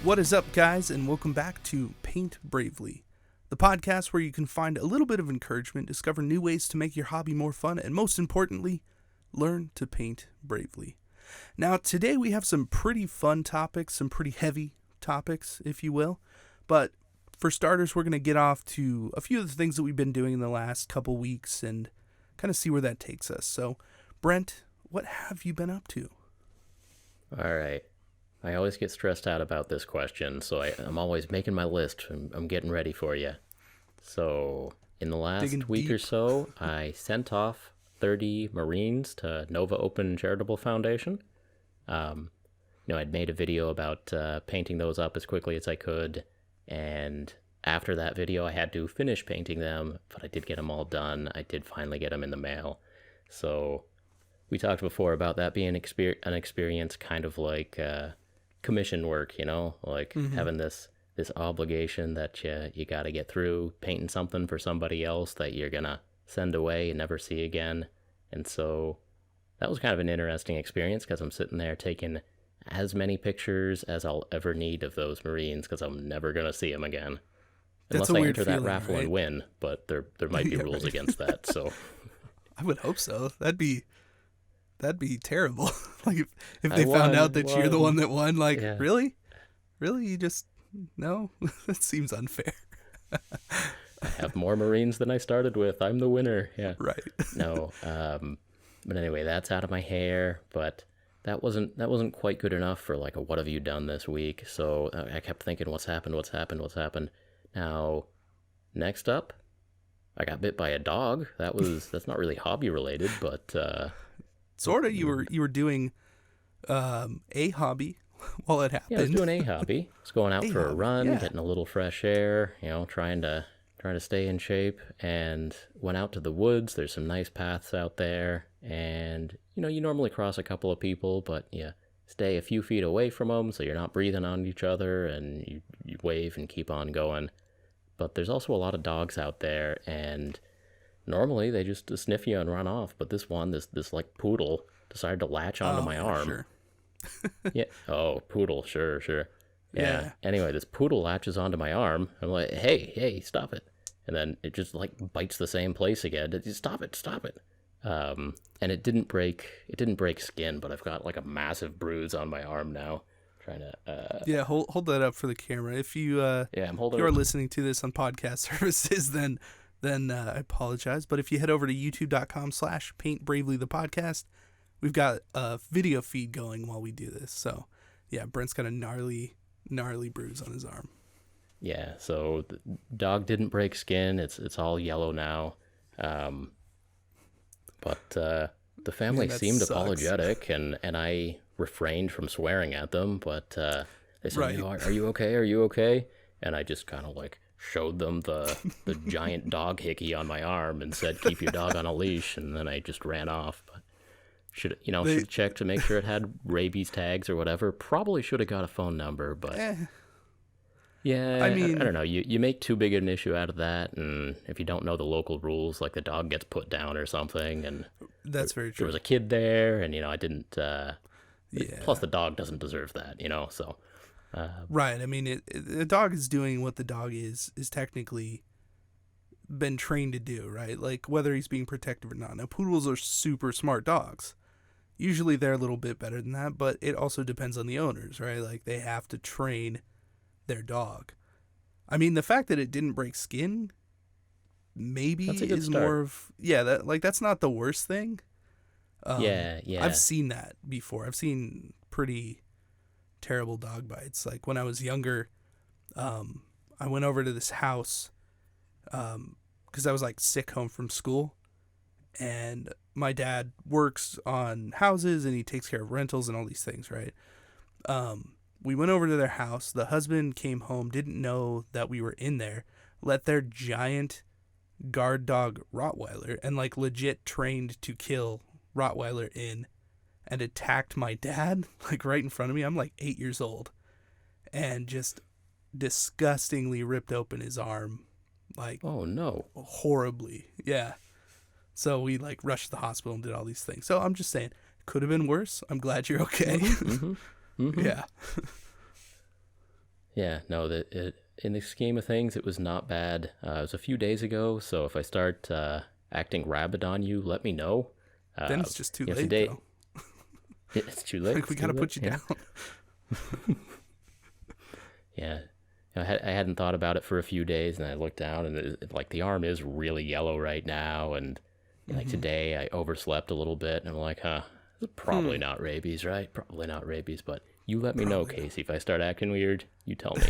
What is up, guys, and welcome back to Paint Bravely, the podcast where you can find a little bit of encouragement, discover new ways to make your hobby more fun, and most importantly, learn to paint bravely. Now, today we have some pretty fun topics, some pretty heavy topics, if you will, but for starters, we're going to get off to a few of the things that we've been doing in the last couple weeks and kind of see where that takes us. So, Brent, what have you been up to? All right. I always get stressed out about this question, so I'm always making my list. I'm getting ready for you. So, in the last week or so, I sent off 30 Marines to Nova Open Charitable Foundation. I'd made a video about painting those up as quickly as I could, and after that video, I had to finish painting them, but I did get them all done. I did finally get them in the mail. So, we talked before about that being an experience kind of like commission work, having this obligation that you got to get through, painting something for somebody else that you're going to send away and never see again. And so that was kind of an interesting experience because I'm sitting there taking as many pictures as I'll ever need of those Marines because I'm never going to see them again. Unless I enter that raffle and win, but there might be rules against that. So I would hope so. That'd be terrible. Like if they found out that you're the one that won, really? You just, no, that seems unfair. I have more Marines than I started with. I'm the winner. Yeah. Right. No. But anyway, that's out of my hair, but that wasn't quite good enough for like a what have you done this week? So I kept thinking, what's happened? Now, next up, I got bit by a dog. That's not really hobby related, but sort of. You were doing a hobby while it happened. Yeah, I was doing a hobby. I was going out for a run, getting a little fresh air, trying to stay in shape, and went out to the woods. There's some nice paths out there, and you normally cross a couple of people, but you stay a few feet away from them so you're not breathing on each other, and you wave and keep on going. But there's also a lot of dogs out there, and normally they just sniff you and run off, but this one, this like poodle, decided to latch onto my arm. Sure. Yeah. Oh, poodle. Sure. Yeah. Anyway, this poodle latches onto my arm. I'm like, hey, stop it. And then it just like bites the same place again. Stop it. And it didn't break skin, but I've got like a massive bruise on my arm now. Trying to hold that up for the camera. If you I'm holding. If you are listening to this on podcast services, then I apologize. But if you head over to youtube.com/paintbravely the podcast, we've got a video feed going while we do this. So yeah, Brent's got a gnarly bruise on his arm. Yeah, so the dog didn't break skin. It's all yellow now. But the family seemed apologetic, and I refrained from swearing at them, but they said, right. Are you okay? And I just kind of like showed them the giant dog hickey on my arm and said, keep your dog on a leash, and then I just ran off. But should check to make sure it had rabies tags or whatever. Probably should have got a phone number, but yeah, I mean, I don't know. You make too big an issue out of that, and if you don't know the local rules, like the dog gets put down or something, and that's very true. There was a kid there, and I didn't. Plus, the dog doesn't deserve that, So. Right. I mean, the dog is doing what the dog is technically been trained to do, right? Like whether he's being protective or not. Now, poodles are super smart dogs. Usually, they're a little bit better than that, but it also depends on the owners, right? Like they have to train their dog. I mean, the fact that it didn't break skin maybe is start. More of that's not the worst thing. Yeah. I've seen that before. I've seen pretty terrible dog bites. Like when I was younger, I went over to this house because I was like sick home from school, and my dad works on houses and he takes care of rentals and all these things, right? We went over to their house. The husband came home, didn't know that we were in there, let their giant guard dog Rottweiler, and like legit trained to kill Rottweiler in, and attacked my dad like right in front of me. I'm like 8 years old, and just disgustingly ripped open his arm, like, oh no, horribly. Yeah. So we like rushed to the hospital and did all these things. So I'm just saying, could have been worse. I'm glad you're okay. Mm-hmm. Mm-hmm. Yeah. Yeah, no, in the scheme of things, it was not bad. It was a few days ago, so if I start acting rabid on you, let me know. Then it's just too late, today, though. It's too late. Like, we got to put you down. Yeah. I hadn't thought about it for a few days, and I looked down, and like the arm is really yellow right now, and like today I overslept a little bit, and I'm like, probably not rabies, right? Probably not rabies, but you let me know, Casey. If I start acting weird, you tell me.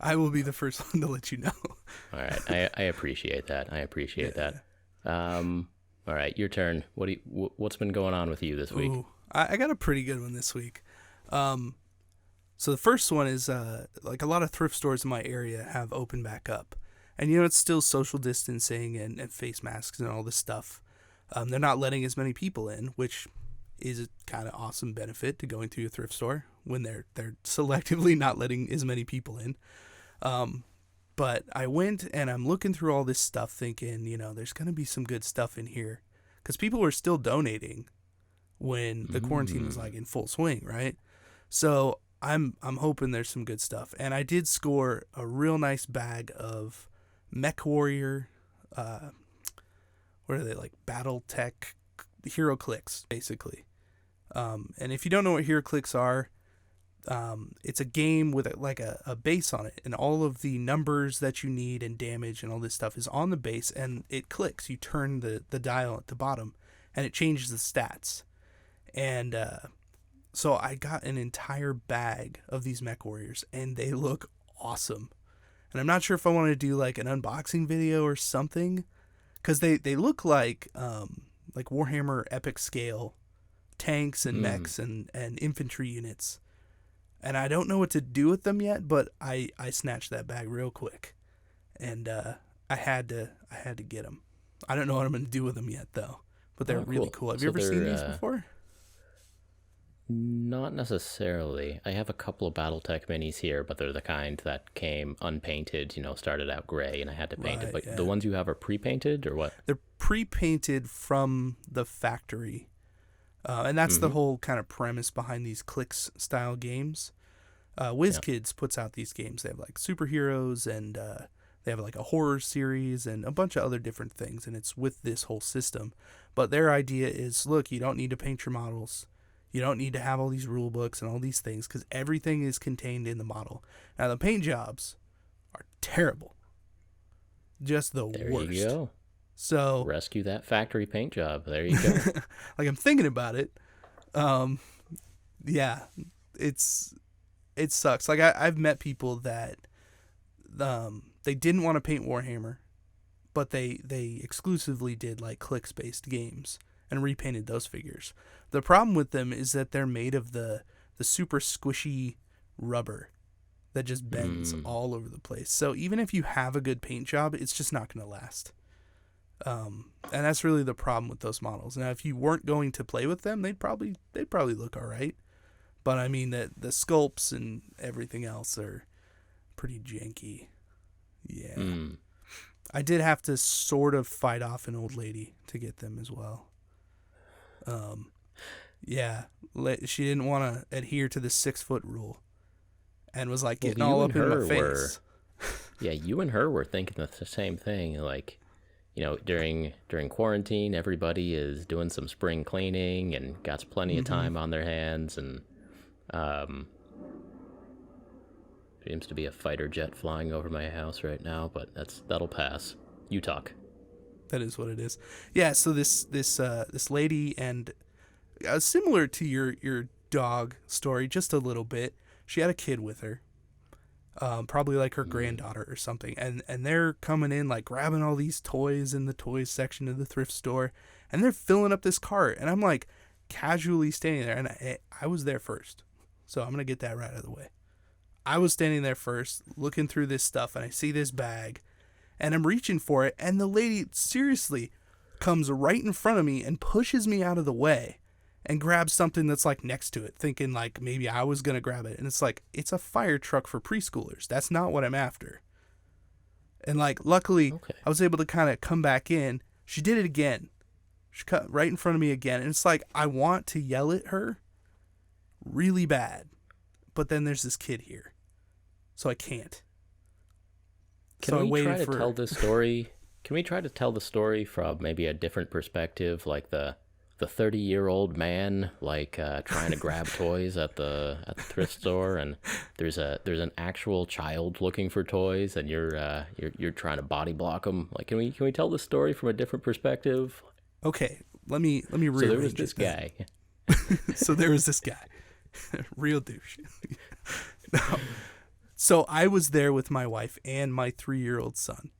I will be the first one to let you know. All right, I appreciate that. that. All right, your turn. What's been going on with you this week? Ooh, I got a pretty good one this week. So the first one is like a lot of thrift stores in my area have opened back up. And, it's still social distancing and face masks and all this stuff. They're not letting as many people in, which is a kind of awesome benefit to going to a thrift store when they're selectively not letting as many people in. But I went and I'm looking through all this stuff thinking, there's going to be some good stuff in here. Because people were still donating when the quarantine was like in full swing, right? So I'm hoping there's some good stuff. And I did score a real nice bag of Mecha Warrior, what are they, like Battle Tech Hero Clicks, basically. And if you don't know what Hero Clicks are, it's a game with a base on it, and all of the numbers that you need and damage and all this stuff is on the base, and it clicks. You turn the dial at the bottom, and it changes the stats. And so I got an entire bag of these Mech Warriors, and they look awesome. And I'm not sure if I want to do like an unboxing video or something, because they look like Warhammer epic scale tanks and mechs and infantry units. And I don't know what to do with them yet, but I snatched that bag real quick, and I had to get them. I don't know what I'm going to do with them yet, though, but they're really cool. Have you ever seen these before? Not necessarily. I have a couple of BattleTech minis here, but they're the kind that came unpainted, started out gray, and I had to paint it. But the ones you have are pre-painted, or what? They're pre-painted from the factory. And that's the whole kind of premise behind these clicks style games. WizKids puts out these games. They have like superheroes, and they have like a horror series and a bunch of other different things. And it's with this whole system. But their idea is, look, you don't need to paint your models. You don't need to have all these rule books and all these things, because everything is contained in the model. Now, the paint jobs are terrible. Just the worst. There you go. So rescue that factory paint job. There you go. Like, I'm thinking about it. Yeah, it sucks. Like, I've met people that they didn't want to paint Warhammer, but they exclusively did like clicks based games and repainted those figures. The problem with them is that they're made of the super squishy rubber that just bends all over the place. So even if you have a good paint job, it's just not going to last. And that's really the problem with those models. Now, if you weren't going to play with them, they'd probably look all right. But I mean, the sculpts and everything else are pretty janky. Yeah. I did have to sort of fight off an old lady to get them as well. Yeah, she didn't want to adhere to the 6-foot rule, and was like getting all up in my face. Yeah, you and her were thinking the same thing. Like, during quarantine, everybody is doing some spring cleaning and got plenty of time on their hands, and seems to be a fighter jet flying over my house right now, but that'll pass. You talk. That is what it is. Yeah. So this lady, and similar to your dog story, just a little bit. She had a kid with her, probably like her granddaughter or something, and they're coming in like grabbing all these toys in the toys section of the thrift store, and they're filling up this cart, and I'm like casually standing there, and I was there first, so I'm gonna get that right out of the way. I was standing there first, looking through this stuff, and I see this bag. And I'm reaching for it, and the lady seriously comes right in front of me and pushes me out of the way and grabs something that's like next to it, thinking like maybe I was going to grab it. And it's like, it's a fire truck for preschoolers. That's not what I'm after. And like, luckily, I was able to kind of come back in. She did it again. She cut right in front of me again. And it's like, I want to yell at her really bad. But then there's this kid here. so I can't. Can we try to tell this story? Can we try to tell the story from maybe a different perspective, like the 30-year-old man trying to grab toys at the thrift store, and there's an actual child looking for toys, and you're trying to body block him. Like, can we tell the story from a different perspective? Okay, let me rearrange. So there was this guy. So there was this guy, real douche. No. So I was there with my wife and my 3-year-old son.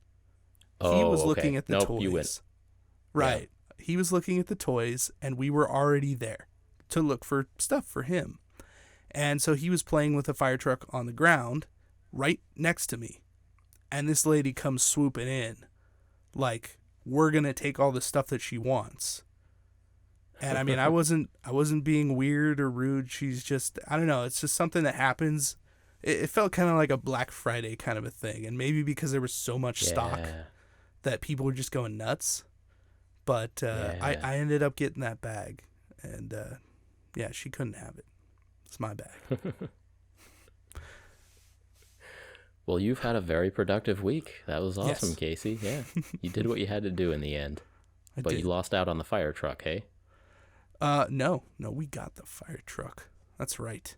He was looking at the toys. You went. Right. Yeah. He was looking at the toys, and we were already there to look for stuff for him. And so he was playing with a fire truck on the ground right next to me. And this lady comes swooping in like, we're going to take all the stuff that she wants. And I mean, I wasn't being weird or rude. She's just, I don't know. It's just something that happens. It felt kind of like a Black Friday kind of a thing. And maybe because there was so much stock that people were just going nuts. But I ended up getting that bag. And she couldn't have it. It's my bag. Well, you've had a very productive week. That was awesome, yes. Casey. Yeah. You did what you had to do in the end. But you lost out on the fire truck, hey? No, we got the fire truck. That's right.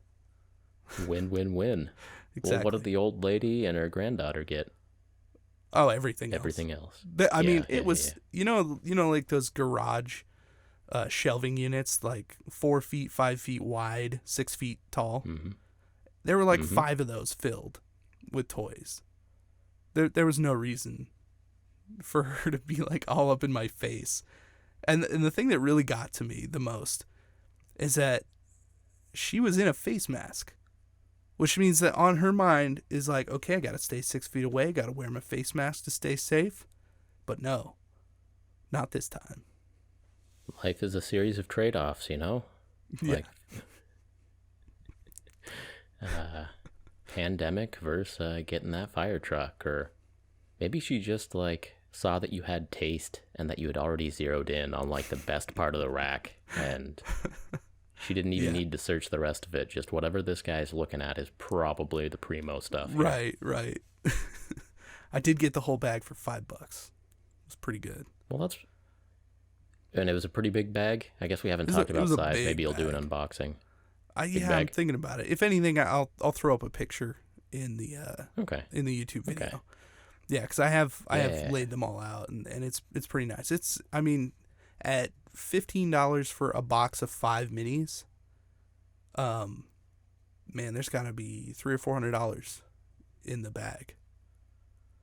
Win. Exactly. Well, what did the old lady and her granddaughter get? Oh, everything else. I mean, it was, you know, like those garage shelving units, like 4 feet, 5 feet wide, 6 feet tall. Mm-hmm. There were like 5 of those filled with toys. There was no reason for her to be like all up in my face. And the thing that really got to me the most is that she was in a face mask, which means that on her mind is like, okay, I got to stay 6 feet away. Got to wear my face mask to stay safe. But no, not this time. Life is a series of trade-offs, you know? Yeah. Like, pandemic versus getting that fire truck. Or maybe she just saw that you had taste and that you had already zeroed in on the best part of the rack, and she didn't even need to search the rest of it. Just whatever this guy's looking at is probably the primo stuff. Right. I did get the whole bag for $5. It was pretty good. Well, and it was a pretty big bag. I guess we haven't talked about size. Maybe you'll do an unboxing. I'm thinking about it. If anything, I'll throw up a picture in the in the YouTube video. Okay. Yeah, because I have laid them all out, and it's pretty nice. It's, I mean, at $15 for a box of 5 minis, man, there's got to be $300 or $400 in the bag.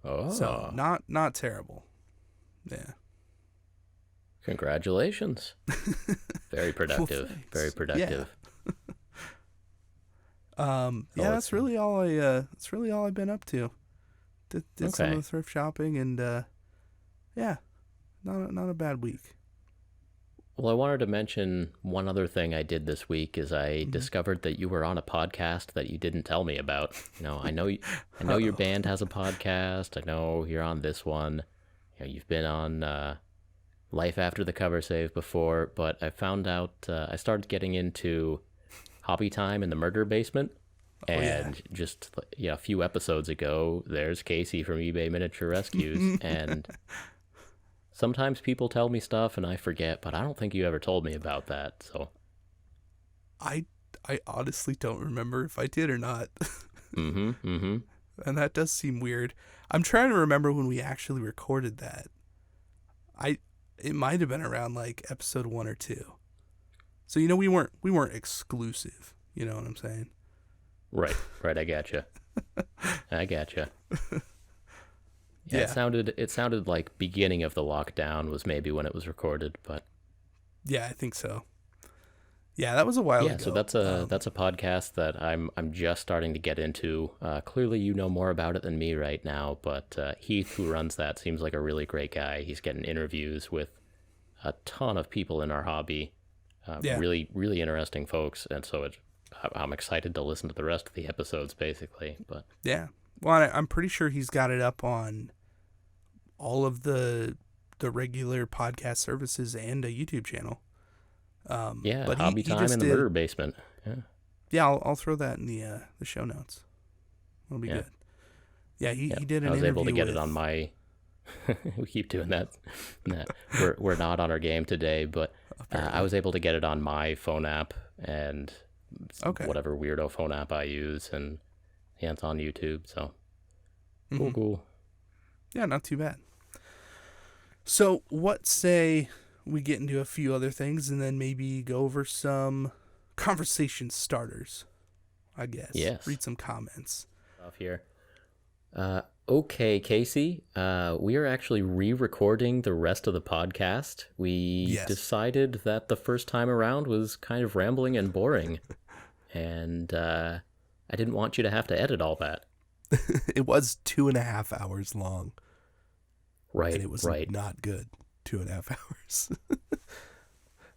Oh, so not terrible. Yeah. Congratulations. Very productive. Well, very productive. Yeah. That's really all I've been up to. Did some of the thrift shopping, and not a bad week. Well, I wanted to mention one other thing I did this week is I discovered that you were on a podcast that you didn't tell me about. You know, I know your band has a podcast. I know you're on this one. You know, you've been on Life After the Cover Save before, but I found out I started getting into Hobby Time in the Murder Basement. Just a few episodes ago, there's Casey from eBay Miniature Rescues, and sometimes people tell me stuff and I forget, but I don't think you ever told me about that. So I honestly don't remember if I did or not. And that does seem weird. I'm trying to remember when we actually recorded that. It might have been around episode 1 or 2. So we weren't exclusive. You know what I'm saying? Right. I gotcha. Yeah, it sounded like beginning of the lockdown was maybe when it was recorded, but yeah, I think so. Yeah, that was a while ago. Yeah, so that's a podcast that I'm just starting to get into. Clearly, you know more about it than me right now, but Heath, who runs that, seems like a really great guy. He's getting interviews with a ton of people in our hobby. Really, really interesting folks, and so I'm excited to listen to the rest of the episodes, basically. But yeah, well, I'm pretty sure he's got it up on all of the regular podcast services and a YouTube channel. But Hobby Time in the Murder Basement. Yeah, I'll throw that in the show notes. It'll be Yeah. good. Yeah, he did an I was interview able to get with... it on my... We keep doing that. We're not on our game today, but I was able to get it on my phone app and whatever weirdo phone app I use, and yeah, it's on YouTube, so cool. Yeah, not too bad. So what say we get into a few other things and then maybe go over some conversation starters, I guess. Yes. Read some comments. Off here. Okay, Casey, we are actually re-recording the rest of the podcast. We decided that the first time around was kind of rambling and boring, and I didn't want you to have to edit all that. It was 2.5 hours long. Right, and it was not good. 2.5 hours.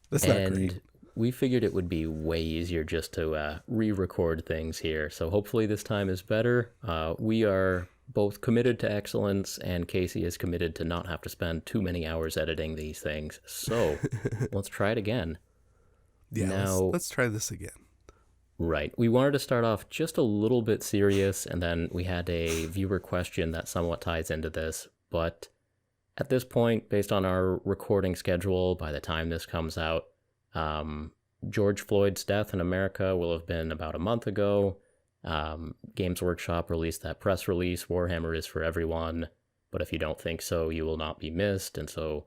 That's not great. And we figured it would be way easier just to re-record things here. So hopefully this time is better. We are both committed to excellence, and Casey is committed to not have to spend too many hours editing these things. So let's try it again. Yeah, now, let's try this again. Right. We wanted to start off just a little bit serious, and then we had a viewer question that somewhat ties into this. But at this point, based on our recording schedule, by the time this comes out, George Floyd's death in America will have been about a month ago. Games Workshop released that press release, Warhammer is for everyone, but if you don't think so, you will not be missed. And so,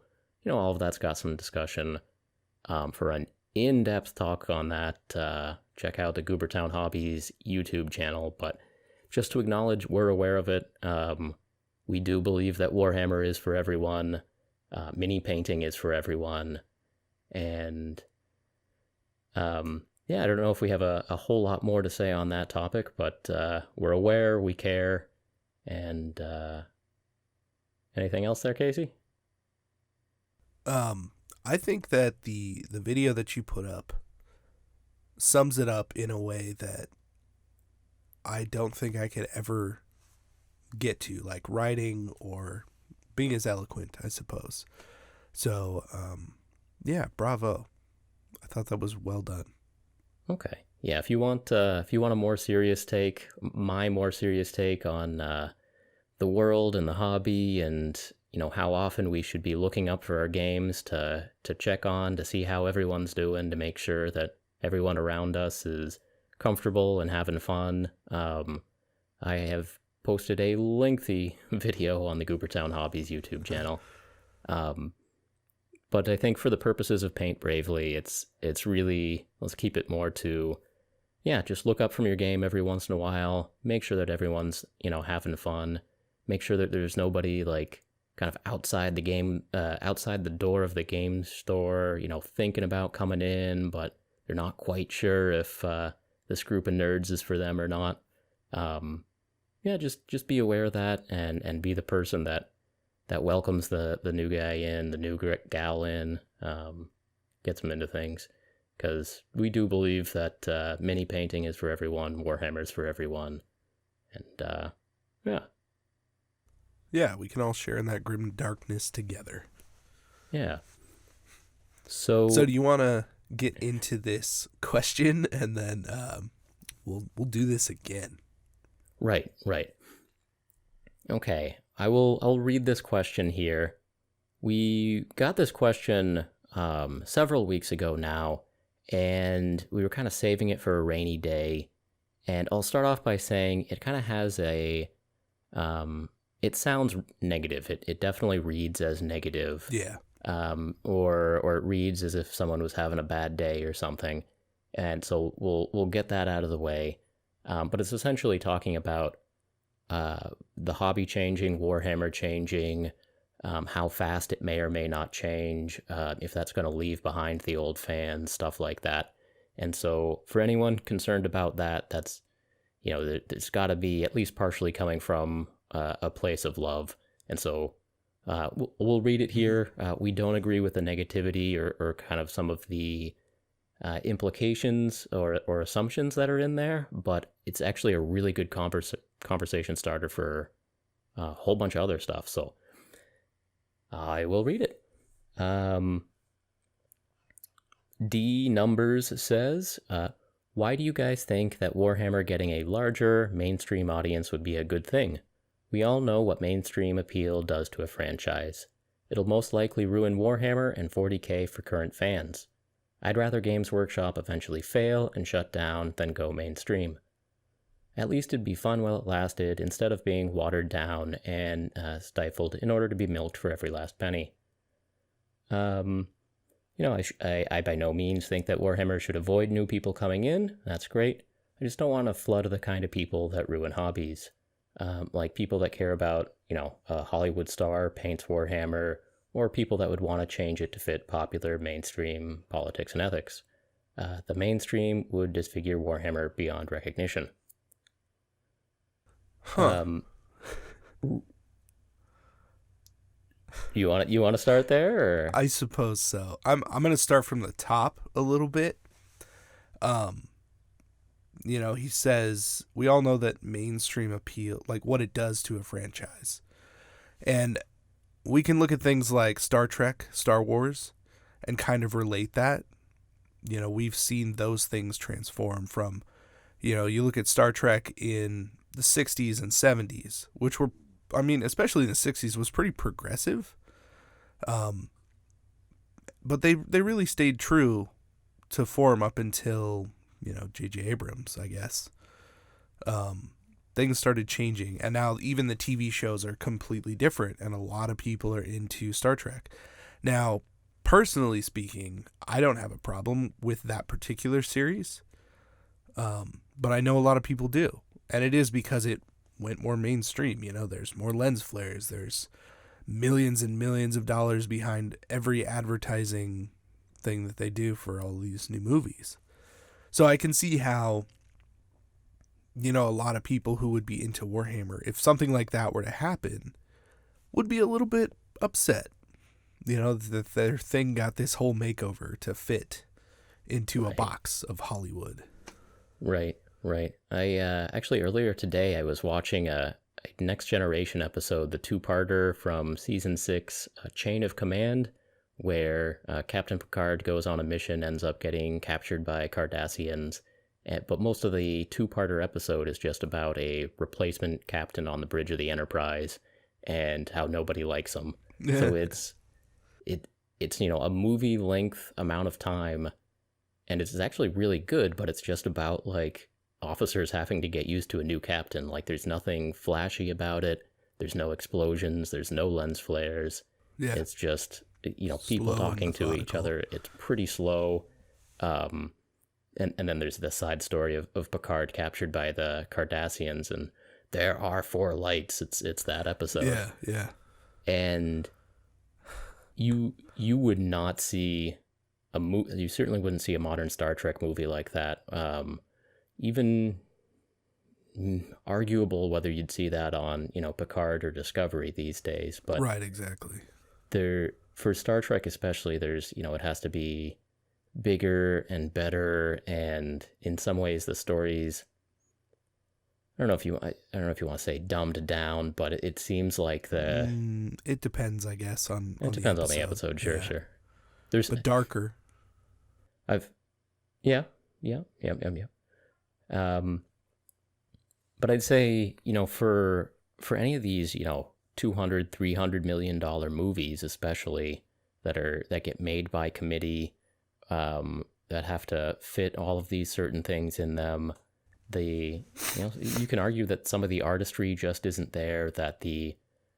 all of that's got some discussion. For an in-depth talk on that, check out the Goobertown Hobbies YouTube channel. But just to acknowledge, we're aware of it. We do believe that Warhammer is for everyone. Mini painting is for everyone. And yeah, I don't know if we have a whole lot more to say on that topic, but we're aware, we care. And anything else there, Casey? I think that the video that you put up sums it up in a way that I don't think I could ever get to, like writing or being as eloquent, I suppose. So, yeah, bravo. I thought that was well done. Okay. Yeah, if you want a more serious take, my more serious take on the world and the hobby, and how often we should be looking up for our games to check on, to see how everyone's doing, to make sure that everyone around us is comfortable and having fun. I have posted a lengthy video on the Goobertown Hobbies YouTube channel. But I think for the purposes of Paint Bravely, it's really, let's keep it more to, just look up from your game every once in a while, make sure that everyone's, having fun, make sure that there's nobody like kind of outside the game, outside the door of the game store, thinking about coming in, but they're not quite sure if this group of nerds is for them or not. Just be aware of that and be the person that welcomes the new guy in, the new gal in, gets them into things. Because we do believe that mini painting is for everyone, Warhammer is for everyone. And, yeah. Yeah, we can all share in that grim darkness together. Yeah. So do you want to get into this question, and then we'll do this again? Right. Okay. I'll read this question here. We got this question several weeks ago now, and we were kind of saving it for a rainy day. And I'll start off by saying it kind of has a it sounds negative. It definitely reads as negative. Yeah. Or it reads as if someone was having a bad day or something. And so we'll get that out of the way. But it's essentially talking about the hobby changing, Warhammer changing, how fast it may or may not change, if that's going to leave behind the old fans, stuff like that. And so for anyone concerned about that, that's, there's got to be at least partially coming from a place of love. And so we'll read it here. We don't agree with the negativity or kind of some of the implications or assumptions that are in there, but it's actually a really good conversation starter for a whole bunch of other stuff. So I will read it. D Numbers says, Why do you guys think that Warhammer getting a larger mainstream audience would be a good thing? We all know what mainstream appeal does to a franchise. It'll most likely ruin Warhammer and 40k for current fans. I'd rather Games Workshop eventually fail and shut down than go mainstream. At least it'd be fun while it lasted, instead of being watered down and stifled in order to be milked for every last penny. I by no means think that Warhammer should avoid new people coming in. That's great. I just don't want to flood the kind of people that ruin hobbies. Like people that care about, a Hollywood star paints Warhammer, or people that would want to change it to fit popular mainstream politics and ethics. The mainstream would disfigure Warhammer beyond recognition. Huh. You want to start there, or? I suppose so. I'm gonna start from the top a little bit. He says we all know that mainstream appeal, like what it does to a franchise, and we can look at things like Star Trek, Star Wars, and kind of relate that. We've seen those things transform from, you look at Star Trek in the 60s and 70s, which were, especially in the 60s, was pretty progressive. But they really stayed true to form up until, J.J. Abrams, I guess. Things started changing, and now even the TV shows are completely different, and a lot of people are into Star Trek. Now, personally speaking, I don't have a problem with that particular series, but I know a lot of people do, and it is because it went more mainstream. There's more lens flares, there's millions and millions of dollars behind every advertising thing that they do for all these new movies. So I can see how, a lot of people who would be into Warhammer, if something like that were to happen, would be a little bit upset. That their thing got this whole makeover to fit into a box of Hollywood. Right. I actually earlier today I was watching a Next Generation episode, the two-parter from season 6, Chain of Command, where Captain Picard goes on a mission, ends up getting captured by Cardassians, but most of the two-parter episode is just about a replacement captain on the bridge of the Enterprise and how nobody likes him. So it's a movie length amount of time, and it's actually really good, but it's just about like officers having to get used to a new captain. Like, there's nothing flashy about it. There's no explosions. There's no lens flares. Yeah. It's just, people talking to each other. It's pretty slow. And then there's the side story of Picard captured by the Cardassians, and there are 4 lights. It's that episode. Yeah. And you would not see you certainly wouldn't see a modern Star Trek movie like that. Even arguable whether you'd see that on, Picard or Discovery these days. But right, exactly. For Star Trek especially, there's, it has to be bigger and better, and in some ways the stories, I don't know if you want to say dumbed down, but it seems like it depends, I guess, on it depends on the episode. Sure. There's but darker. Yeah. But I'd say, for any of these, $200, $300 million movies, especially that get made by committee, that have to fit all of these certain things in them. You can argue that some of the artistry just isn't there, that the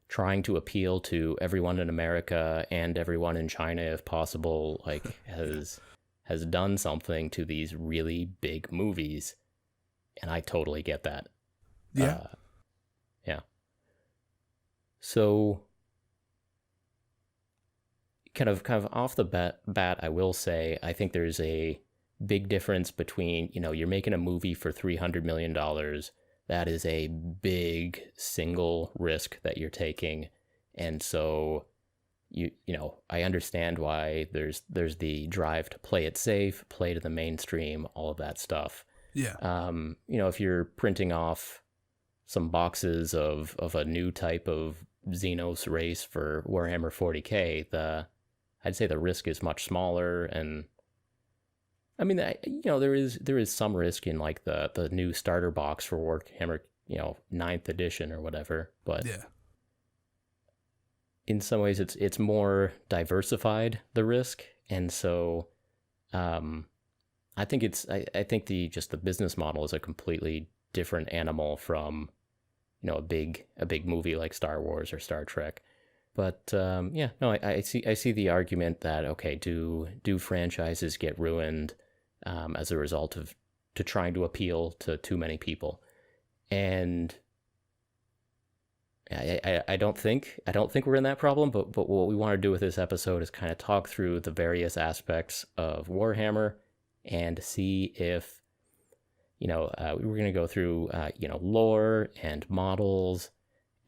trying to appeal to everyone in America and everyone in China, if possible, has done something to these really big movies. And I totally get that. Yeah. Yeah. So kind of off the bat, I will say, I think there's a big difference between, you're making a movie for $300 million. That is a big single risk that you're taking. And so I understand why there's the drive to play it safe, play to the mainstream, all of that stuff. Yeah. If you're printing off some boxes of a new type of Xenos race for Warhammer 40k, I'd say the risk is much smaller, and I mean, there is some risk in like the new starter box for Warhammer, ninth edition or whatever, but Yeah. in some ways it's more diversified, the risk, and so I think I think the business model is a completely different animal from a big movie like Star Wars or Star Trek. But yeah, no, I see the argument that, okay, do franchises get ruined as a result of to trying to appeal to too many people? And I don't think we're in that problem. But what we want to do with this episode is kind of talk through the various aspects of Warhammer and see if we're going to go through lore and models,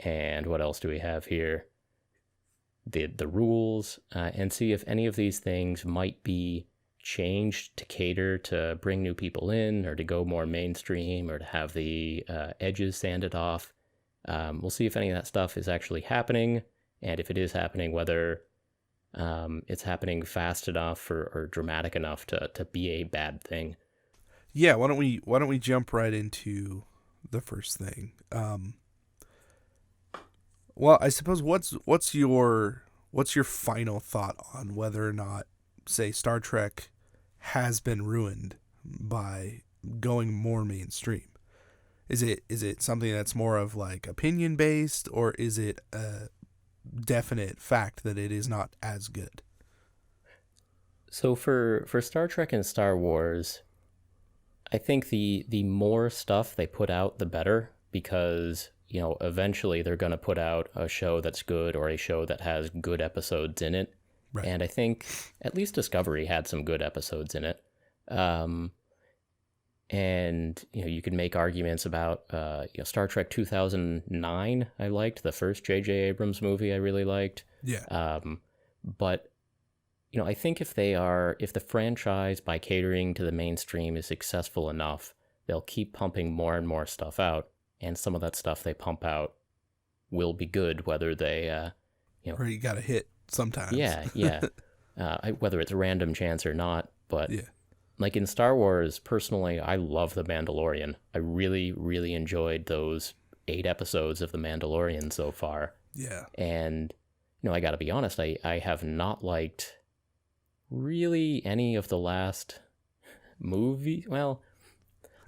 and what else do we have here? The rules, and see if any of these things might be changed to cater to bring new people in, or to go more mainstream, or to have the edges sanded off. We'll see if any of that stuff is actually happening, and if it is happening, whether it's happening fast enough or dramatic enough to be a bad thing. Yeah, why don't we jump right into the first thing? Well, I suppose what's your final thought on whether or not, say, Star Trek has been ruined by going more mainstream? Is it something that's more of like opinion based, or is it a definite fact that it is not as good? So for Star Trek and Star Wars, I think the more stuff they put out, the better, because eventually they're going to put out a show that's good, or a show that has good episodes in it. Right. And I think at least Discovery had some good episodes in it. And you can make arguments about Star Trek 2009. I liked the first J.J. Abrams movie. I really liked. Yeah. But I think if the franchise, by catering to the mainstream, is successful enough, they'll keep pumping more and more stuff out, and some of that stuff they pump out will be good, whether they or you got to hit sometimes. Yeah. Whether it's a random chance or not, but yeah. Like in Star Wars, personally, I love The Mandalorian. I really, really enjoyed those 8 episodes of The Mandalorian so far. Yeah. And, I got to be honest, I have not liked really any of the last movie. Well,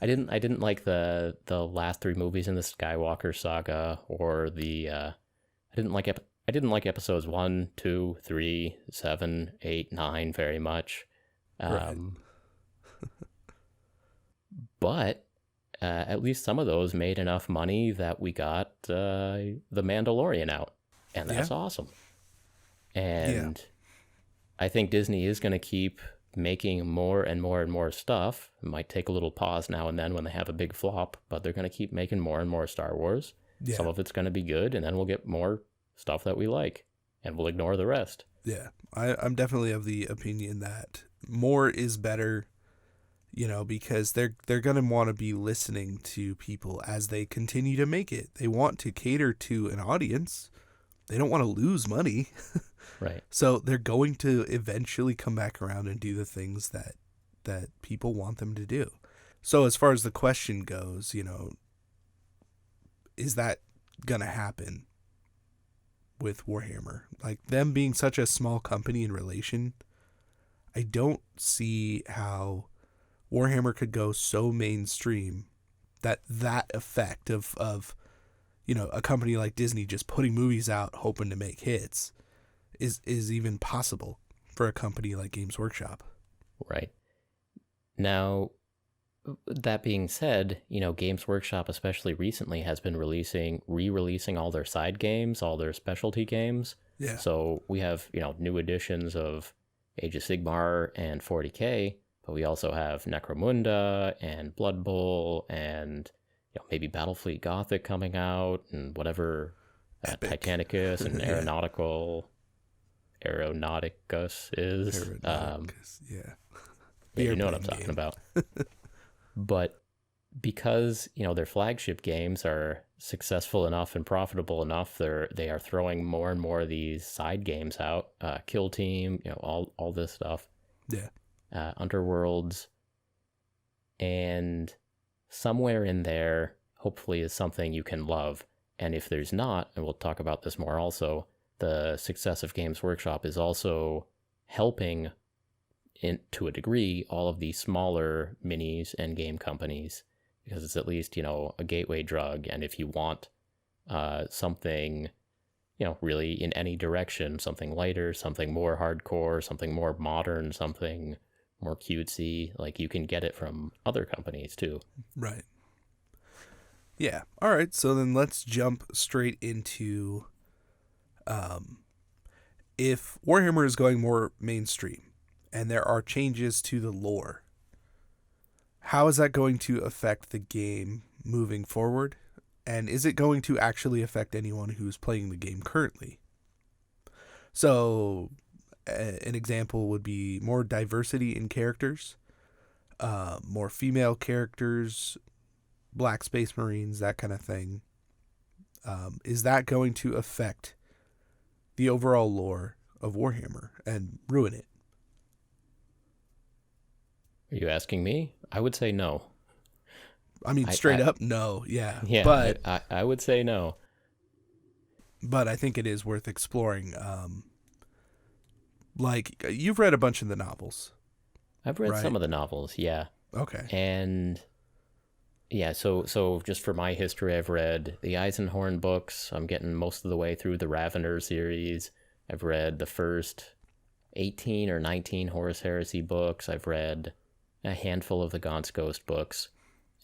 I didn't like the last 3 movies in the Skywalker saga, or I didn't like episodes 1, 2, 3, 7, 8, 9 very much. Right. But at least some of those made enough money that we got The Mandalorian out, and that's awesome. And I think Disney is going to keep making more and more and more stuff. It might take a little pause now and then when they have a big flop, but they're going to keep making more and more Star Wars. Yeah. Some of it's going to be good, and then we'll get more stuff that we like, and we'll ignore the rest. Yeah, I'm definitely of the opinion that more is better, because they're going to want to be listening to people as they continue to make it. They want to cater to an audience. They don't want to lose money. Right. So they're going to eventually come back around and do the things that people want them to do. So as far as the question goes, is that going to happen with Warhammer? Like, them being such a small company in relation, I don't see how Warhammer could go so mainstream that effect of a company like Disney just putting movies out hoping to make hits is even possible for a company like Games Workshop. Right. Now, that being said, Games Workshop, especially recently, has been re-releasing all their side games, all their specialty games. Yeah. So we have, new editions of Age of Sigmar and 40K, but we also have Necromunda and Blood Bowl and maybe Battlefleet Gothic coming out, and whatever Titanicus and Aeronauticus is. Yeah. You know what I'm talking about. But because, their flagship games are successful enough and profitable enough, they are throwing more and more of these side games out, Kill Team, all this stuff. Yeah. Underworlds, and somewhere in there, hopefully, is something you can love. And if there's not, and we'll talk about this more also, the success of Games Workshop is also helping, to a degree, all of these smaller minis and game companies, because it's at least, a gateway drug. And if you want something, really in any direction, something lighter, something more hardcore, something more modern, something more cutesy, like, you can get it from other companies too. Right. Yeah. All right. So then let's jump straight into if Warhammer is going more mainstream and there are changes to the lore, how is that going to affect the game moving forward? And is it going to actually affect anyone who's playing the game currently? So an example would be more diversity in characters, more female characters, Black Space Marines, that kind of thing. Is that going to affect the overall lore of Warhammer and ruin it? Are you asking me? I would say no. I mean, straight up, no. Yeah. Yeah, but I would say no. But I think it is worth exploring. Like, you've read a bunch of the novels. I've read some of the novels, yeah. Okay. And yeah, so just for my history, I've read the Eisenhorn books. I'm getting most of the way through the Ravener series. I've read the first 18 or 19 Horus Heresy books. I've read a handful of the Gaunt's Ghost books,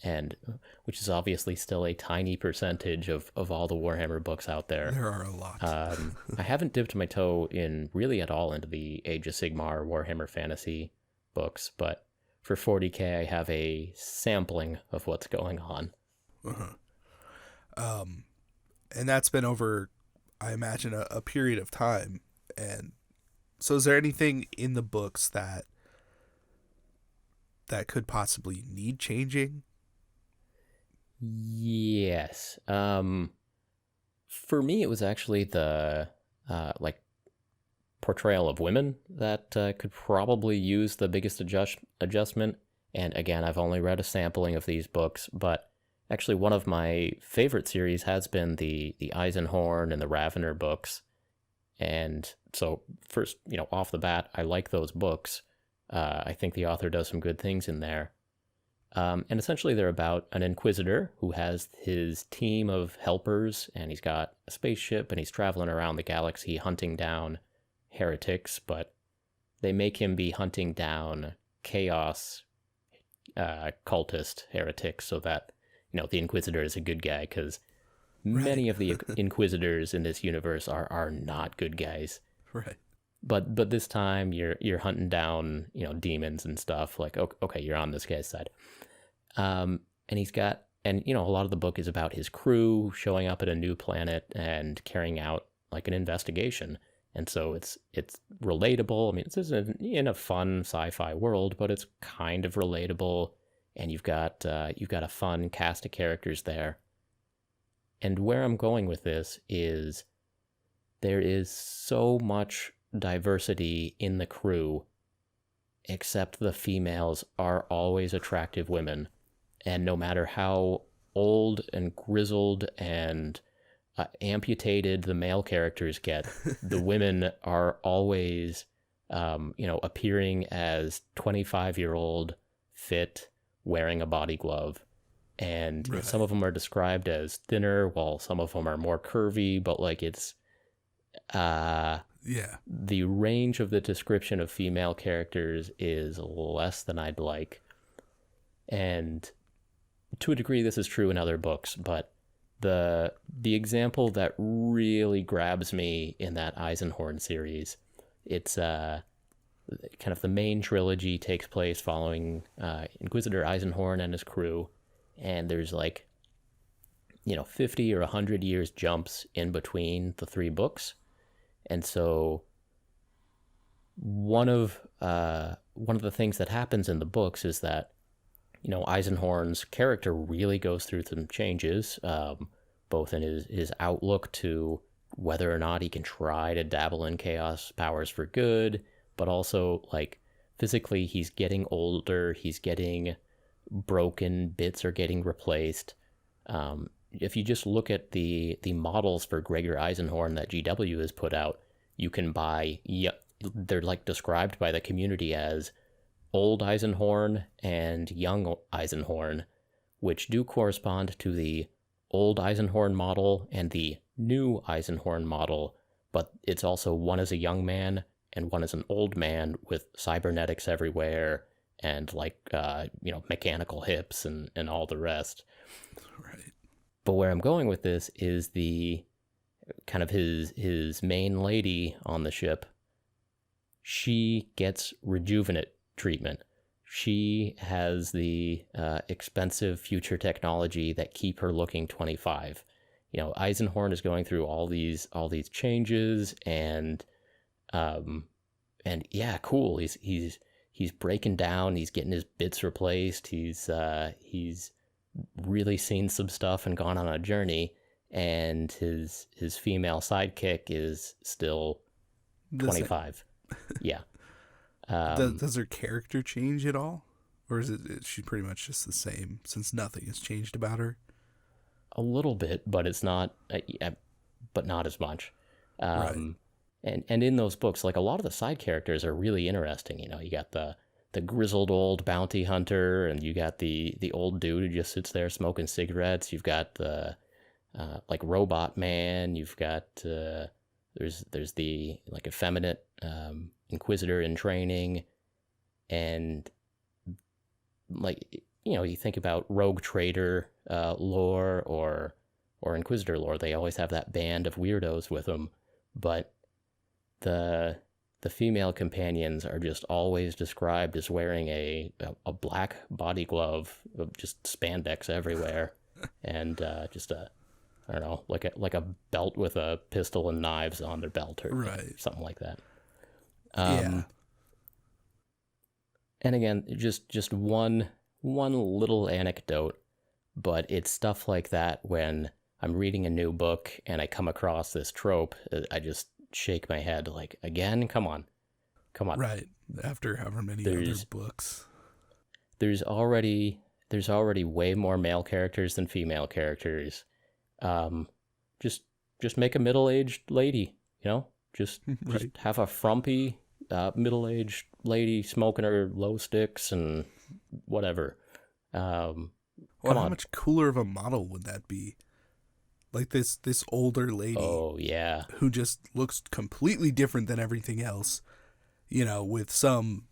and which is obviously still a tiny percentage of all the Warhammer books out there. There are a lot. I haven't dipped my toe in really at all into the Age of Sigmar Warhammer Fantasy books, but for 40K, I have a sampling of what's going on. Uh-huh. And that's been over, I imagine, a period of time. And so is there anything in the books that could possibly need changing? Yes. For me, it was actually the portrayal of women that could probably use the biggest adjustment. And again, I've only read a sampling of these books, but actually one of my favorite series has been the Eisenhorn and the Ravener books. And so first, off the bat, I like those books. I think the author does some good things in there. And essentially they're about an inquisitor who has his team of helpers, and he's got a spaceship, and he's traveling around the galaxy hunting down heretics, but they make him be hunting down chaos cultist heretics so that, the Inquisitor is a good guy, because many of the Inquisitors in this universe are not good guys. Right. But this time you're hunting down, demons and stuff. Like, okay, you're on this guy's side. And he's got, a lot of the book is about his crew showing up at a new planet and carrying out like an investigation. And so it's relatable. I mean, this isn't in a fun sci-fi world, but it's kind of relatable. And you've got a fun cast of characters there. And where I'm going with this is there is so much diversity in the crew, except the females are always attractive women. And no matter how old and grizzled and amputated the male characters get, the women are always, appearing as 25-year-old, fit, wearing a body glove. And some of them are described as thinner, while some of them are more curvy, but like it's... the range of the description of female characters is less than I'd like. And to a degree, this is true in other books, but the example that really grabs me in that Eisenhorn series, it's kind of the main trilogy takes place following Inquisitor Eisenhorn and his crew, and there's 50 or 100 years jumps in between the three books. And so one of the things that happens in the books is that, Eisenhorn's character really goes through some changes, both in his outlook to whether or not he can try to dabble in chaos powers for good, but also physically he's getting older, he's getting broken, bits are getting replaced. If you just look at the models for Gregor Eisenhorn that GW has put out, you can buy, they're like described by the community as old Eisenhorn and young Eisenhorn, which do correspond to the old Eisenhorn model and the new Eisenhorn model, but it's also one is a young man and one is an old man with cybernetics everywhere and like, mechanical hips and all the rest. Right. But where I'm going with this is the kind of his main lady on the ship. She gets rejuvenate treatment. She has the expensive future technology that keep her looking 25. Eisenhorn is going through all these changes and yeah, cool. He's breaking down. He's getting his bits replaced. He's really seen some stuff and gone on a journey. And his female sidekick is still 25. Yeah. Does her character change at all, or is she pretty much just the same since nothing has changed about her? A little bit, but it's not, but not as much. Right. And in those books, like a lot of the side characters are really interesting. You got the grizzled old bounty hunter, and you got the old dude who just sits there smoking cigarettes. You've got the like robot man. You've got there's the like effeminate inquisitor in training, and like you think about rogue trader lore or inquisitor lore. They always have that band of weirdos with them, but the female companions are just always described as wearing a black body glove of just spandex everywhere, and just I don't know, like a belt with a pistol and knives on their belt or something like that. Yeah. And again, just one little anecdote, but it's stuff like that when I'm reading a new book and I come across this trope, I just shake my head like, again, come on. Right. After however many other books. There's already way more male characters than female characters. Just make a middle-aged lady, just have a frumpy middle-aged lady smoking her glow sticks and whatever. How much cooler of a model would that be? Like this older lady. Oh yeah. Who just looks completely different than everything else, with some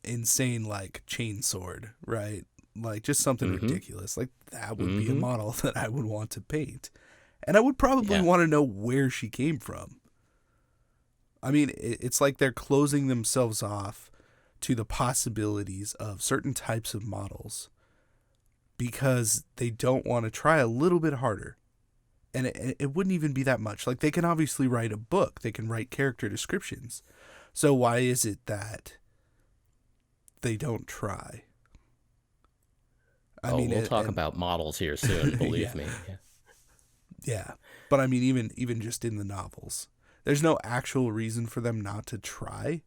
insane like chainsword, right? Like just something ridiculous. Like that would be a model that I would want to paint. And I would probably want to know where she came from. I mean, it's like they're closing themselves off to the possibilities of certain types of models because they don't want to try a little bit harder. And it wouldn't even be that much. Like, they can obviously write a book. They can write character descriptions. So why is it that they don't try? We'll talk about models here soon, believe me. Yeah. But I mean, even just in the novels, there's no actual reason for them not to try.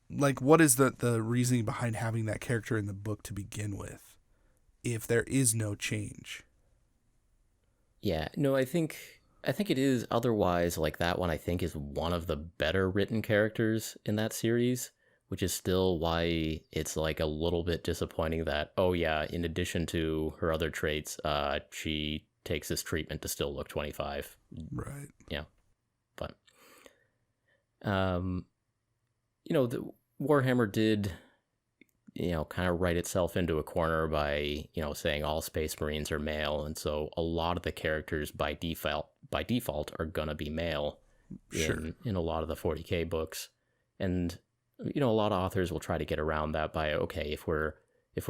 Like what is the reasoning behind having that character in the book to begin with if there is no change? Yeah, no, I think it is otherwise. Like that one, I think, is one of the better written characters in that series, which is still why it's like a little bit disappointing that, in addition to her other traits, she takes this treatment to still look 25. Right. Yeah. But, the Warhammer did, kind of write itself into a corner by, saying all Space Marines are male. And so a lot of the characters by default are going to be male in a lot of the 40K books. And, a lot of authors will try to get around that by, if we're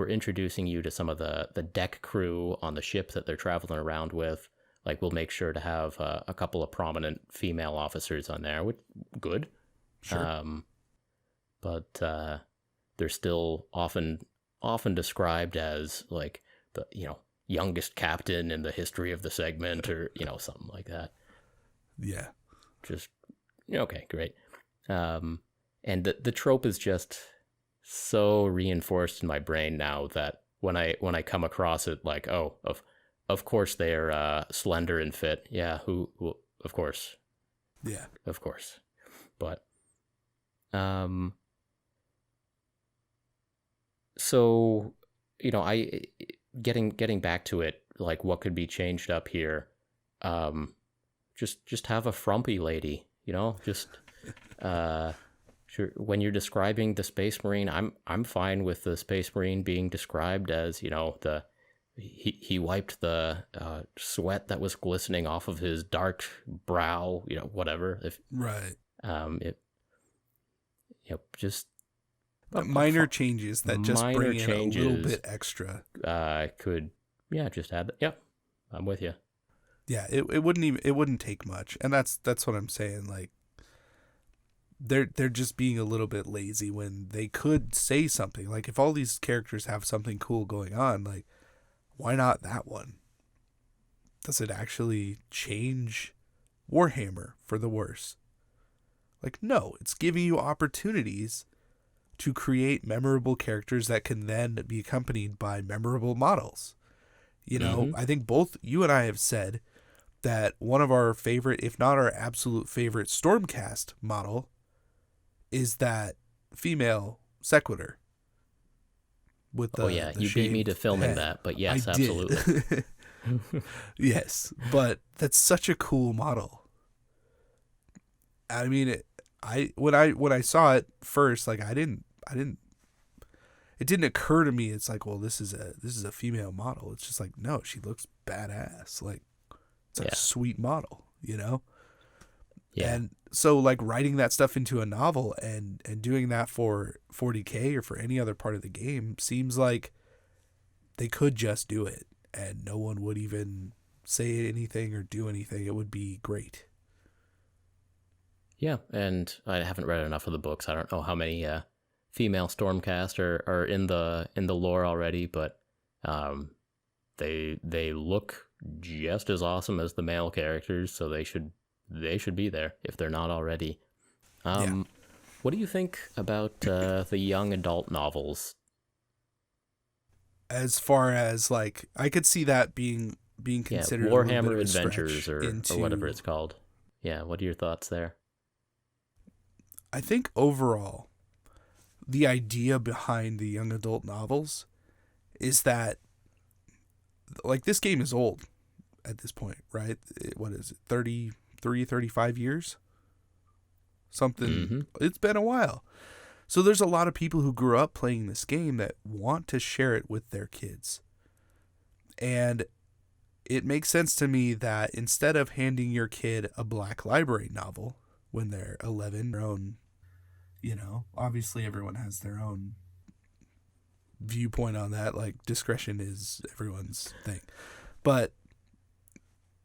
introducing you to some of the deck crew on the ship that they're traveling around with, like we'll make sure to have a couple of prominent female officers on there, which good. Sure. But they're still often described as like the youngest captain in the history of the segment or something like that. Yeah. Just okay, great. And the trope is just so reinforced in my brain now that when I come across it, like, oh, of course they're slender and fit. Yeah, who of course. Yeah. Of course. But so, I getting back to it, like what could be changed up here. Just have a frumpy lady, just sure, when you're describing the Space Marine, I'm fine with the Space Marine being described as, he wiped the sweat that was glistening off of his dark brow, whatever. If right, it, just minor changes that just bring in a little bit extra. Could just add that. Yep, I'm with you. Yeah, it wouldn't take much, and that's what I'm saying. Like, they're just being a little bit lazy when they could say something. Like, if all these characters have something cool going on, like, why not that one? Does it actually change Warhammer for the worse? Like, no, it's giving you opportunities to create memorable characters that can then be accompanied by memorable models. I think both you and I have said that one of our favorite, if not our absolute favorite, Stormcast model is that female Sequitur. With the, you beat me to filming that, but yes, absolutely. Yes, but that's such a cool model. I mean, when I saw it first, like, it didn't occur to me. It's like, well, this is a female model. It's just like, no, she looks badass. Like, it's a sweet model, Yeah. And so, like, writing that stuff into a novel and doing that for 40K or for any other part of the game seems like they could just do it and no one would even say anything or do anything. It would be great. Yeah, and I haven't read enough of the books. I don't know how many female Stormcast are in the lore already, but they look just as awesome as the male characters, so they should be there if they're not already. What do you think about the young adult novels? As far as, like, I could see that being considered Warhammer Adventures or whatever it's called. Yeah, what are your thoughts there? I think overall, the idea behind the young adult novels is that, like, this game is old at this point, right? What is it, 33, 35 years? Something. Mm-hmm. It's been a while. So there's a lot of people who grew up playing this game that want to share it with their kids. And it makes sense to me that instead of handing your kid a Black Library novel when they're 11, their own, obviously everyone has their own viewpoint on that. Like, discretion is everyone's thing. But,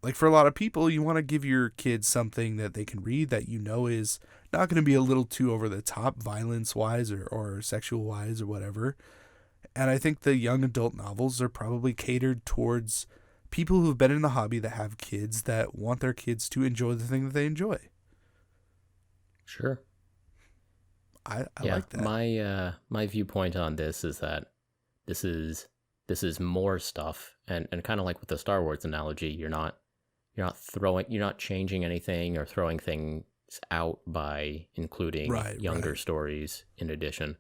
like, for a lot of people, you want to give your kids something that they can read that is not going to be a little too over the top violence-wise or sexual-wise or whatever. And I think the young adult novels are probably catered towards people who've been in the hobby that have kids that want their kids to enjoy the thing that they enjoy. Sure. I like that. My viewpoint on this is that this is more stuff, and kind of like with the Star Wars analogy, you're not changing anything or throwing things out by including younger stories in addition.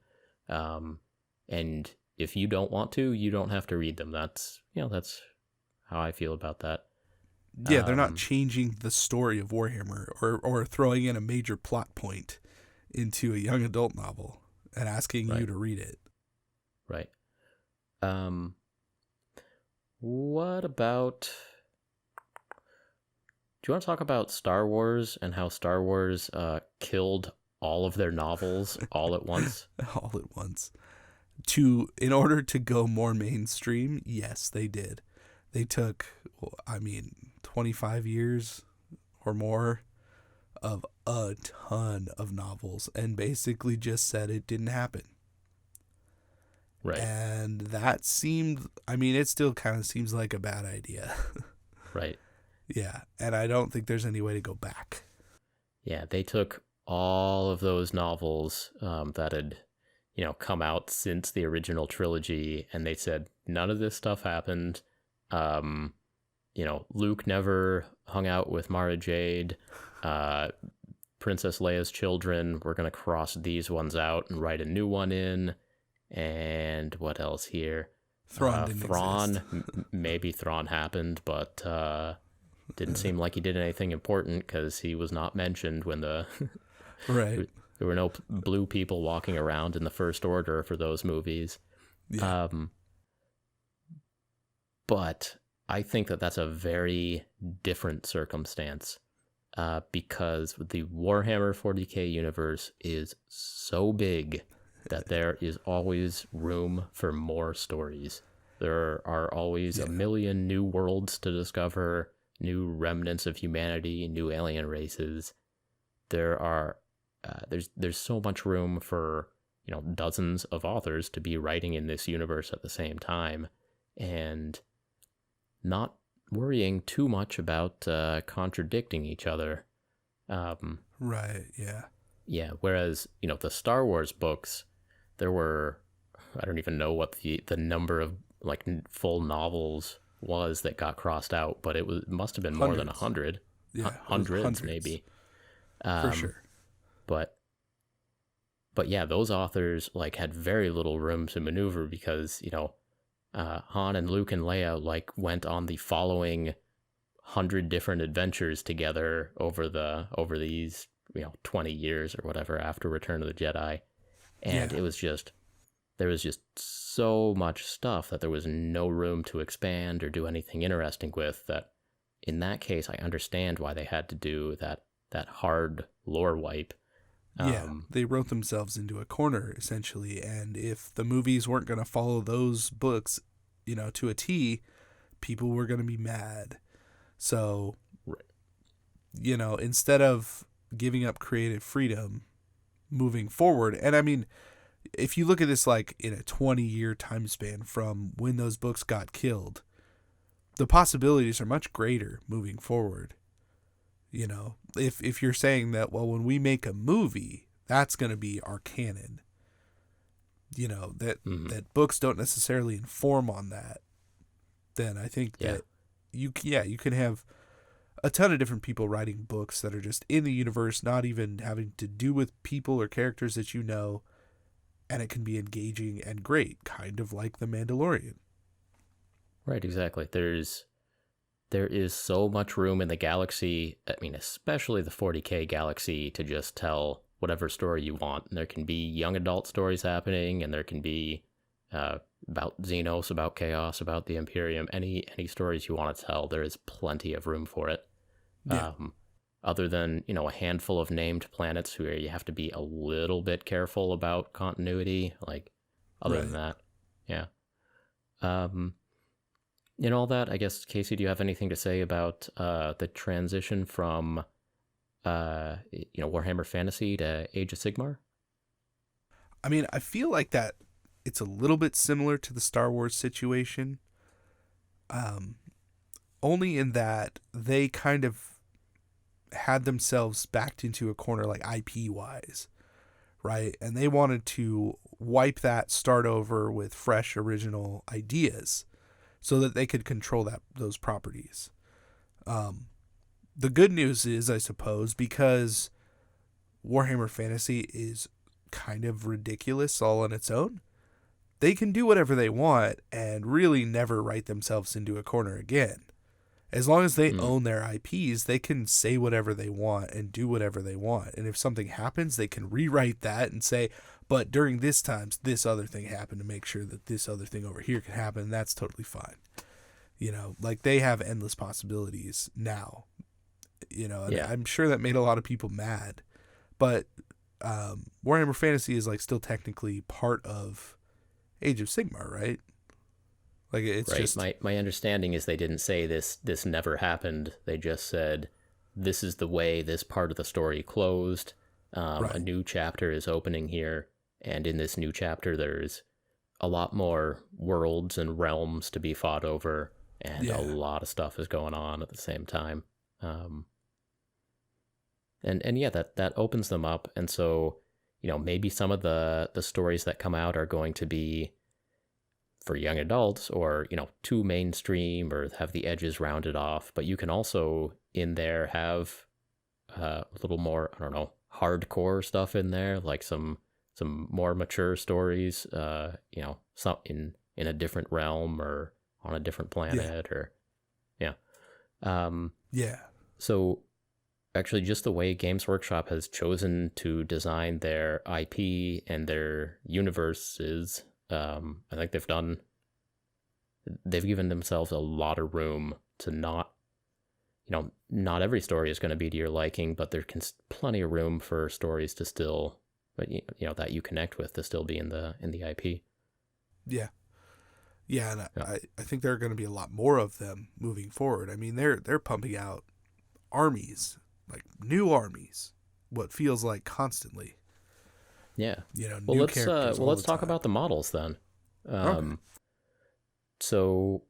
And if you don't want to, you don't have to read them. That's how I feel about that. Yeah, they're not changing the story of Warhammer or throwing in a major plot point into a young adult novel and asking you to read it. Right. What about... Do you want to talk about Star Wars and how Star Wars killed all of their novels all at once? All at once. In order to go more mainstream, yes, they did. They took, 25 years or more of a ton of novels and basically just said it didn't happen. Right. And that seemed, it still kind of seems like a bad idea. Right. Yeah, and I don't think there's any way to go back. Yeah, they took all of those novels that had, come out since the original trilogy, and they said none of this stuff happened. Luke never hung out with Mara Jade. Princess Leia's children, we're going to cross these ones out and write a new one in. And what else here? Thrawn didn't exist. Maybe Thrawn happened, but didn't seem like he did anything important because he was not mentioned when right. There were no blue people walking around in the First Order for those movies. Yeah. But I think that that's a very different circumstance because the Warhammer 40K universe is so big that there is always room for more stories. There are always a million new worlds to discover, new remnants of humanity, new alien races. There's so much room for dozens of authors to be writing in this universe at the same time, and not worrying too much about contradicting each other. Right. Yeah. Yeah. Whereas the Star Wars books, there were, I don't even know what the number of like full novels was that got crossed out, but it must have been more than 100. Yeah, hundreds maybe. For sure. But yeah, those authors like had very little room to maneuver because Han and Luke and Leia like went on the following 100 different adventures together over these 20 years or whatever after Return of the Jedi, and there was just so much stuff that there was no room to expand or do anything interesting with. That in that case, I understand why they had to do that hard lore wipe. They wrote themselves into a corner essentially, and if the movies weren't going to follow those books, to a T, people were going to be mad. So, instead of giving up creative freedom moving forward, and I mean, if you look at this like in a 20-year time span from when those books got killed, the possibilities are much greater moving forward. If you're saying that, well, when we make a movie, that's going to be our canon, that books don't necessarily inform on that, then I think that you can have a ton of different people writing books that are just in the universe, not even having to do with people or characters that and it can be engaging and great, kind of like The Mandalorian. Right, exactly. There is so much room in the galaxy, I mean, especially the 40K galaxy, to just tell whatever story you want. And there can be young adult stories happening, and there can be about Xenos, about Chaos, about the Imperium, any stories you want to tell. There is plenty of room for it. Yeah. Other than, a handful of named planets where you have to be a little bit careful about continuity. Like, other than that, yeah. In all that, I guess, Casey, do you have anything to say about the transition from, Warhammer Fantasy to Age of Sigmar? I mean, I feel like that it's a little bit similar to the Star Wars situation, only in that they kind of had themselves backed into a corner, like IP-wise, right? And they wanted to wipe that, start over with fresh, original ideas, so that they could control those properties. The good news is, I suppose, because Warhammer Fantasy is kind of ridiculous all on its own, they can do whatever they want and really never write themselves into a corner again. As long as they own their IPs, they can say whatever they want and do whatever they want. And if something happens, they can rewrite that and say, but during this time, this other thing happened to make sure that this other thing over here can happen. And that's totally fine. Like they have endless possibilities now. And I'm sure that made a lot of people mad. But Warhammer Fantasy is like still technically part of Age of Sigmar, right? Like it's right. just My understanding is they didn't say this never happened. They just said this is the way this part of the story closed. A new chapter is opening here, and in this new chapter there's a lot more worlds and realms to be fought over, and a lot of stuff is going on at the same time. And yeah, that opens them up. And so, maybe some of the stories that come out are going to be for young adults, or too mainstream, or have the edges rounded off. But you can also in there have a little more, I don't know, hardcore stuff in there, like some more mature stories, some in a different realm or on a different planet, or yeah. Yeah. So actually, just the way Games Workshop has chosen to design their IP and their universes, I think they've given themselves a lot of room to not every story is going to be to your liking, but there can plenty of room for stories to still, that you connect with, to still be in the IP. Yeah. Yeah, and yeah. I think there are going to be a lot more of them moving forward. I mean, they're pumping out armies, like new armies, what feels like constantly. Yeah. Well, new characters. Let's talk about the models then. Okay. So,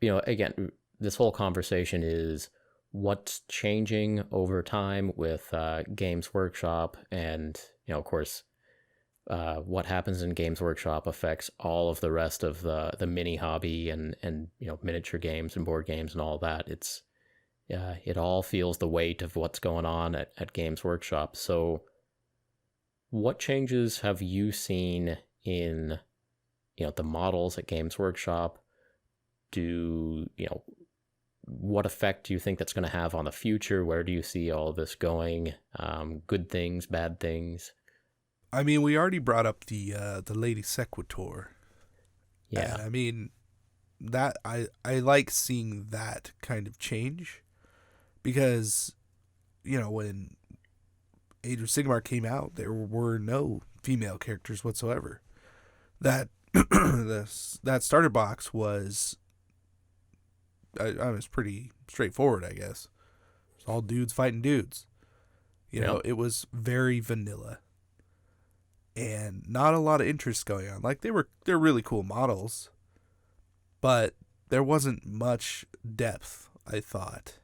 again, this whole conversation is what's changing over time with Games Workshop, and of course, what happens in Games Workshop affects all of the rest of the mini hobby and miniature games and board games and all that. It all feels the weight of what's going on at Games Workshop. So what changes have you seen in the models at Games Workshop? What effect do you think that's going to have on the future? Where do you see all this going? Good things, bad things? I mean, we already brought up the Lady Sequitur. Yeah. And I mean, that I like seeing that kind of change, because, when Age of Sigmar came out, there were no female characters whatsoever. That that starter box was pretty straightforward, I guess. It's all dudes fighting dudes. It was very vanilla. And not a lot of interest going on. Like, they're really cool models, but there wasn't much depth, I thought.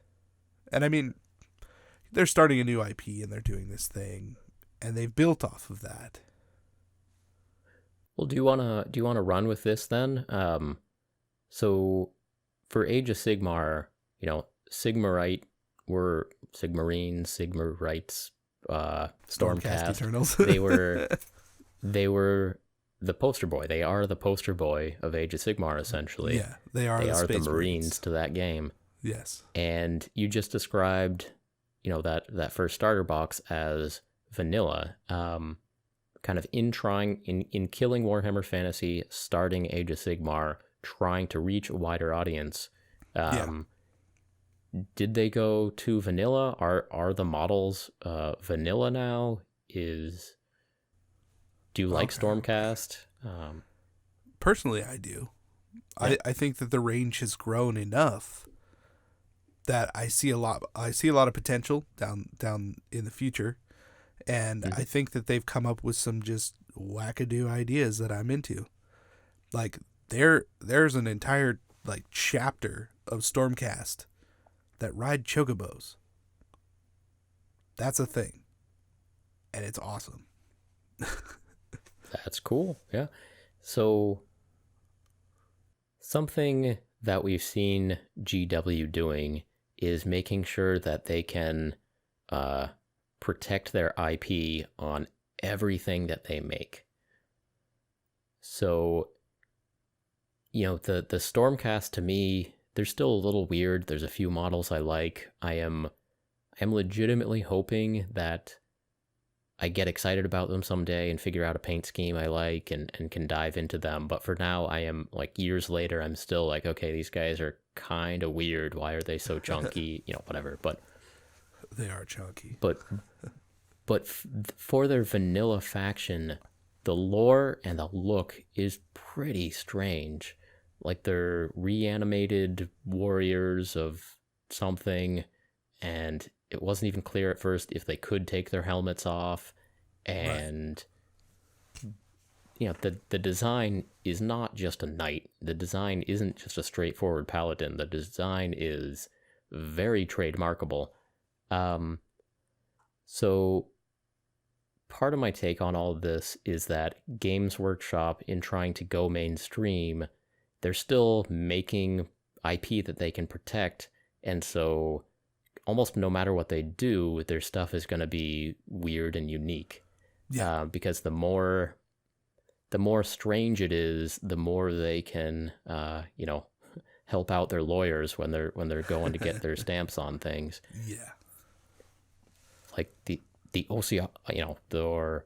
And I mean, they're starting a new IP and they're doing this thing, and they've built off of that. Well, do you wanna run with this then? So for Age of Sigmar, Sigmarite were Sigmarines, Sigmarites, Stormcast Eternals. They were the poster boy. They are the poster boy of Age of Sigmar, essentially. Yeah, they are the Marines to that game. Yes. And you just described, that first starter box as vanilla. Kind of in killing Warhammer Fantasy, starting Age of Sigmar, trying to reach a wider audience. Did they go to vanilla? Are the models vanilla now? Do you like Stormcast? Personally, I do. Yeah. I think that the range has grown enough that I see a lot of potential down in the future, and I think that they've come up with some just wackadoo ideas that I'm into. Like, there's an entire chapter of Stormcast that ride chocobos. That's a thing, and it's awesome. That's cool. Yeah. So something that we've seen GW doing is making sure that they can protect their IP on everything that they make. So, the Stormcast, to me, they're still a little weird. There's a few models I like. I'm legitimately hoping that I get excited about them someday and figure out a paint scheme I like and can dive into them. But for now, I am, years later, I'm still like, okay, these guys are kind of weird. Why are they so chunky? Whatever. But they are chunky. But for their vanilla faction, the lore and the look is pretty strange. Like, they're reanimated warriors of something, and it wasn't even clear at first if they could take their helmets off. And the design is not just a knight. The design isn't just a straightforward paladin. The design is very trademarkable. So part of my take on all of this is that Games Workshop, in trying to go mainstream, they're still making IP that they can protect, and so almost no matter what they do, their stuff is going to be weird and unique. Yeah. Because the more strange it is, the more they can, help out their lawyers when they're going to get their stamps on things. Yeah. Like the OCR,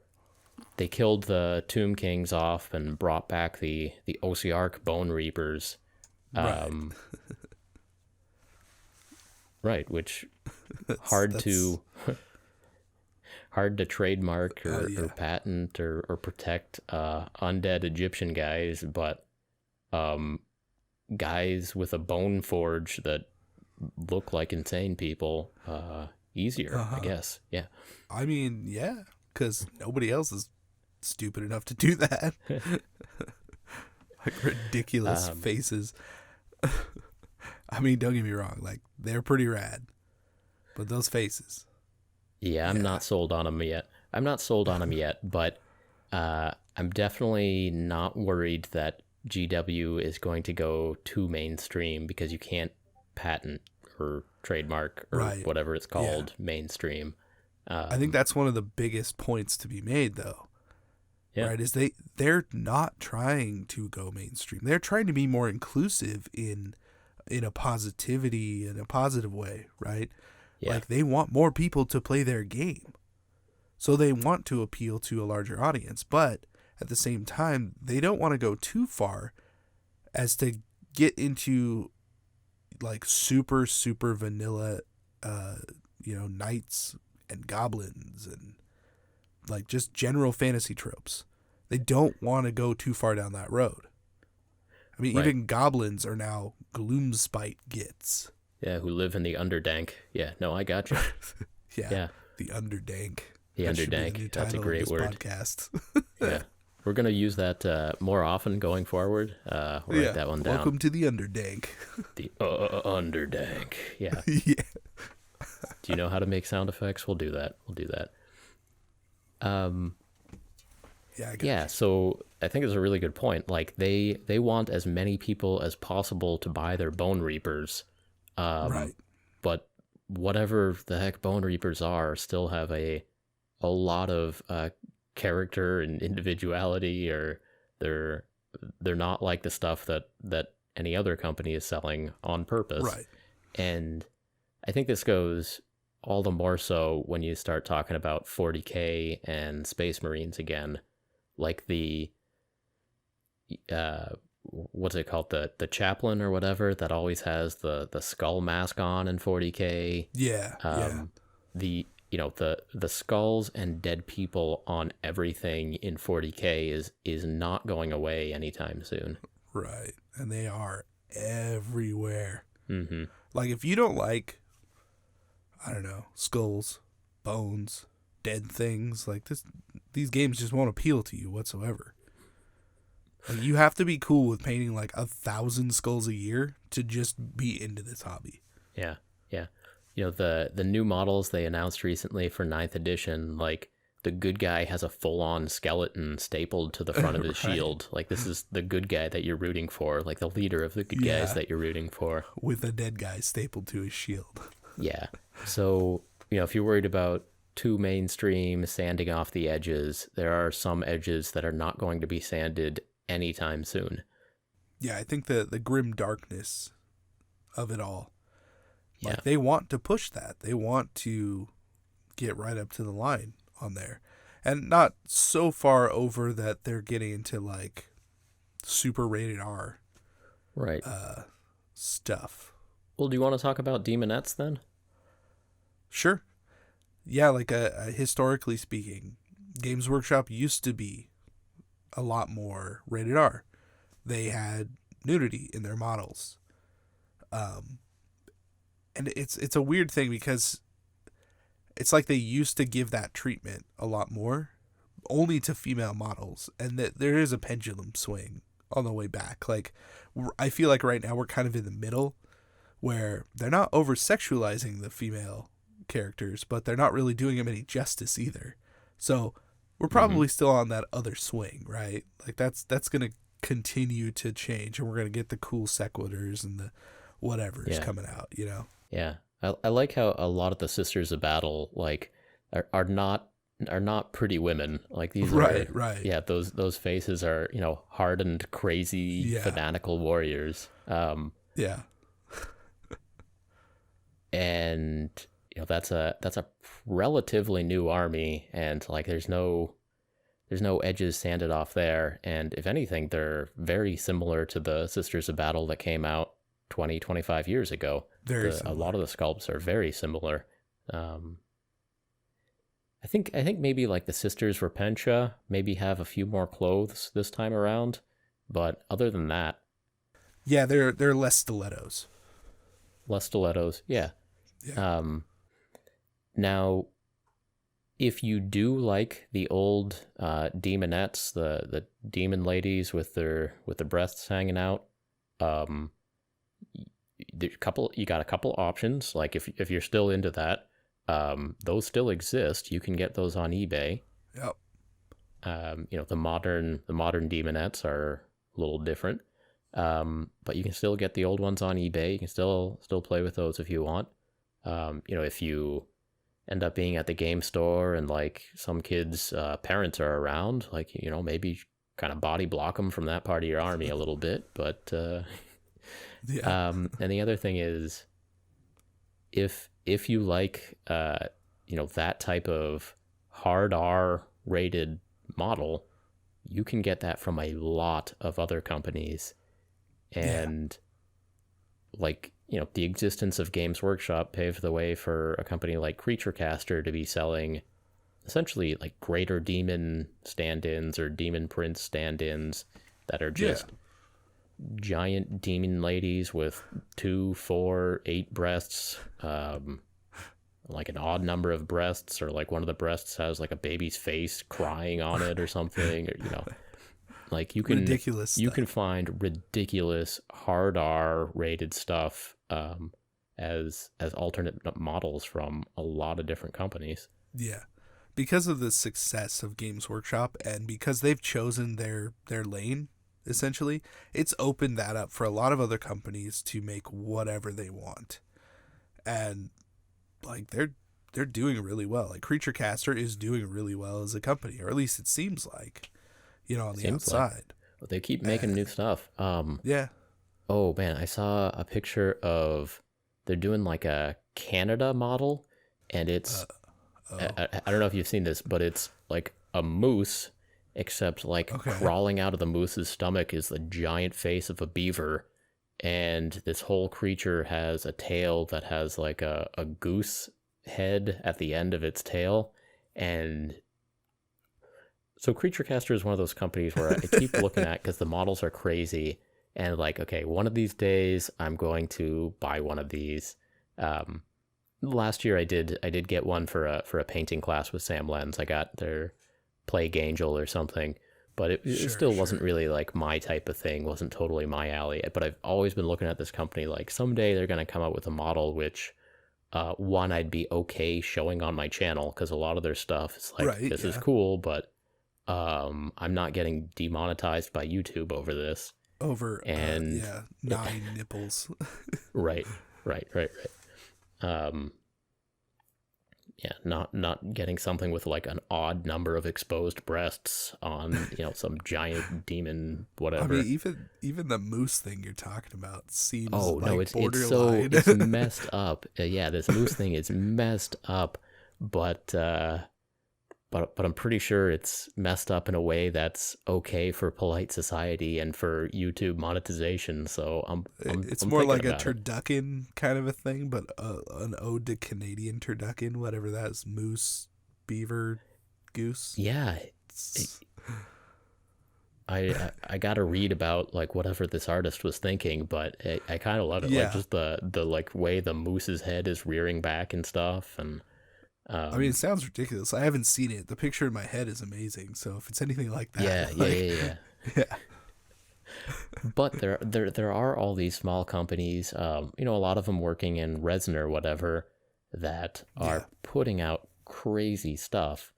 they killed the Tomb Kings off and brought back the Ossiarch Bone Reapers. Right. Right, which hard to trademark or patent or protect undead Egyptian guys, but guys with a bone forge that look like insane people, easier, I guess. Yeah. I mean, yeah, because nobody else is stupid enough to do that. Like ridiculous faces. I mean, don't get me wrong, like they're pretty rad, but those faces. Yeah, I'm not sold on them yet. But I'm definitely not worried that GW is going to go too mainstream, because you can't patent or trademark or whatever it's called mainstream. I think that's one of the biggest points to be made, though. Yeah. Right, is they're not trying to go mainstream. They're trying to be more inclusive in a positive way, right? Yeah. Like they want more people to play their game. So they want to appeal to a larger audience, but at the same time, they don't want to go too far as to get into like super, super vanilla, knights and goblins and like just general fantasy tropes. They don't want to go too far down that road. I mean, even goblins are now Gloomspite gits. Yeah, who live in the Underdank. Yeah, no, I got you. yeah, the Underdank. The Underdank. That's a great word. Podcast. Yeah, we're gonna use that more often going forward. We'll write that one down. Welcome to the Underdank. The Underdank. Yeah. Yeah. Do you know how to make sound effects? We'll do that. So I think it's a really good point. Like they want as many people as possible to buy their Bone Reapers. Right. But whatever the heck Bone Reapers are still have a lot of character and individuality, or they're not like the stuff that any other company is selling on purpose. Right. And I think this goes all the more so when you start talking about 40K and Space Marines again. Like the what's it called, the chaplain or whatever that always has the skull mask on in 40K. The the skulls and dead people on everything in 40K is not going away anytime soon. Right, and they are everywhere. Mm-hmm. Like if you don't like, I don't know, skulls, bones, dead things like this, these games just won't appeal to you whatsoever. Like you have to be cool with painting like 1,000 skulls a year to just be into this hobby. Yeah. The new models they announced recently for 9th edition, like the good guy has a full-on skeleton stapled to the front of his shield. Like this is the good guy that you're rooting for, like the leader of the good guys that you're rooting for. With a dead guy stapled to his shield. Yeah. So, if you're worried about too mainstream, sanding off the edges, there are some edges that are not going to be sanded anytime soon. Yeah, I think the grim darkness of it all. Like they want to push that. They want to get right up to the line on there. And not so far over that they're getting into like super rated R stuff. Well, do you want to talk about Demonettes then? Sure. Yeah, like historically speaking, Games Workshop used to be a lot more rated R. They had nudity in their models. And it's a weird thing because it's like they used to give that treatment a lot more, only to female models, and that there is a pendulum swing on the way back. Like, I feel like right now we're kind of in the middle, where they're not over-sexualizing the female characters, but they're not really doing them any justice either. So we're probably still on that other swing, right? Like that's going to continue to change, and we're going to get the cool sequiturs and the whatever's coming out, you know? Yeah. I like how a lot of the Sisters of Battle, like, are not pretty women. Like, these are, right. Yeah, those faces are, you know, hardened, crazy, fanatical warriors. Yeah. And, you know, that's a relatively new army, and like there's no edges sanded off there. And if anything, they're very similar to the Sisters of Battle that came out 25 years ago. A lot of the sculpts are very similar. I think maybe like the Sisters Repentia maybe have a few more clothes this time around, but other than that, yeah, they're less stilettos. Yeah. Now, if you do like the old demonettes, the demon ladies with their breasts hanging out, you got a couple options. Like if you're still into that, those still exist. You can get those on eBay. Yep. You know, the modern demonettes are a little different, but you can still get the old ones on eBay. You can still play with those if you want. You know, if you end up being at the game store and like some kids' parents are around, like, you know, maybe kind of body block them from that part of your army a little bit. But and the other thing is, if you like you know, that type of hard R rated model, you can get that from a lot of other companies. And like, you know, the existence of Games Workshop paved the way for a company like Creature Caster to be selling essentially like greater demon stand-ins or demon prince stand-ins that are just giant demon ladies with 2, 4, 8 breasts, like an odd number of breasts, or like one of the breasts has like a baby's face crying on it or something, or, you know, like you can find ridiculous hard R rated stuff as alternate models from a lot of different companies. Yeah. Because of the success of Games Workshop, and because they've chosen their lane, essentially, it's opened that up for a lot of other companies to make whatever they want. And like they're doing really well. Like Creature Caster is doing really well as a company, or at least it seems like, you know, on the outside. Like, they keep making new stuff. Yeah. Oh man, I saw a picture of, they're doing like a Canada model, and it's I don't know if you've seen this, but it's like a moose, except like crawling out of the moose's stomach is the giant face of a beaver, and this whole creature has a tail that has like a goose head at the end of its tail. And so Creature Caster is one of those companies where I keep looking at, because the models are crazy, and like, okay, one of these days I'm going to buy one of these. Last year I did get one for a painting class with Sam Lenz. I got their Plague Angel or something, but it still wasn't really like my type of thing, wasn't totally my alley. But I've always been looking at this company like, someday they're going to come out with a model which one, I'd be okay showing on my channel, because a lot of their stuff is like, this is cool, but I'm not getting demonetized by YouTube over this. And 9 nipples. Right. Yeah, not getting something with like an odd number of exposed breasts on, you know, some giant demon whatever. I mean, even the moose thing you're talking about seems it's borderline. It's messed up. Yeah, this moose thing is messed up, but I'm pretty sure it's messed up in a way that's okay for polite society and for YouTube monetization. So it's more like a turducken kind of a thing, but an ode to Canadian turducken, whatever that is, moose, beaver, goose. Yeah. I got to read about like whatever this artist was thinking, but I kind of love it. Like just the like way the moose's head is rearing back and stuff. And I mean, it sounds ridiculous. I haven't seen it. The picture in my head is amazing. So if it's anything like that, yeah. But there are all these small companies, you know, a lot of them working in resin or whatever, that are putting out crazy stuff,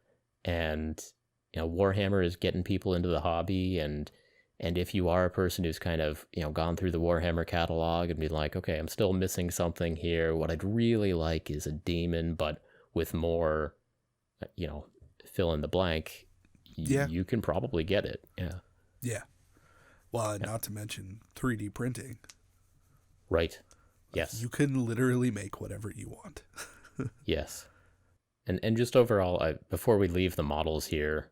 and Warhammer is getting people into the hobby, and if you are a person who's kind of gone through the Warhammer catalog and be like, okay, I'm still missing something here, what I'd really like is a demon but with more fill in the blank, you can probably get it. Well, not to mention 3D printing. Right. Yes. You can literally make whatever you want. Yes. And just overall, before we leave the models here,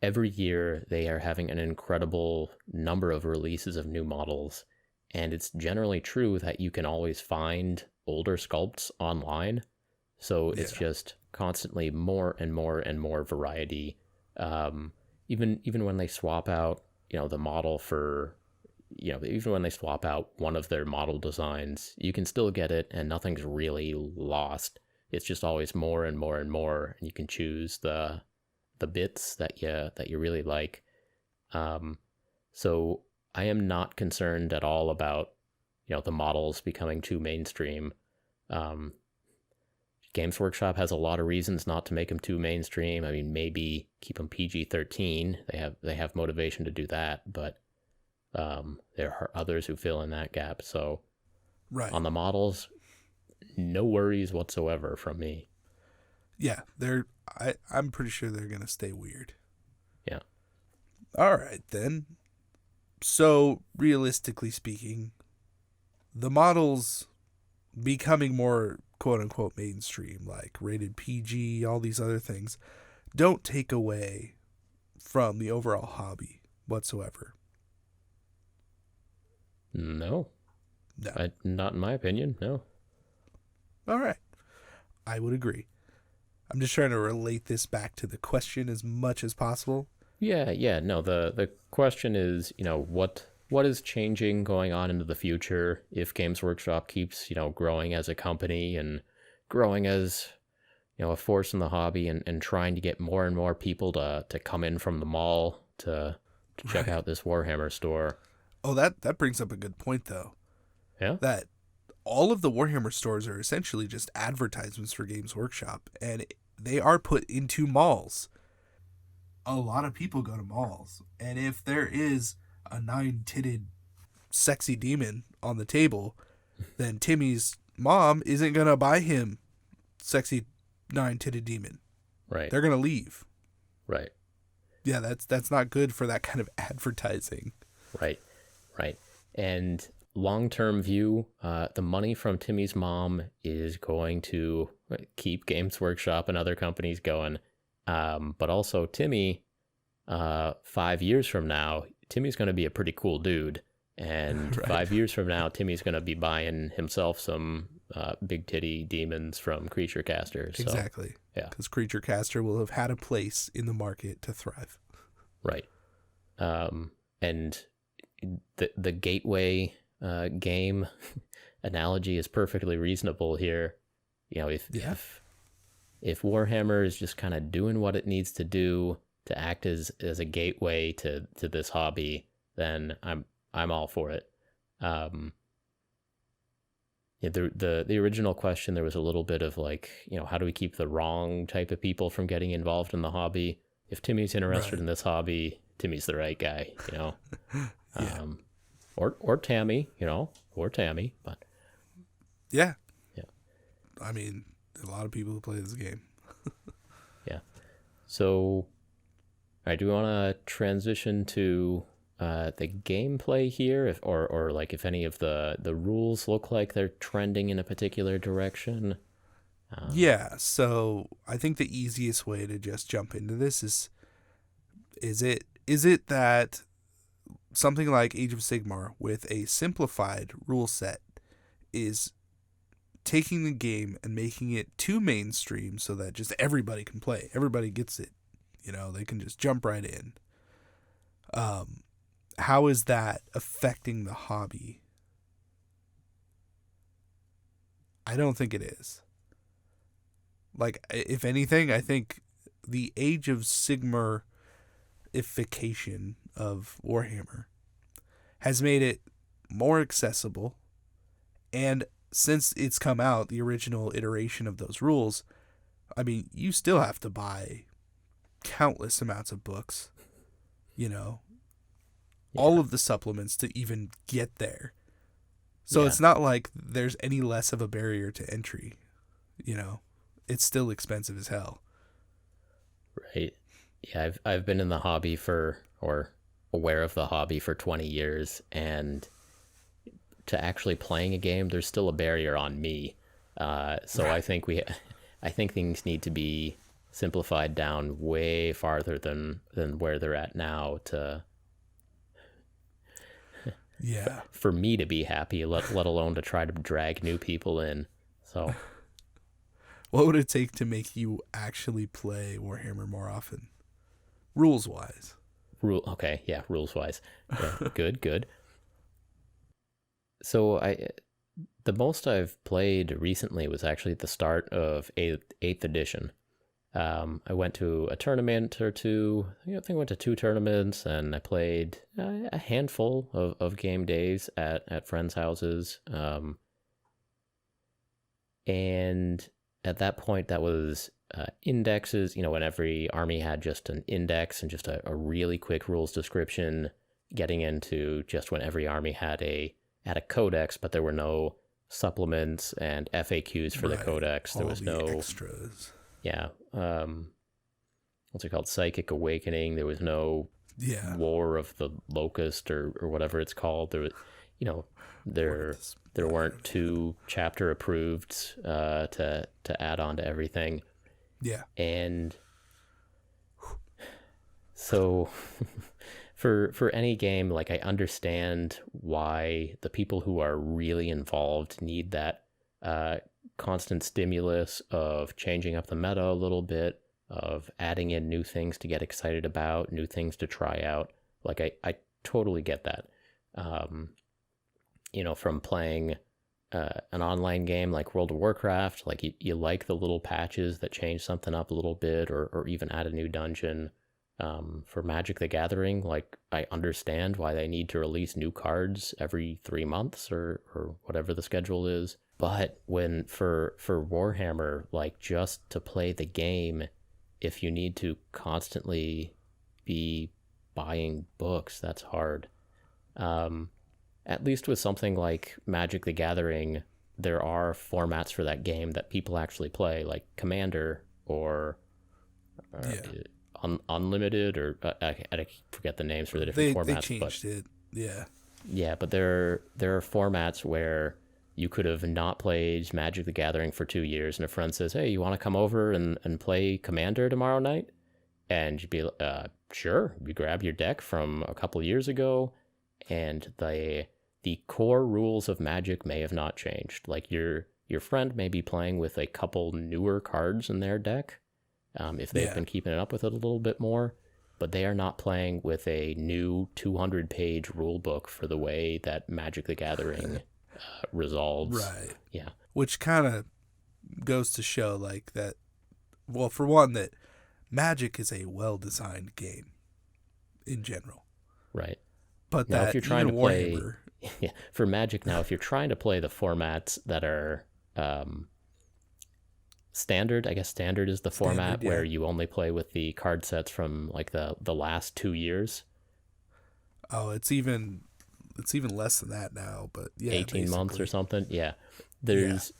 every year they are having an incredible number of releases of new models. And it's generally true that you can always find older sculpts online. So it's just constantly more and more and more variety. Even when they swap out, the model for, even when they swap out one of their model designs, you can still get it and nothing's really lost. It's just always more and more and more, and you can choose the bits that you really like. So I am not concerned at all about the models becoming too mainstream. Games Workshop has a lot of reasons not to make them too mainstream. I mean, maybe keep them PG-13. They have motivation to do that, but there are others who fill in that gap. So on the models, no worries whatsoever from me. Yeah, I'm pretty sure they're going to stay weird. Yeah. All right, then. So, realistically speaking, the models becoming more quote-unquote mainstream, like rated PG, all these other things, don't take away from the overall hobby whatsoever. No. Not in my opinion, no. All right. I would agree. I'm just trying to relate this back to the question as much as possible. Yeah. No, the question is, what is changing going on into the future if Games Workshop keeps, growing as a company and growing as, a force in the hobby and trying to get more and more people to come in from the mall to check out this Warhammer store. Oh, that brings up a good point, though. Yeah? That all of the Warhammer stores are essentially just advertisements for Games Workshop, and they are put into malls. A lot of people go to malls, and if there is a 9-titted sexy demon on the table, then Timmy's mom isn't going to buy him sexy 9-titted demon. Right. They're going to leave. Right. Yeah, that's not good for that kind of advertising. Right. And long-term view, the money from Timmy's mom is going to keep Games Workshop and other companies going. But also Timmy, 5 years from now, Timmy's going to be a pretty cool dude. And 5 years from now, Timmy's going to be buying himself some big titty demons from Creature Caster. So, exactly. Yeah. Because Creature Caster will have had a place in the market to thrive. Right. And the gateway game analogy is perfectly reasonable here. If Warhammer is just kind of doing what it needs to do to act as a gateway to this hobby, then I'm all for it. The original question, there was a little bit of like, how do we keep the wrong type of people from getting involved in the hobby? If Timmy's interested in this hobby, Timmy's the right guy, Yeah. Or Tammy, but yeah. I mean, a lot of people who play this game. Yeah. So, all right, do we want to transition to the gameplay here, if any of the rules look like they're trending in a particular direction? Yeah, so I think the easiest way to just jump into this is it that something like Age of Sigmar with a simplified rule set is taking the game and making it too mainstream so that just everybody can play. Everybody gets it. They can just jump right in. How is that affecting the hobby? I don't think it is. Like, if anything, I think the Age of Sigmar-ification of Warhammer has made it more accessible and since it's come out, the original iteration of those rules, I mean, you still have to buy countless amounts of books, all of the supplements to even get there. So it's not like there's any less of a barrier to entry, It's still expensive as hell. Right. Yeah, I've been in the hobby or aware of the hobby for 20 years, and to actually playing a game, there's still a barrier on me. So I think things need to be simplified down way farther than where they're at now for me to be happy, let alone to try to drag new people in. So what would it take to make you actually play Warhammer more often? Rules wise. Rules wise. Yeah, good. So the most I've played recently was actually at the start of 8th edition. I went to a tournament or two. I think I went to 2 tournaments, and I played a handful of game days at friends' houses. And at that point, that was indexes, when every army had just an index and just a really quick rules description, getting into just when every army had a codex, but there were no supplements and FAQs for the codex. There was no extras. Yeah. What's it called? Psychic Awakening. There was no War of the Locust or whatever it's called. There was, there weren't 2 chapter approved to add on to everything. Yeah. And so for any game, like, I understand why the people who are really involved need that constant stimulus of changing up the meta a little bit, of adding in new things to get excited about, new things to try out. Like, I totally get that. From playing an online game like World of Warcraft, like you like the little patches that change something up a little bit, or even add a new dungeon. For Magic the Gathering, like, I understand why they need to release new cards every 3 months or whatever the schedule is. But when for Warhammer, like, just to play the game, if you need to constantly be buying books, that's hard. At least with something like Magic the Gathering, there are formats for that game that people actually play, like Commander or Unlimited, or I forget the names for the different formats. They changed it, yeah. Yeah, but there are formats where you could have not played Magic the Gathering for 2 years, and a friend says, "Hey, you want to come over and play Commander tomorrow night?" And you'd be, sure. You grab your deck from a couple years ago, and the core rules of Magic may have not changed. Like, your friend may be playing with a couple newer cards in their deck, if they've been keeping it up with it a little bit more, but they are not playing with a new 200-page rule book for the way that Magic the Gathering resolves. Right. Yeah. Which kind of goes to show, like, that, well, for one, that Magic is a well-designed game in general. Right. But now, that if you're trying to play, Warhammer... for Magic now, if you're trying to play the formats that are standard, I guess standard is the format where you only play with the card sets from, like, the last 2 years. Oh, it's even less than that now, but 18 months or something. Yeah. There's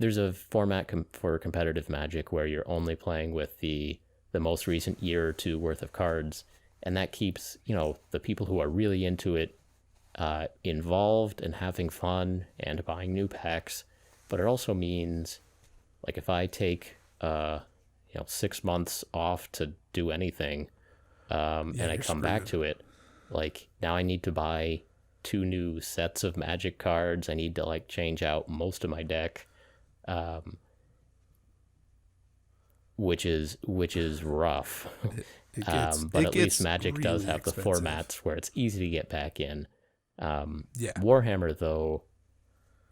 a format for competitive Magic where you're only playing with the most recent year or 2 worth of cards, and that keeps, the people who are really into it involved and having fun and buying new packs. But it also means, like, if I take 6 months off to do anything, and I come back to it, like, now I need to buy 2 new sets of Magic cards. I need to, like, change out most of my deck, which is rough. But at least Magic really does have expensive. The formats where it's easy to get back in. Warhammer, though,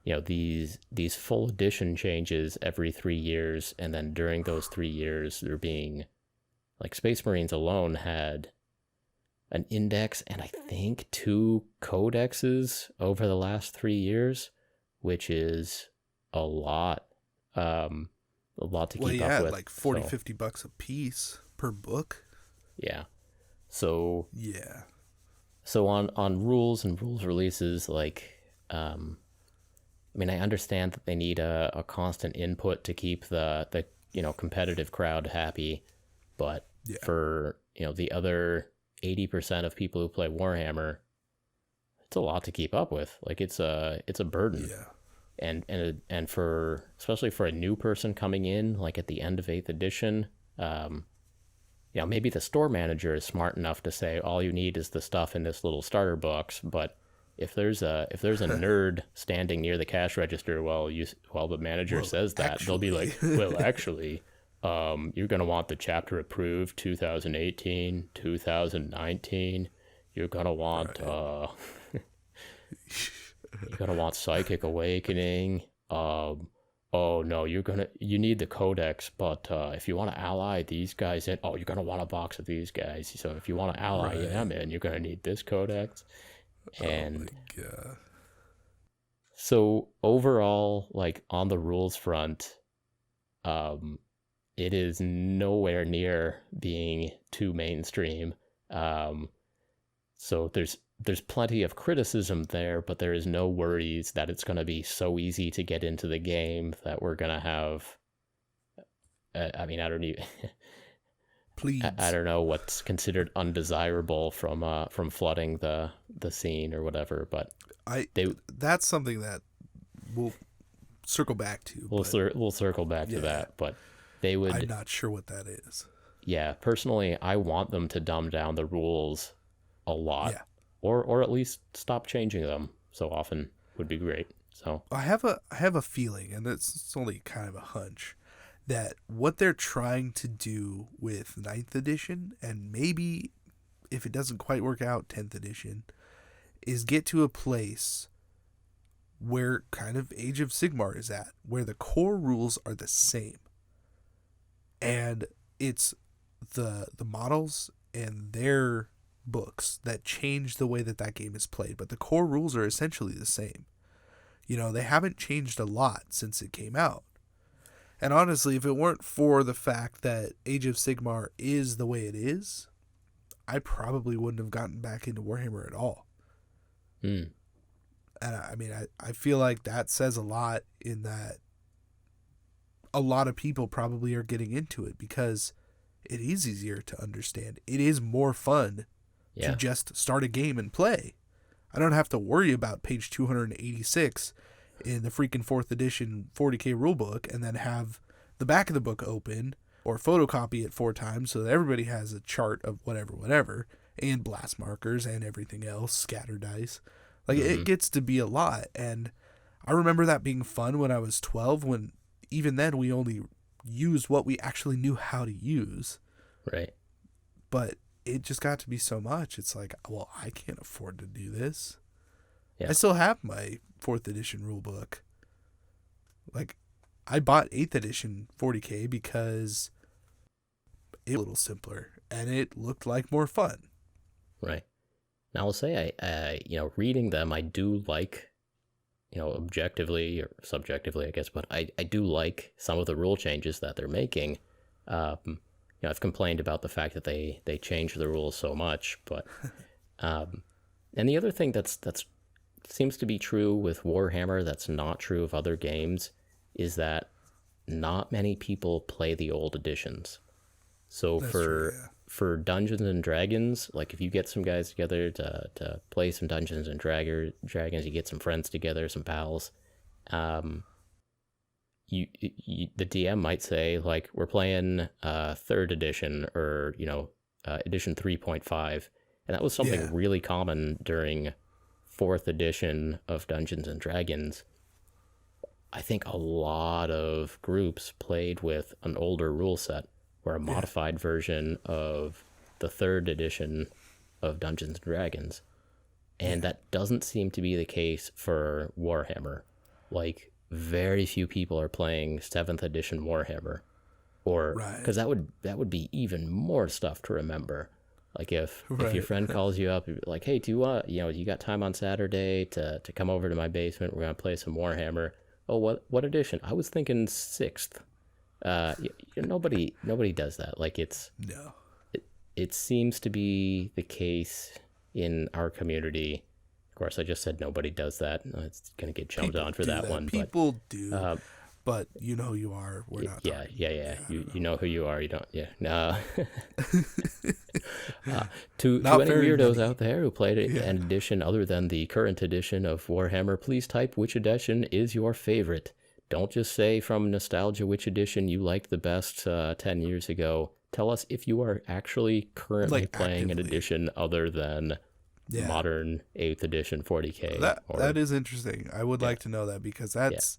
these full edition changes every 3 years, and then during those 3 years, there being, like, Space Marines alone had an index and I think 2 codexes over the last 3 years, which is a lot. A lot to Well, keep yeah, up with. like 40, so, $50 a piece per book. yeah. So Yeah. on rules and rules releases, like, I mean, I understand that they need a constant input to keep the competitive crowd happy, but Yeah. for the other 80% of people who play Warhammer, it's a lot to keep up with. Like, it's a burden. Yeah. And for, especially for a new person coming in, like at the end of 8th edition, maybe the store manager is smart enough to say all you need is the stuff in this little starter box, but if there's a nerd standing near the cash register while the manager says that, they'll be like, well, actually, you're gonna want the chapter approved 2018, 2019. You're gonna want you're gonna want Psychic Awakening. Oh no, you need the Codex, but if you want to ally these guys in, you're gonna want a box of these guys. So if you want to ally them in, you're gonna need this Codex. And oh my God. So overall, like on the rules front, it is nowhere near being too mainstream. So there's plenty of criticism there, but there is no worries that it's going to be so easy to get into the game that we're going to have. I mean, I don't even. Please. I don't know what's considered undesirable from flooding the scene or whatever, but that's something that we'll circle back to. We'll circle back to that, but they would. I'm not sure what that is. Yeah, personally, I want them to dumb down the rules a lot, or at least stop changing them so often would be great. So I have a feeling, and it's only kind of a hunch, that what they're trying to do with 9th edition, and maybe if it doesn't quite work out, 10th edition, is get to a place where kind of Age of Sigmar is at, where the core rules are the same. And it's the models and their books that change the way that game is played, but the core rules are essentially the same. They haven't changed a lot since it came out. And honestly, if it weren't for the fact that Age of Sigmar is the way it is, I probably wouldn't have gotten back into Warhammer at all. And I mean, I feel like that says a lot, in that a lot of people probably are getting into it because it is easier to understand. It is more fun to just start a game and play. I don't have to worry about page 286 in the freaking 4th edition 40k rulebook and then have the back of the book open or photocopy it 4 times so that everybody has a chart of whatever, and blast markers and everything else, scatter dice. Like, it gets to be a lot. And I remember that being fun when I was 12, when even then we only used what we actually knew how to use. Right. But it just got to be so much. It's like, well, I can't afford to do this. Yeah. I still have my 4th edition rule book. Like, I bought 8th edition 40k because it was a little simpler and it looked like more fun. Right. Now I'll say reading them, I do like, objectively or subjectively, I guess, but I do like some of the rule changes that they're making. I've complained about the fact that they change the rules so much, but and the other thing that's seems to be true with Warhammer that's not true of other games is that not many people play the old editions. So for Dungeons and Dragons, like if you get some guys together to play some Dungeons and Dragons, you get some friends together, some pals, you the DM might say, like, we're playing 3rd edition or edition 3.5, and that was something really common during 4th edition of Dungeons and Dragons. I think a lot of groups played with an older rule set or a modified version of the 3rd edition of Dungeons and Dragons. And that doesn't seem to be the case for Warhammer. Like, very few people are playing 7th edition Warhammer, or because that would be even more stuff to remember. Like if your friend calls you up, like, hey, do you want, you got time on Saturday to come over to my basement? We're gonna play some Warhammer. oh, what edition? I was thinking 6th. Nobody does that. Like No. It seems to be the case in our community. Of course, I just said nobody does that. It's gonna get jumped on for that one. People do. But you know who you are. We're not. Yeah. You know who you are. You don't. Yeah. No. To any weirdos out there who played an edition other than the current edition of Warhammer, please type which edition is your favorite. Don't just say from nostalgia which edition you liked the best 10 years ago. Tell us if you are actually currently playing an edition other than modern 8th edition 40K. That is interesting. I would like to know that, because that's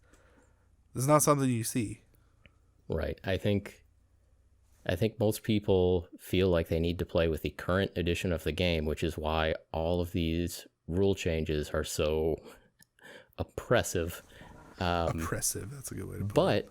not something you see. Right. I think most people feel like they need to play with the current edition of the game, which is why all of these rule changes are so oppressive. Oppressive, that's a good way to put it. But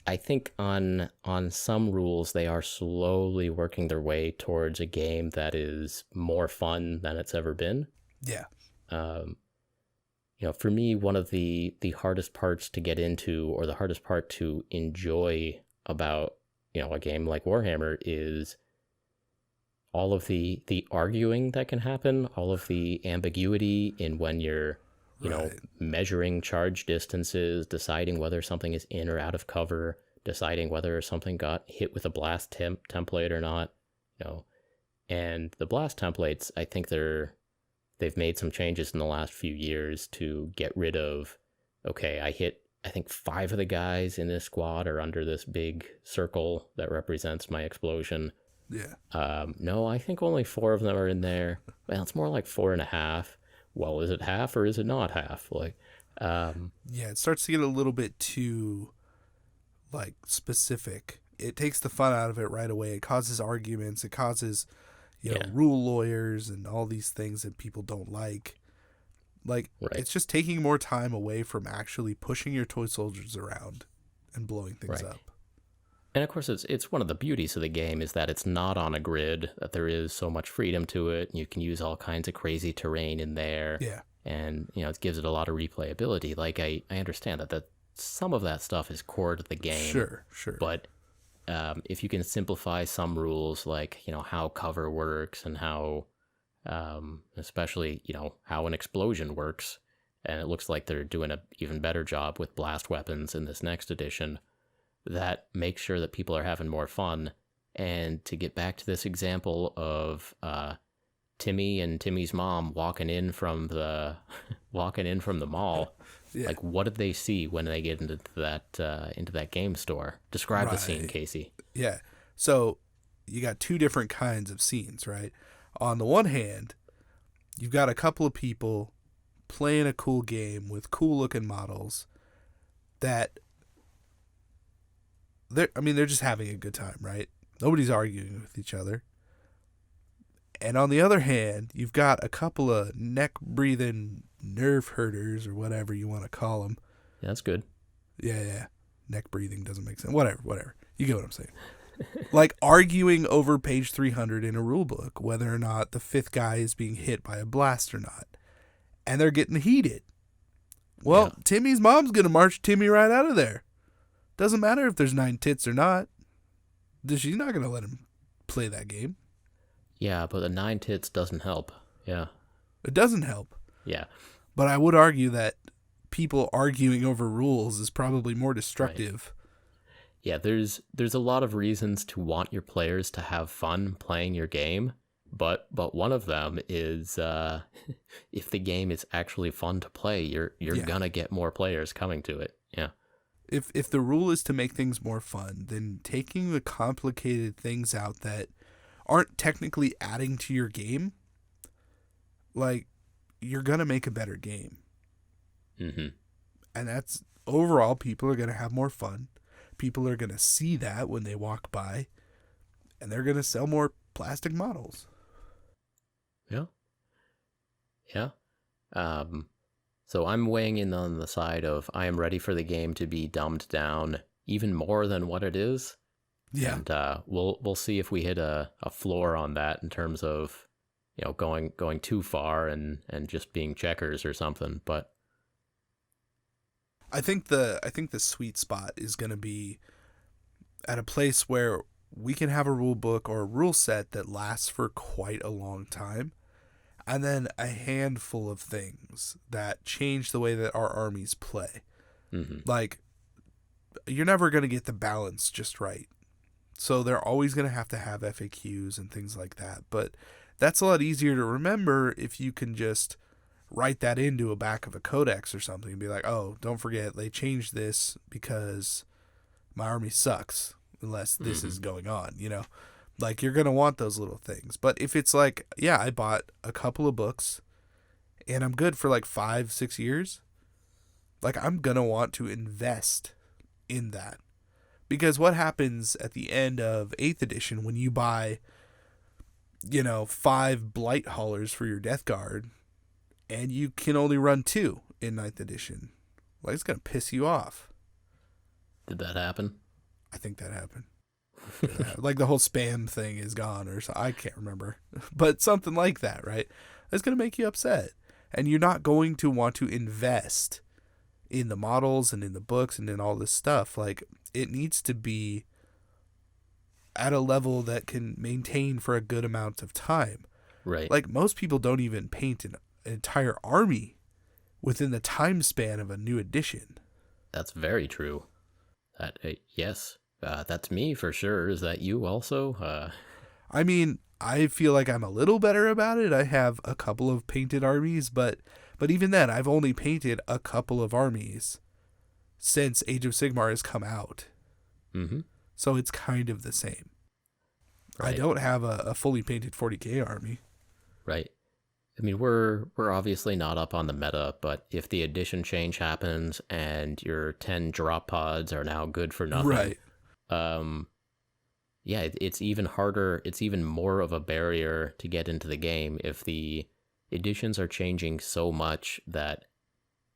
I think on some rules, they are slowly working their way towards a game that is more fun than it's ever been. Yeah. For me, one of the hardest parts to get into, or the hardest part to enjoy about, a game like Warhammer, is all of the arguing that can happen, all of the ambiguity in when you're, measuring charge distances, deciding whether something is in or out of cover, deciding whether something got hit with a blast template or not, And the blast templates, I think they've made some changes in the last few years to get rid of, I think 5 of the guys in this squad are under this big circle that represents my explosion. Yeah. No, I think only 4 of them are in there. Well, it's more like 4.5. Well, is it half or is it not half? It starts to get a little bit too, specific. It takes the fun out of it right away. It causes arguments. It causes, rule lawyers and all these things that people don't like. It's just taking more time away from actually pushing your toy soldiers around and blowing things up. And of course, it's one of the beauties of the game is that it's not on a grid, that there is so much freedom to it. You can use all kinds of crazy terrain in there. Yeah. And, it gives it a lot of replayability. I understand that some of that stuff is core to the game. Sure. But if you can simplify some rules, how cover works and how, especially, how an explosion works, and it looks like they're doing an even better job with blast weapons in this next edition, that makes sure that people are having more fun. And to get back to this example of Timmy and Timmy's mom walking in from the mall, what did they see when they get into that game store? Describe the scene, Casey. Yeah. So you got 2 different kinds of scenes, right? On the one hand, you've got a couple of people playing a cool game with cool looking models that they're just having a good time, right? Nobody's arguing with each other. And on the other hand, you've got a couple of neck-breathing nerve herders, or whatever you want to call them. Yeah, that's good. Yeah. Neck breathing doesn't make sense. Whatever. You get what I'm saying. Arguing over page 300 in a rule book, whether or not the 5th guy is being hit by a blast or not. And they're getting heated. Well, Timmy's mom's going to march Timmy right out of there. Doesn't matter if there's 9 tits or not. She's not going to let him play that game. Yeah, but the 9 tits doesn't help. Yeah. It doesn't help. Yeah. But I would argue that people arguing over rules is probably more destructive. Right. Yeah, there's a lot of reasons to want your players to have fun playing your game, but one of them is if the game is actually fun to play, you're gonna get more players coming to it. Yeah. If the rule is to make things more fun, then taking the complicated things out that aren't technically adding to your game, you're going to make a better game. Mm-hmm. And that's, overall, people are going to have more fun. People are going to see that when they walk by, and they're going to sell more plastic models. Yeah. So I'm weighing in on the side of I am ready for the game to be dumbed down even more than what it is. Yeah. And we'll see if we hit a floor on that in terms of, going too far and just being checkers or something. But I think the sweet spot is going to be at a place where we can have a rule book or a rule set that lasts for quite a long time, and then a handful of things that change the way that our armies play. Mm-hmm. Like, you're never going to get the balance just right. So they're always going to have FAQs and things like that. But that's a lot easier to remember if you can just write that into a back of a codex or something and be like, oh, don't forget, they changed this because my army sucks unless this is going on, you know? Like, you're going to want those little things. But if it's like, yeah, I bought a couple of books and I'm good for like 5-6 years, like, I'm going to want to invest in that. Because what happens at the end of 8th edition when you buy, 5 Blight Haulers for your Death Guard and you can only run 2 in 9th edition? Like, it's going to piss you off. Did that happen? I think that happened. Like, the whole spam thing is gone or so. I can't remember. But something like that, right? It's going to make you upset. And you're not going to want to invest in the models and in the books and in all this stuff. Like, it needs to be at a level that can maintain for a good amount of time. Right. Like, most people don't even paint an entire army within the time span of a new edition. That's very true. Yes, that's me for sure. Is that you also? I mean, I feel like I'm a little better about it. I have a couple of painted armies, but even then, I've only painted a couple of armies since Age of Sigmar has come out. Mm-hmm. So it's kind of the same. Right. I don't have a fully painted 40k army. Right. I mean, we're obviously not up on the meta, but if the edition change happens and your 10 drop pods are now good for nothing, right? Yeah, it's even harder. It's even more of a barrier to get into the game if the editions are changing so much that,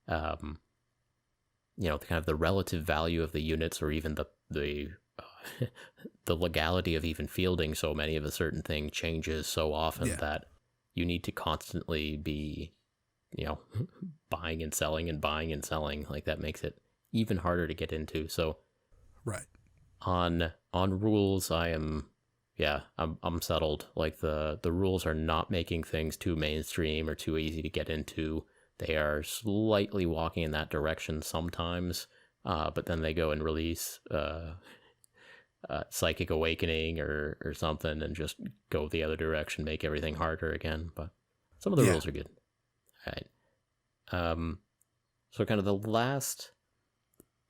kind of the relative value of the units, or even the legality of even fielding so many of a certain thing changes so often that you need to constantly be, buying and selling and buying and selling. Like, that makes it even harder to get into. So, right. On rules, I'm settled. Like, the rules are not making things too mainstream or too easy to get into. They are slightly walking in that direction sometimes, but then they go and release Psychic Awakening or something and just go the other direction, make everything harder again. But some of the rules are good. All right. So kind of the last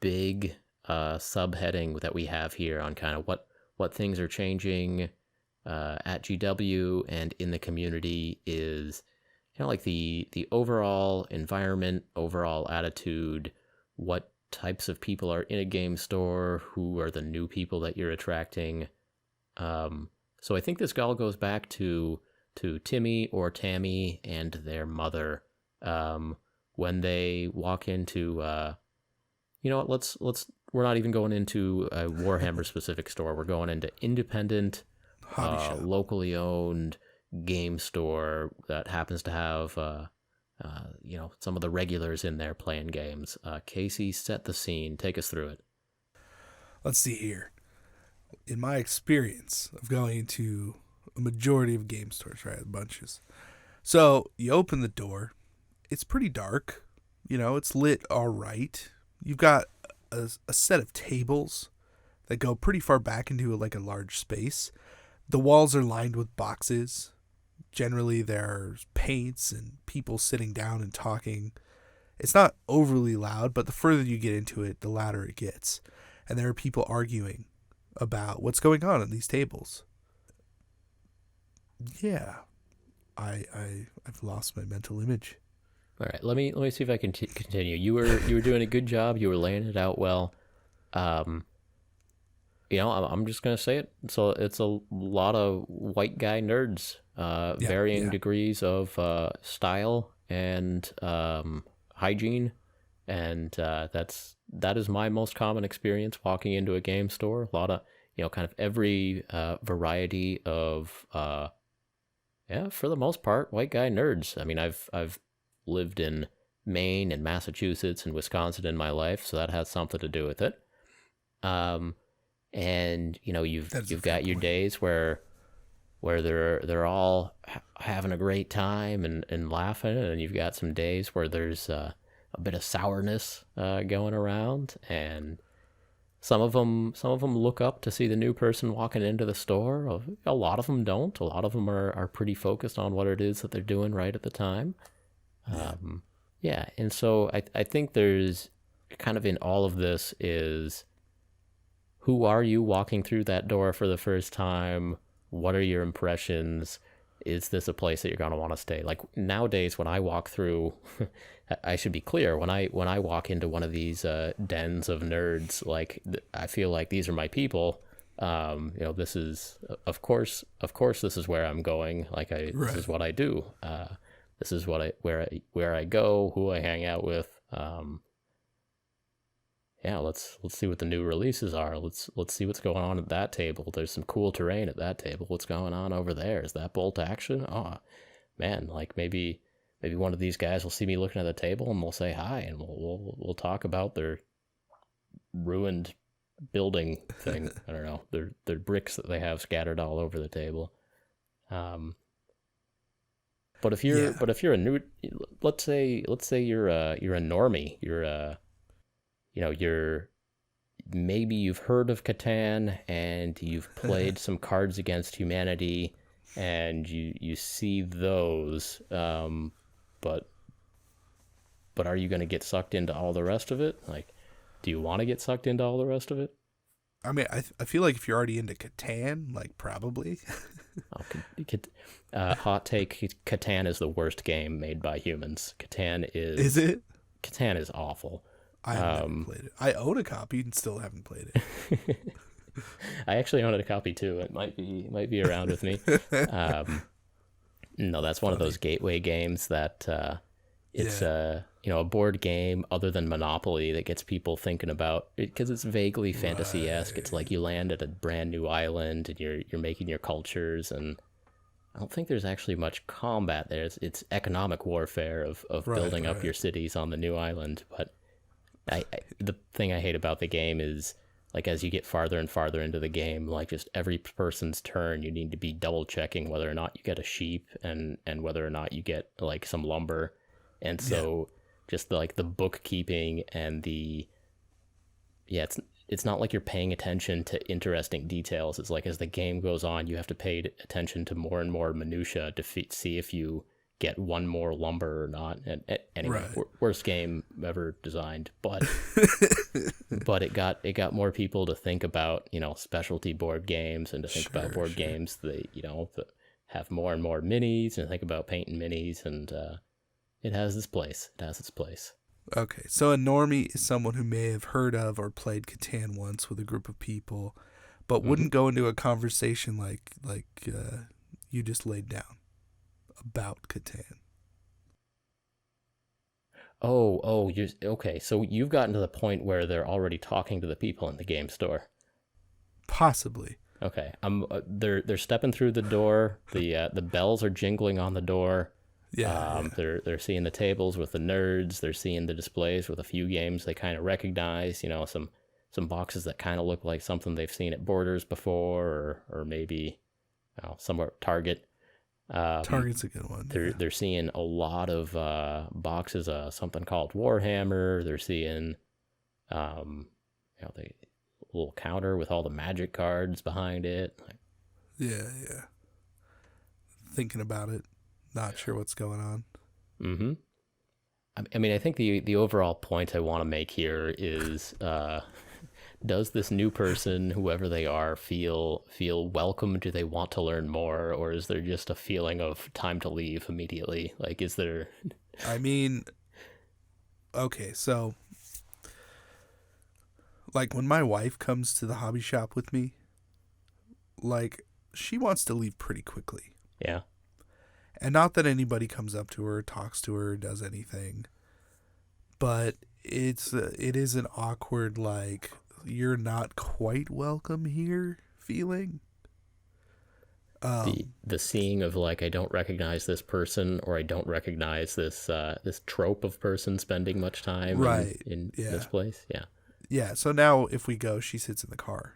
big subheading that we have here on kind of what things are changing at GW and in the community is like the overall environment, overall attitude, what types of people are in a game store, who are the new people that you're attracting. So I think this all goes back to Timmy or Tammy and their mother when they walk into let's we're not even going into a Warhammer specific store. We're going into independent, locally owned game store that happens to have some of the regulars in there playing games. Casey, set the scene. Take us through it. Let's see here. In my experience of going to a majority of game stores, right, bunches. So you open the door. It's pretty dark. It's lit all right. You've got a set of tables that go pretty far back into a large space. The walls are lined with boxes. Generally, there's paints and people sitting down and talking. It's not overly loud, but the further you get into it, the louder it gets. And there are people arguing about what's going on at these tables. Yeah, I've lost my mental image. All right, let me see if I can continue. You were doing a good job. You were laying it out well. I'm just gonna say it. So it's a lot of white guy nerds, varying degrees of style and hygiene, and that is my most common experience walking into a game store. A lot of kind of every variety of for the most part, white guy nerds. I mean, I've lived in Maine and Massachusetts and Wisconsin in my life, so that has something to do with it. And you've got your days where they're all having a great time and laughing, and you've got some days where there's a bit of sourness going around, and some of them look up to see the new person walking into the store. A lot of them don't. A lot of them are pretty focused on what it is that they're doing right at the time. And so I think there's kind of in all of this is, who are you walking through that door for the first time? What are your impressions? Is this a place that you're going to want to stay? Like nowadays when I walk through, I should be clear, when I walk into one of these dens of nerds, like I feel like these are my people. This is, of course, this is where I'm going. Like this is what I do. This is where I go, who I hang out with. Let's see what the new releases are. Let's see what's going on at that table. There's some cool terrain at that table. What's going on over there? Is that bolt action? Oh, man, like maybe one of these guys will see me looking at the table and we'll say hi, and we'll talk about their ruined building thing. I don't know, their bricks that they have scattered all over the table. But if you're a new, let's say you're a normie, maybe you've heard of Catan and you've played some Cards Against Humanity, and you see those, but are you going to get sucked into all the rest of it? Like, do you want to get sucked into all the rest of it? I mean, I feel like if you're already into Catan, like probably. Hot take: Catan is the worst game made by humans. Catan is. Is it? Catan is awful. I haven't played it. I own a copy and still haven't played it. I actually own a copy too. It might be around with me. No, that's one of those gateway games that it's a board game other than Monopoly that gets people thinking about it, because it's vaguely fantasy-esque. Right. It's like you land at a brand new island and you're making your cultures, and I don't think there's actually much combat there. It's economic warfare of building up your cities on the new island, but the thing I hate about the game is, like, as you get farther and farther into the game, like, just every person's turn, you need to be double checking whether or not you get a sheep and whether or not you get like some lumber. And so just the bookkeeping and it's not like you're paying attention to interesting details. It's like, as the game goes on, you have to pay attention to more and more minutia to see if you get one more lumber or not. And anyway, worst game ever designed, but it got more people to think about specialty board games, and to think about board games that that have more and more minis, and think about painting minis, and it has its place. Okay, so a normie is someone who may have heard of or played Catan once with a group of people, but wouldn't go into a conversation like you just laid down about Catan. Oh, you're okay. So you've gotten to the point where they're already talking to the people in the game store. Possibly. Okay. They're stepping through the door. The bells are jingling on the door. They're seeing the tables with the nerds. They're seeing the displays with a few games they kind of recognize. Some boxes that kind of look like something they've seen at Borders before, or maybe somewhere at Target. Target's a good one. They're seeing a lot of boxes of something called Warhammer. They're seeing the little counter with all the magic cards behind it. Yeah. Thinking about it, not sure what's going on. Mm-hmm. I mean, I think the overall point I want to make here is, does this new person, whoever they are, feel welcome? Do they want to learn more, or is there just a feeling of time to leave immediately? Like, is there? I mean, okay, so like when my wife comes to the hobby shop with me, like, she wants to leave pretty quickly. Yeah. And not that anybody comes up to her, talks to her, does anything, but it is an awkward, like, you're not quite welcome here feeling. The seeing of like, I don't recognize this person, or I don't recognize this this trope of person spending much time Right. in Yeah. this place. Yeah. Yeah. So now if we go, she sits in the car.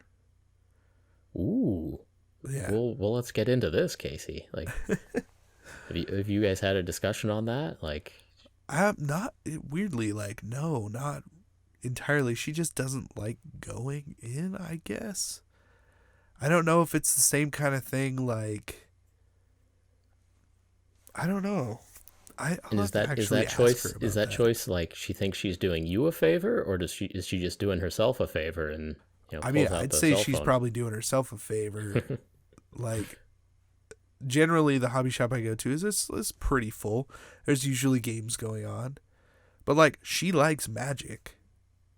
Ooh. Yeah. Well, let's get into this, Casey. Like, have you guys had a discussion on that? Like, I'm not, weirdly, like, no, not entirely. She just doesn't like going in, I guess. I don't know if it's the same kind of thing, like, I don't know. and is that choice like she thinks she's doing you a favor, or is she just doing herself a favor and I mean, pulls out I'd the say cell she's phone? probably doing herself a favor. Like, generally the hobby shop I go to is pretty full. There's usually games going on. But like, she likes Magic.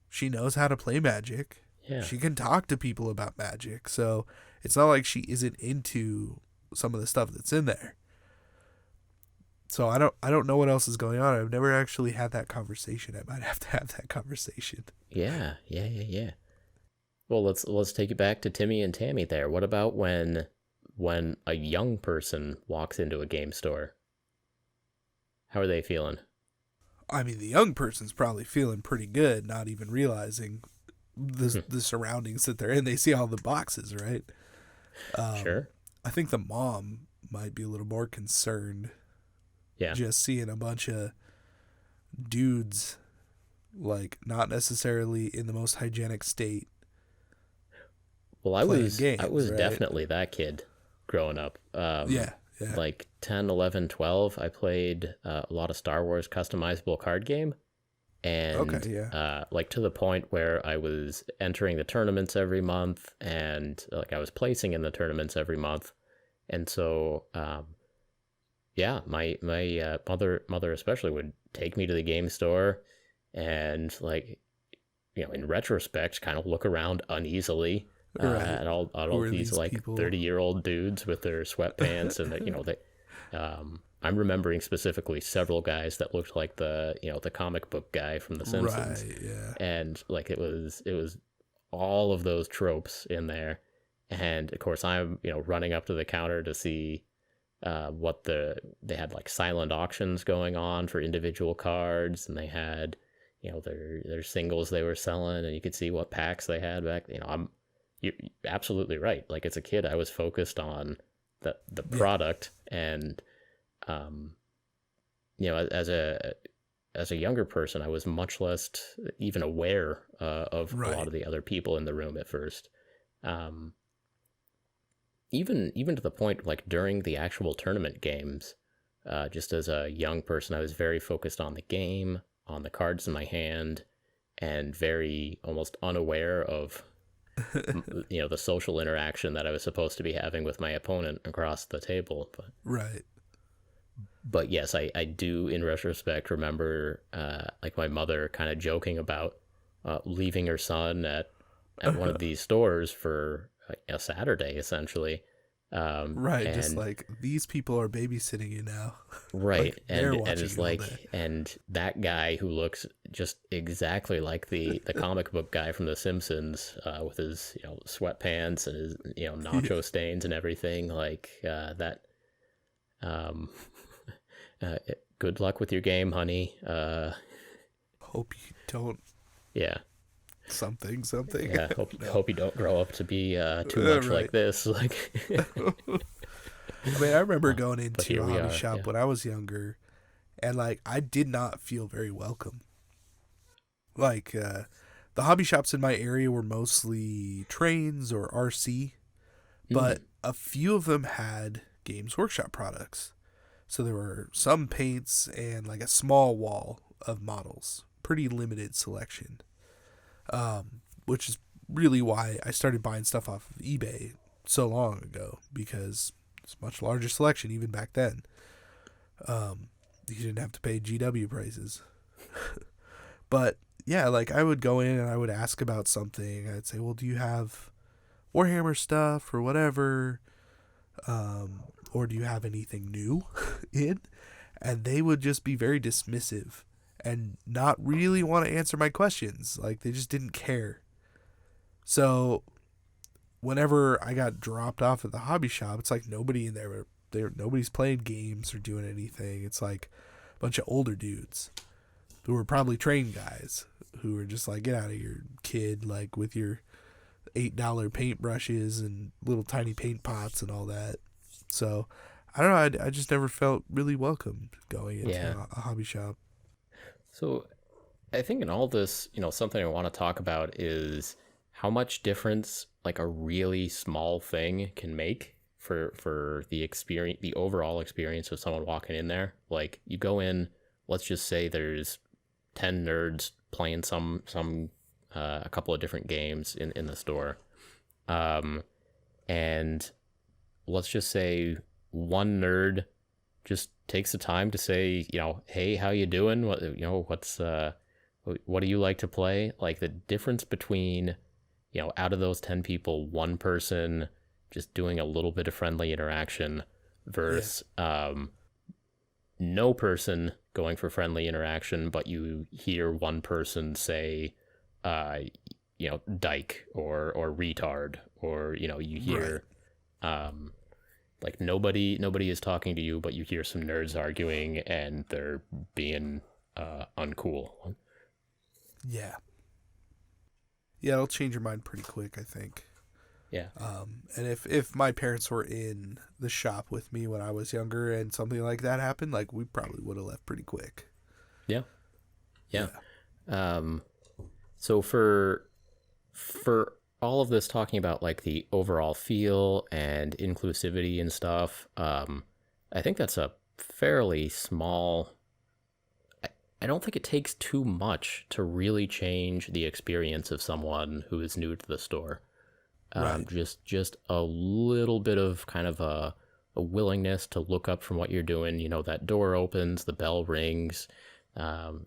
She knows how to play Magic. Yeah. She can talk to people about Magic. So it's not like she isn't into some of the stuff that's in there. So I don't know what else is going on. I've never actually had that conversation. I might have to have that conversation. Yeah. Well, let's take it back to Timmy and Tammy there. What about when a young person walks into a game store? How are they feeling? I mean, the young person's probably feeling pretty good, not even realizing the surroundings that they're in. They see all the boxes, right? Sure. I think the mom might be a little more concerned. Yeah. Just seeing a bunch of dudes, like, not necessarily in the most hygienic state. Well, I was right? definitely that kid growing up. Yeah. Like 10, 11, 12, I played a lot of Star Wars customizable card game. And like to the point where I was entering the tournaments every month, and like I was placing in the tournaments every month. And so, yeah, my mother especially would take me to the game store and, like, in retrospect, kind of look around uneasily. At all these like 30-year-old dudes with their sweatpants and I'm remembering specifically several guys that looked like the comic book guy from The Simpsons. Right, yeah. And like it was all of those tropes in there. And of course I'm running up to the counter to see they had like silent auctions going on for individual cards, and they had their singles they were selling, and you could see what packs they had back. You're absolutely right. Like, as a kid, I was focused on the product, and as a younger person, I was much less even aware of a lot of the other people in the room at first. Even to the point, like, during the actual tournament games, just as a young person, I was very focused on the game, on the cards in my hand, and very almost unaware of the social interaction that I was supposed to be having with my opponent across the table. But yes, I do in retrospect remember like my mother kind of joking about leaving her son at one of these stores for a Saturday, essentially. And just like, these people are babysitting you now. Right. and it's like, and that guy who looks just exactly like the comic book guy from The Simpsons, with his sweatpants and his nacho stains and everything, like that. Good luck with your game, honey. Hope you don't. Yeah. Something. Yeah. Hope you don't grow up to be too much like this. Like. I mean, I remember going into a hobby shop when I was younger, and like, I did not feel very welcome. Like, the hobby shops in my area were mostly Trains or RC, but a few of them had Games Workshop products. So there were some paints and like a small wall of models. Pretty limited selection. Which is really why I started buying stuff off of eBay so long ago, because it's a much larger selection even back then. You didn't have to pay GW prices. But yeah, like, I would go in and I would ask about something. I'd say, well, do you have Warhammer stuff or whatever? Or do you have anything new in? And they would just be very dismissive and not really want to answer my questions. Like, they just didn't care. So whenever I got dropped off at the hobby shop, it's like nobody in there. Nobody's playing games or doing anything. It's like a bunch of older dudes who were probably trained guys who were just like, get out of here, kid, like with your $8 paintbrushes and little tiny paint pots and all that. So I don't know. I just never felt really welcome going into a hobby shop. So I think in all this, something I want to talk about is how much difference like a really small thing can make for the experience, the overall experience of someone walking in there. Like you go in, let's just say there's 10 nerds playing a couple of different games in the store. And let's just say one nerd just takes the time to say, hey, how you doing? What do you like to play? Like the difference between, out of those 10 people, one person just doing a little bit of friendly interaction versus no person going for friendly interaction, but you hear one person say, dyke or retard, or, you hear, like nobody is talking to you, but you hear some nerds arguing and they're being uncool. Yeah. Yeah, it'll change your mind pretty quick, I think. Yeah. And if my parents were in the shop with me when I was younger and something like that happened, like we probably would have left pretty quick. Yeah. So for all of this talking about like the overall feel and inclusivity and stuff, I think that's a fairly small. I don't think it takes too much to really change the experience of someone who is new to the store. Right. Just a little bit of kind of a willingness to look up from what you're doing. That door opens, the bell rings, kind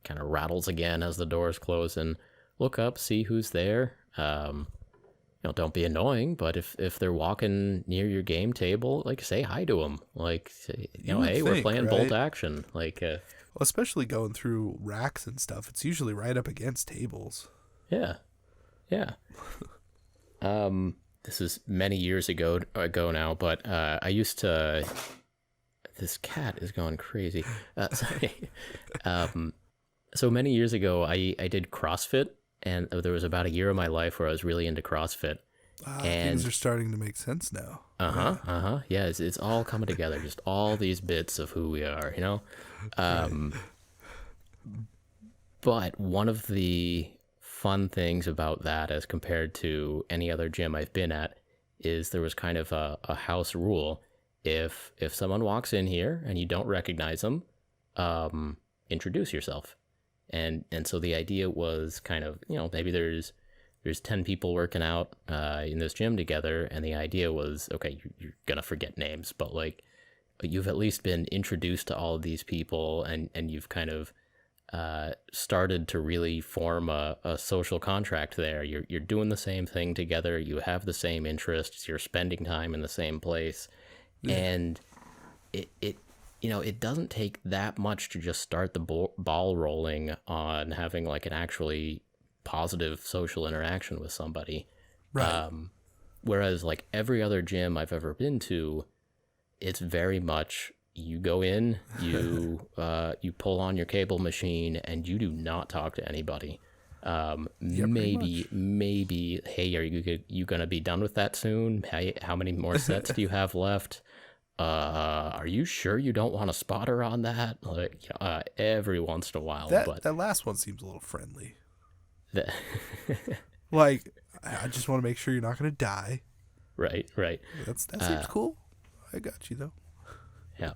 of rattles again as the doors close, and look up, see who's there. Don't be annoying, but if they're walking near your game table, like say hi to them. Like, hey, we're playing Bolt Action. Like, well, especially going through racks and stuff, it's usually right up against tables. Yeah. This is many years ago now, but I used to. This cat is going crazy. Sorry. So many years ago, I did CrossFit, and there was about a year of my life where I was really into CrossFit. And things are starting to make sense now. Yeah, it's all coming together. Just all these bits of who we are, Right. But one of the fun things about that, as compared to any other gym I've been at, is there was kind of a house rule. If someone walks in here and you don't recognize them, introduce yourself. And so the idea was kind of, maybe there's 10 people working out in this gym together, and the idea was, okay, you're gonna forget names, but like you've at least been introduced to all of these people, and you've kind of started to really form a social contract there. You're doing the same thing together, you have the same interests, you're spending time in the same place. Yeah. And it doesn't take that much to just start the ball rolling on having like an actually positive social interaction with somebody. Right. Whereas like every other gym I've ever been to, it's very much you go in, you you pull on your cable machine, and you do not talk to anybody. Maybe, hey, are you gonna be done with that soon? Hey, how many more sets do you have left? Are you sure you don't want a spotter on that? Like, every once in a while. That last one seems a little friendly. Like, I just want to make sure you're not gonna die. Right. That seems cool. I got you though. Yeah.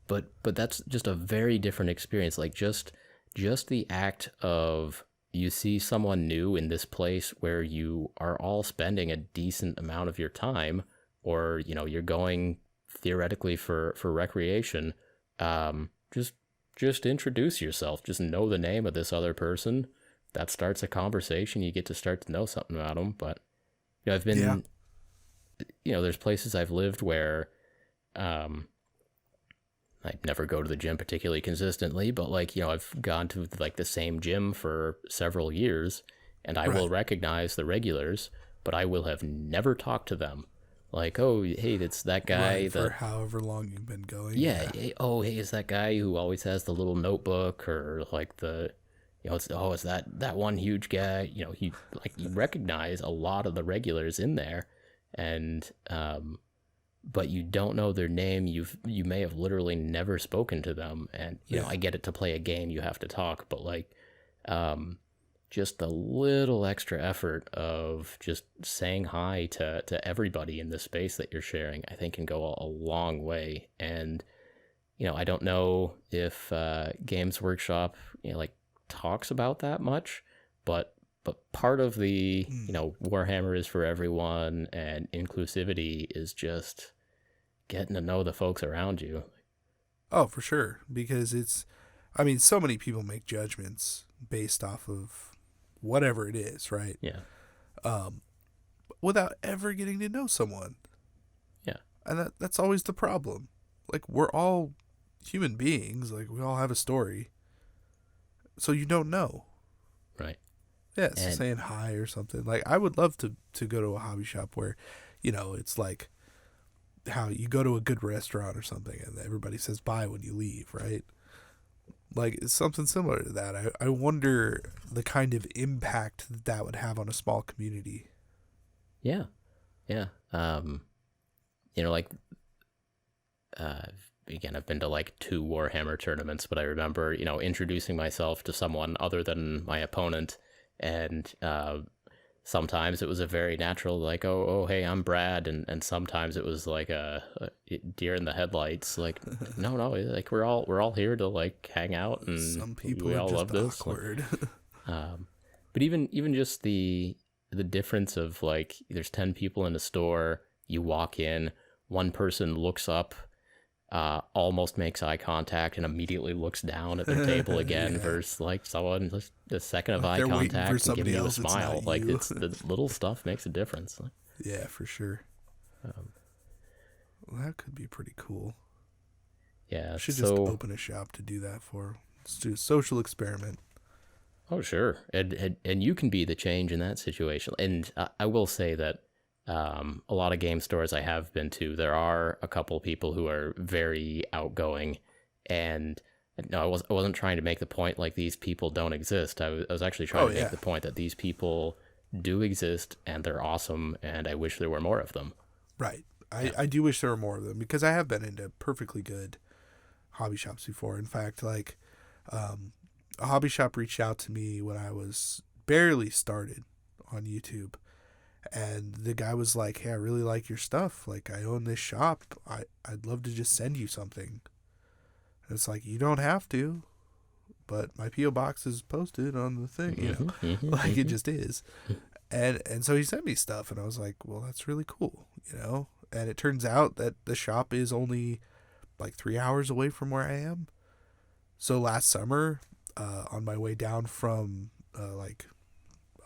But that's just a very different experience. Like just the act of you see someone new in this place where you are all spending a decent amount of your time, or, you're going theoretically for recreation. Just introduce yourself. Just know the name of this other person. That starts a conversation. You get to start to know something about them. But, I've been, there's places I've lived where, I never go to the gym particularly consistently, but like, I've gone to like the same gym for several years, and I will recognize the regulars, but I will have never talked to them. Like, oh, hey, it's that guy for however long you've been going. Yeah. Oh, hey, it's that guy who always has the little notebook, or like it's that one huge guy. You recognize a lot of the regulars in there, and but you don't know their name. You may have literally never spoken to them, and I get it, to play a game you have to talk, but like, just a little extra effort of just saying hi to everybody in the space that you're sharing, I think can go a long way. And I don't know if Games Workshop talks about that much, but part of the Warhammer is for everyone, and inclusivity is just getting to know the folks around you. Oh, for sure, because so many people make judgments based off of whatever it is, right? Yeah. Without ever getting to know someone. Yeah. And that's always the problem. Like, we're all human beings. Like, we all have a story. So you don't know. Right. Yeah, so saying hi or something. Like, I would love to go to a hobby shop where, it's like how you go to a good restaurant or something and everybody says bye when you leave, right? Like, it's something similar to that. I wonder the kind of impact that would have on a small community. Yeah. Yeah. Again, I've been to like 2 Warhammer tournaments, but I remember, introducing myself to someone other than my opponent, and sometimes it was a very natural, like, oh, hey, I'm Brad, and sometimes it was like a deer in the headlights, like, no, like we're all here to like hang out, and some people we are all just love this. Awkward. But even just the difference of, like, there's 10 people in a store, you walk in, one person looks up, almost makes eye contact, and immediately looks down at their table again, versus like someone just a second of eye contact and giving you a smile. Like, it's the little stuff makes a difference. Yeah, for sure. Well, that could be pretty cool. Yeah, should just open a shop to do that for. Let's do a social experiment. Oh, sure. And you can be the change in that situation. And I will say that a lot of game stores I have been to, there are a couple people who are very outgoing, and no, I wasn't trying to make the point like these people don't exist. I was actually trying to make the point that these people do exist, and they're awesome, and I wish there were more of them. Right. I do wish there were more of them, because I have been into perfectly good hobby shops before. In fact, like, a hobby shop reached out to me when I was barely started on YouTube, and the guy was like, hey, I really like your stuff. Like, I own this shop. I'd love to just send you something. And it's like, you don't have to, but my P.O. box is posted on the thing, like, it just is. And so he sent me stuff, and I was like, well, that's really cool, And it turns out that the shop is only like 3 hours away from where I am. So last summer, on my way down from like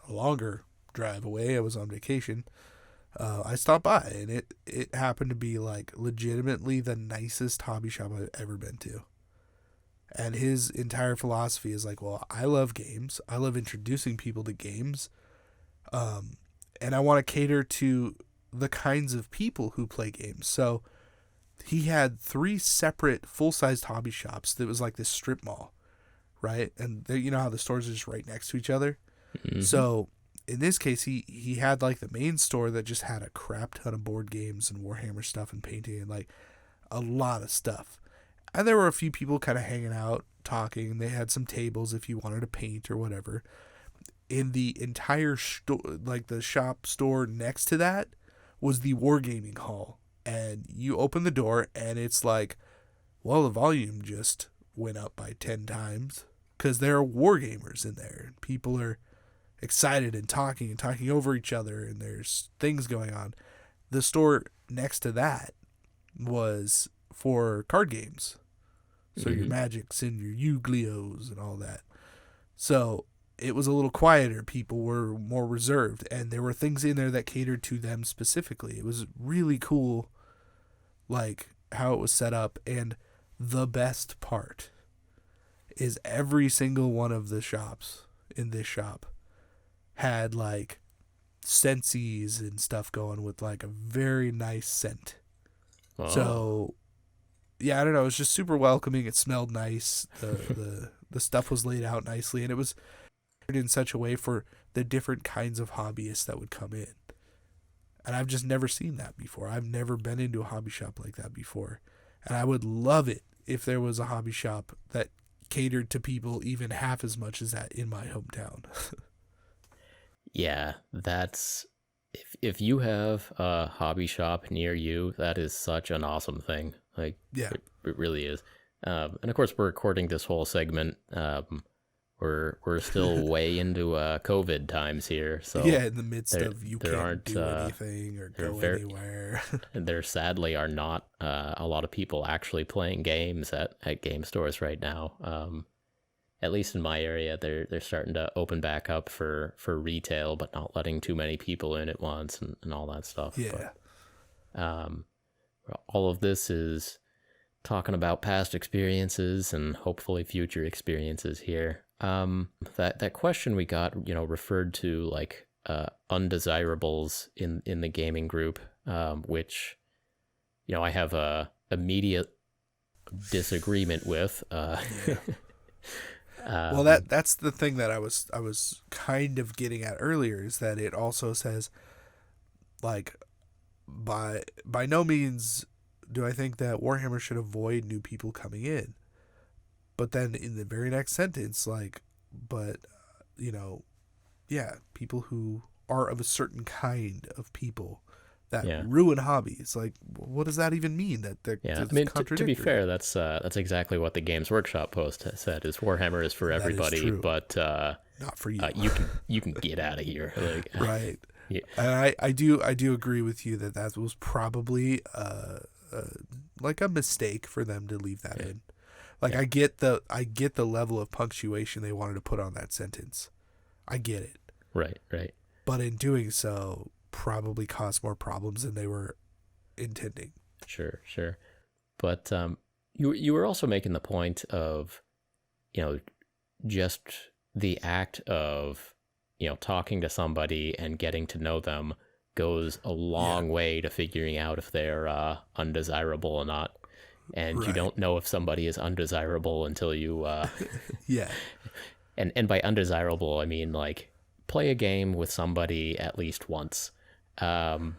a longer drive away, I was on vacation. I stopped by, and it happened to be like legitimately the nicest hobby shop I've ever been to. And his entire philosophy is like, well, I love games. I love introducing people to games. And I want to cater to the kinds of people who play games. So he had 3 separate full-sized hobby shops that was like this strip mall, right? And you know how the stores are just right next to each other? Mm-hmm. So in this case, he had like the main store that just had a crap ton of board games and Warhammer stuff and painting and like a lot of stuff. And there were a few people kind of hanging out, talking. They had some tables if you wanted to paint or whatever. In the entire store, like the shop store next to that, was the wargaming hall. And you open the door, and it's like, well, the volume just went up by 10 times because there are wargamers in there. People are excited and talking over each other, and there's things going on. The store next to that was for card games. So your Magics and your Yu-Gi-Ohs and all that. So it was a little quieter. People were more reserved, and there were things in there that catered to them specifically. It was really cool, like, how it was set up. And the best part is every single one of the shops in this shop had like Sensies and stuff going with like a very nice scent. Oh. So yeah, I don't know, it was just super welcoming. It smelled nice. The stuff was laid out nicely, and it was in such a way for the different kinds of hobbyists that would come in. And I've just never seen that before. I've never been into a hobby shop like that before. And I would love it if there was a hobby shop that catered to people even half as much as that in my hometown. Yeah, that's if you have a hobby shop near you, that is such an awesome thing. Like, Yeah. it really is. And of course, we're recording this whole segment. We're still way into COVID times here, so Yeah, in the midst of you can't do anything or go anywhere. And there sadly are not a lot of people actually playing games at game stores right now. At least in my area, they're starting to open back up for retail, but not letting too many people in at once and all that stuff. Yeah. But, all of this is talking about past experiences and hopefully future experiences here. That question we got, referred to like undesirables in the gaming group, which, I have a immediate disagreement with. Well, that's the thing that I was kind of getting at earlier, is that it also says, like, by no means do I think that Warhammer should avoid new people coming in. But then in the very next sentence, like, but, people who are of a certain kind of people that ruin hobbies. Like, what does that even mean? I mean, to be fair, that's exactly what the Games Workshop post said. Is Warhammer is for everybody, but not for you. You can get out of here. Like, right. Yeah. And I do agree with you that was probably like a mistake for them to leave that in. Like, I get the level of punctuation they wanted to put on that sentence. I get it. Right. But in doing so, probably caused more problems than they were intending. Sure. But you were also making the point of, just the act of, talking to somebody and getting to know them goes a long way to figuring out if they're undesirable or not. And you don't know if somebody is undesirable until you And by undesirable, I mean, like, play a game with somebody at least once. Now,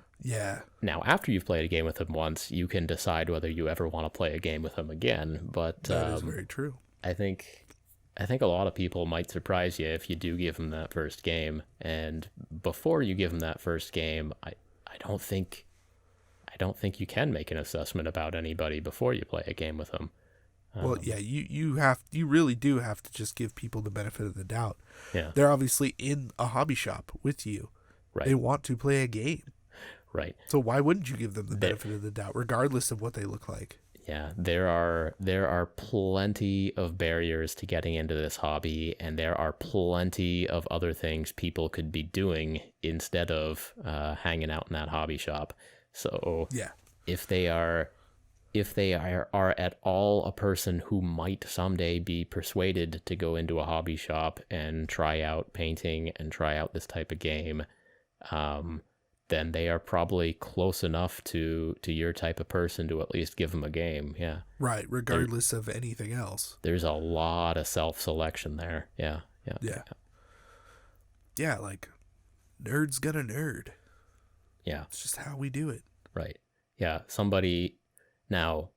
after you've played a game with them once, you can decide whether you ever want to play a game with them again. But that is very true. I think a lot of people might surprise you if you do give them that first game. And before you give them that first game, I don't think you can make an assessment about anybody before you play a game with them. Well, you really do have to just give people the benefit of the doubt. Yeah. They're obviously in a hobby shop with you. Right. They want to play a game. Right. So why wouldn't you give them the benefit of the doubt, regardless of what they look like? Yeah, there are plenty of barriers to getting into this hobby, and there are plenty of other things people could be doing instead of hanging out in that hobby shop. So if they are at all a person who might someday be persuaded to go into a hobby shop and try out painting and try out this type of game, then they are probably close enough to your type of person to at least give them a game. Yeah. Right. Regardless of anything else. There's a lot of self-selection there. Yeah. Yeah. Like, nerd's gonna nerd. Yeah. It's just how we do it. Right. Yeah. Somebody now,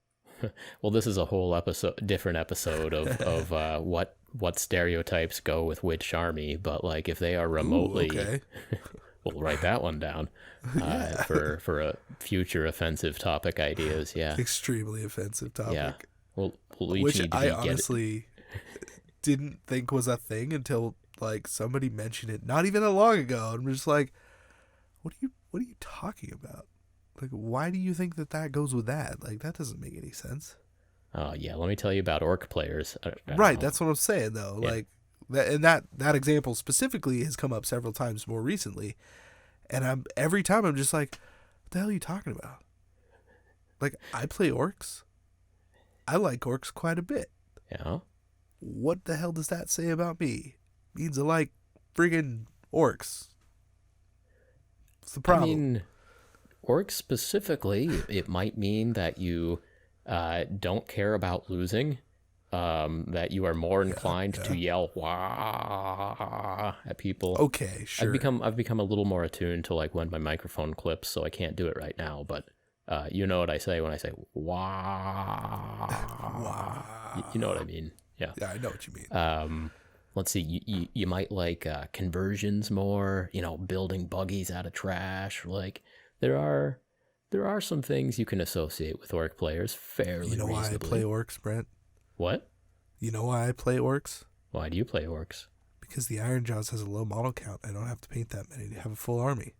well, this is a whole different episode of what stereotypes go with which army, but like if they are remotely, we'll write that one down for a future offensive topic ideas. Yeah. Extremely offensive topic. Yeah. Well, we which I honestly didn't think was a thing until like somebody mentioned it not even that long ago. And I'm just like, what are you talking about? Like, why do you think that goes with that? Like, that doesn't make any sense. Oh yeah, let me tell you about orc players. Right, that's what I'm saying though. Yeah. Like that example specifically has come up several times more recently, and every time I'm just like, what the hell are you talking about? Like, I play orcs. I like orcs quite a bit. Yeah. What the hell does that say about me? Means I like friggin' orcs? What's the problem? I mean, orcs specifically, it might mean that you don't care about losing, that you are more inclined to yell "wah" at people. Okay, sure. I've become a little more attuned to like when my microphone clips, so I can't do it right now. But you know what I say when I say "wah." Wow. You know what I mean? Yeah. Yeah, I know what you mean. Let's see. You might like conversions more. Building buggies out of trash. Like there are some things you can associate with orc players fairly reasonably. Why I play orcs, Brent? What? You know why I play orcs? Why do you play orcs? Because the Iron Jaws has a low model count. I don't have to paint that many to have a full army.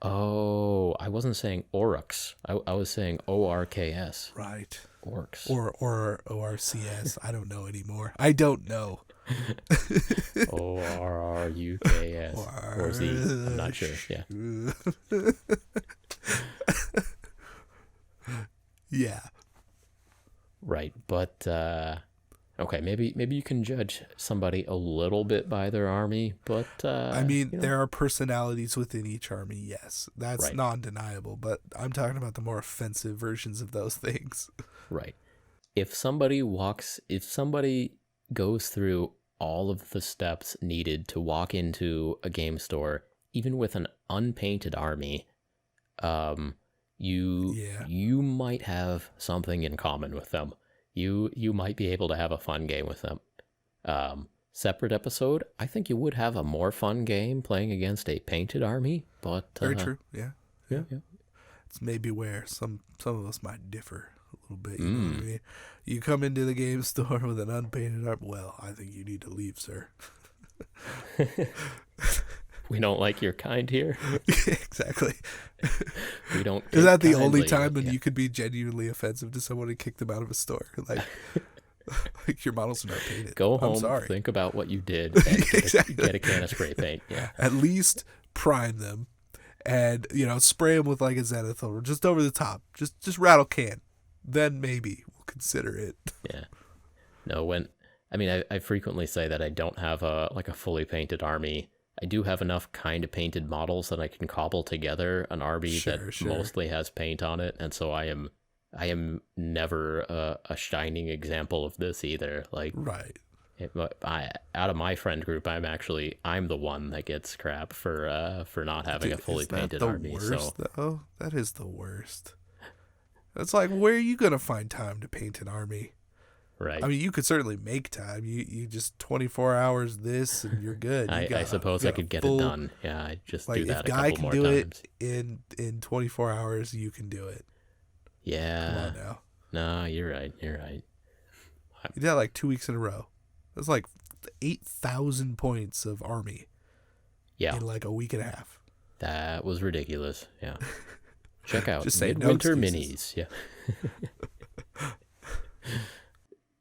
Oh, I wasn't saying orcs. I was saying ORKS. Right. Orcs. Or ORCS. I don't know anymore. I don't know. ORRUKS. Or Z. I'm not sure. Yeah. Yeah. Right, but okay, maybe you can judge somebody a little bit by their army, but I mean, there are personalities within each army. Yes, that's right. Non-deniable. But I'm talking about the more offensive versions of those things. Right. If somebody goes through all of the steps needed to walk into a game store, even with an unpainted army, you might have something in common with them. You might be able to have a fun game with them. Separate episode, I think you would have a more fun game playing against a painted army, but very true. Yeah. It's maybe where some of us might differ a little bit. You know what I mean? You come into the game store with an unpainted army. Well, I think you need to leave, sir. We don't like your kind here. Exactly. We don't. Is that the only time when you could be genuinely offensive to someone and kick them out of a store? Like your models are not painted. Go home. I'm sorry. Think about what you did. And get a can of spray paint. Yeah. At least prime them, and spray them with like a zenith over just over the top. Just rattle can. Then maybe we'll consider it. Yeah. No. I frequently say that I don't have a fully painted army. I do have enough kind of painted models that I can cobble together an army that mostly has paint on it, and so I am never a shining example of this either. Like, right. Out of my friend group, I'm the one that gets crap for not having a fully painted army. Worst, though? That is the worst. It's like, where are you gonna find time to paint an army? Right. I mean, you could certainly make time. You just 24 hours this and you're good. I suppose I could get it done. Yeah, I just do that a couple more times. If Guy can do it in 24 hours, you can do it. Yeah. Come on now. No, you're right. You did that like 2 weeks in a row. That's like 8,000 points of army. Yeah. In like a week and a half. That was ridiculous. Yeah. Check out just say Midwinter Minis. Yeah.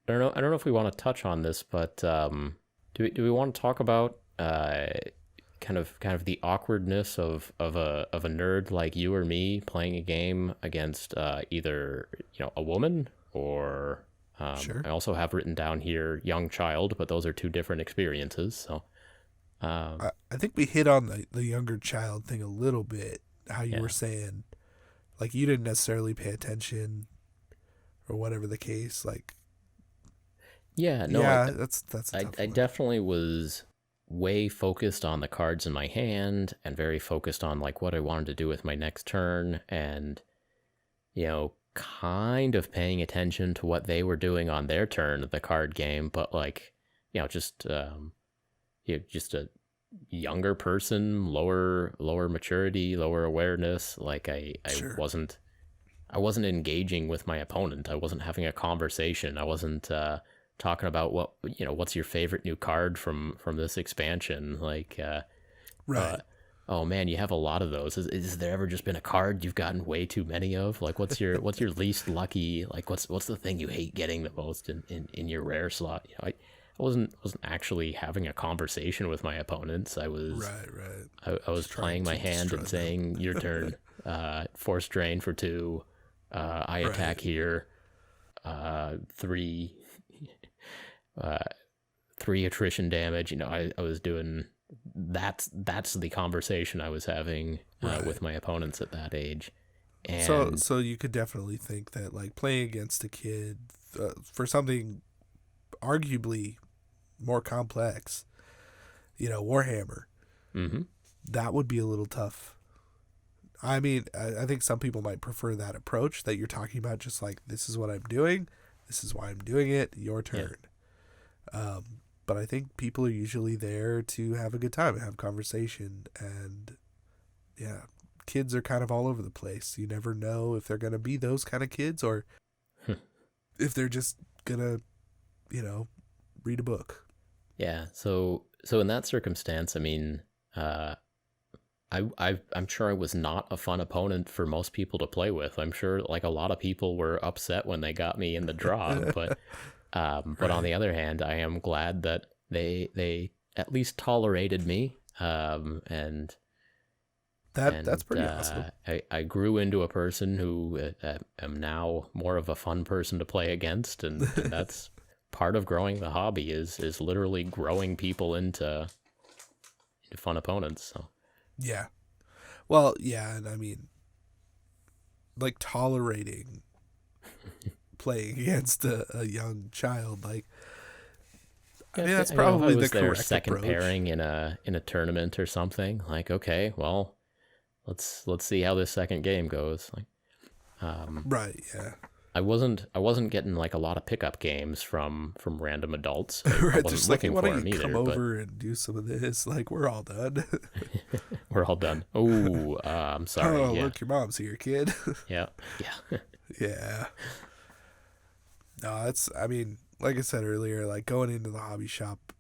I don't know if we want to touch on this, but do we want to talk about kind of the awkwardness of a nerd like you or me playing a game against either a woman or sure. I also have written down here young child, but those are two different experiences. So I think we hit on the younger child thing a little bit. How you were saying, like, you didn't necessarily pay attention, or whatever the case. Like, that's I definitely was way focused on the cards in my hand and very focused on like what I wanted to do with my next turn, and kind of paying attention to what they were doing on their turn of the card game, but like just a younger person, lower maturity, lower awareness. Like I wasn't engaging with my opponent. I wasn't having a conversation. I wasn't talking about what's your favorite new card from this expansion. Like, right. Oh man, you have a lot of those. Is there ever just been a card you've gotten way too many of? Like, what's your least lucky? Like, what's the thing you hate getting the most in your rare slot? I wasn't actually having a conversation with my opponents. I was right. I was playing my hand and saying, "Your turn. Force drain for 2. I attack here. 3 attrition damage." I was doing that's the conversation I was having with my opponents at that age. And so you could definitely think that like playing against a kid for something arguably more complex, Warhammer, that would be a little tough. I mean, I think some people might prefer that approach that you're talking about, just like, this is what I'm doing, this is why I'm doing it, your turn. Yeah. But I think people are usually there to have a good time and have conversation, and yeah, kids are kind of all over the place. You never know if they're going to be those kind of kids or if they're just going to, read a book. Yeah. So in that circumstance, I mean, I'm sure I was not a fun opponent for most people to play with. I'm sure like a lot of people were upset when they got me in the draw, but on the other hand, I am glad that they at least tolerated me. And that's pretty awesome. I grew into a person who am now more of a fun person to play against, and that's part of growing the hobby is literally growing people into fun opponents. So. Yeah. Well, yeah, and I mean, like, tolerating playing against a young child, like, I mean, that's probably the correct second approach. Pairing in a tournament or something. Like, okay, well, let's see how this second game goes. Like, right, yeah. I wasn't getting like a lot of pickup games from random adults. Right, just like, why don't you come over and do some of this? Like, we're all done. We're all done. Oh, I'm sorry. Oh, yeah. Look, your mom's here, kid. Yeah. Yeah. No, I mean, like I said earlier, like going into the hobby shop,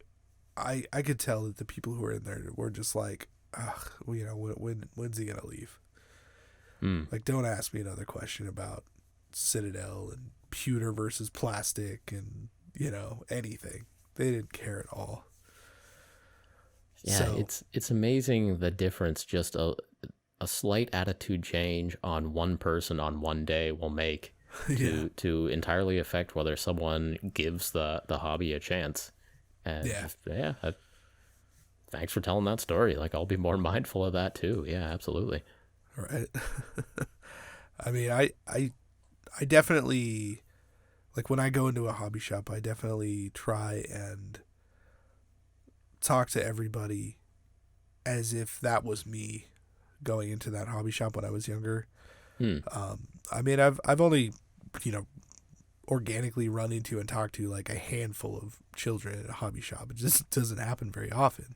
I could tell that the people who were in there were just like, ugh, when's he gonna leave? Like, don't ask me another question about Citadel and pewter versus plastic and anything. They didn't care at all. Yeah, so, it's amazing the difference just a slight attitude change on one person on one day will make to entirely affect whether someone gives the hobby a chance. And thanks for telling that story. Like, I'll be more mindful of that too. Yeah, absolutely. Right. I mean, I definitely, like, when I go into a hobby shop, I definitely try and talk to everybody as if that was me going into that hobby shop when I was younger. I mean, I've only, organically run into and talked to like a handful of children at a hobby shop. It just doesn't happen very often.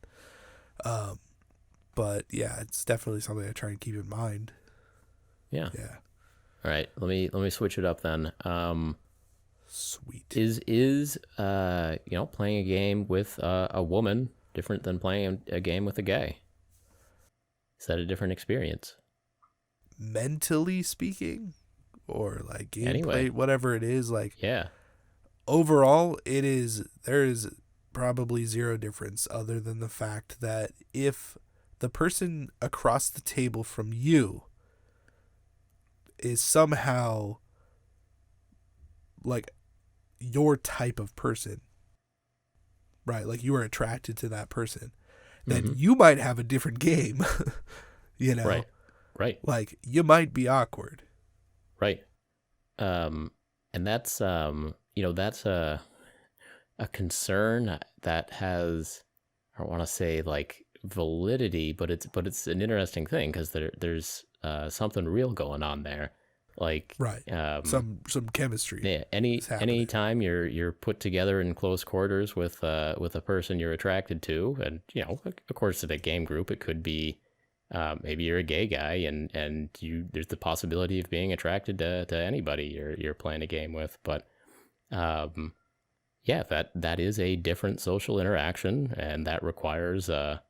But yeah, it's definitely something I try and keep in mind. Yeah. Yeah. All right, let me switch it up then. Sweet. Is playing a game with a woman different than playing a game with a gay? Is that a different experience? Mentally speaking, or like gameplay, anyway, whatever it is, like, yeah. Overall, there is probably zero difference other than the fact that if the person across the table from you is somehow like your type of person, right? Like, you are attracted to that person, then you might have a different game, Right. Like, you might be awkward. Right. And that's, that's a concern that has, I don't want to say like validity, but it's an interesting thing because there's something real going on there. Like, right. Some chemistry. Yeah. Any time you're put together in close quarters with a person you're attracted to, and of course, at a game group, it could be maybe you're a gay guy and there's the possibility of being attracted to anybody you're playing a game with, but that is a different social interaction, and that requires a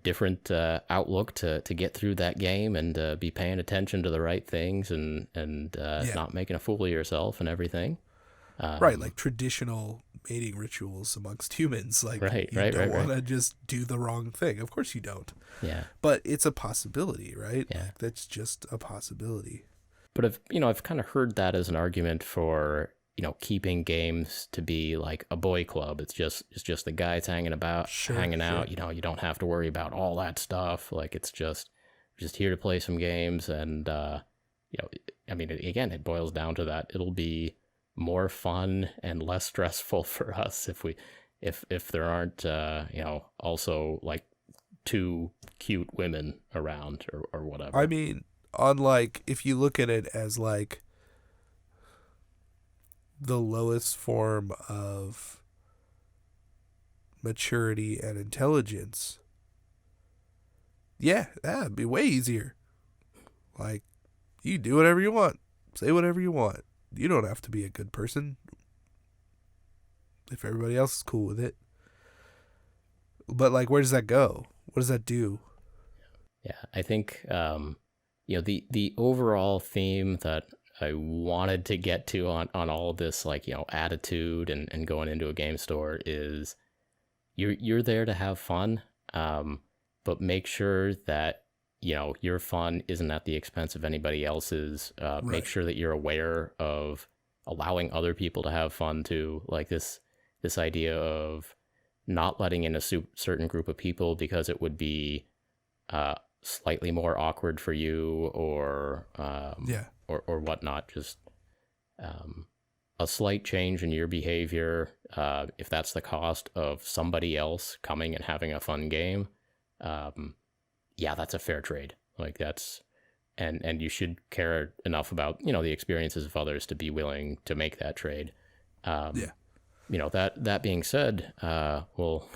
different outlook to get through that game and be paying attention to the right things and not making a fool of yourself and everything. Right, like traditional mating rituals amongst humans. Like, you don't want to just do the wrong thing. Of course you don't. Yeah. But it's a possibility, right? Yeah. Like, that's just a possibility. But I've kind of heard that as an argument for keeping games to be like a boy club. It's just the guys hanging out. You don't have to worry about all that stuff. Like, it's just here to play some games. And I mean, again, it boils down to that. It'll be more fun and less stressful for us if there aren't also like two cute women around or whatever. I mean, unlike if you look at it as like the lowest form of maturity and intelligence, yeah, that'd be way easier. Like, you do whatever you want, say whatever you want. You don't have to be a good person if everybody else is cool with it. But like, where does that go? What does that do? Yeah, I think the overall theme that I wanted to get to on all of this, like, attitude and going into a game store is you're there to have fun, but make sure that your fun isn't at the expense of anybody else's. Right. Make sure that you're aware of allowing other people to have fun too. Like this idea of not letting in a certain group of people because it would be slightly more awkward for you or whatnot. Just a slight change in your behavior, if that's the cost of somebody else coming and having a fun game, that's a fair trade. Like, that's and you should care enough about the experiences of others to be willing to make that trade. That being said, we'll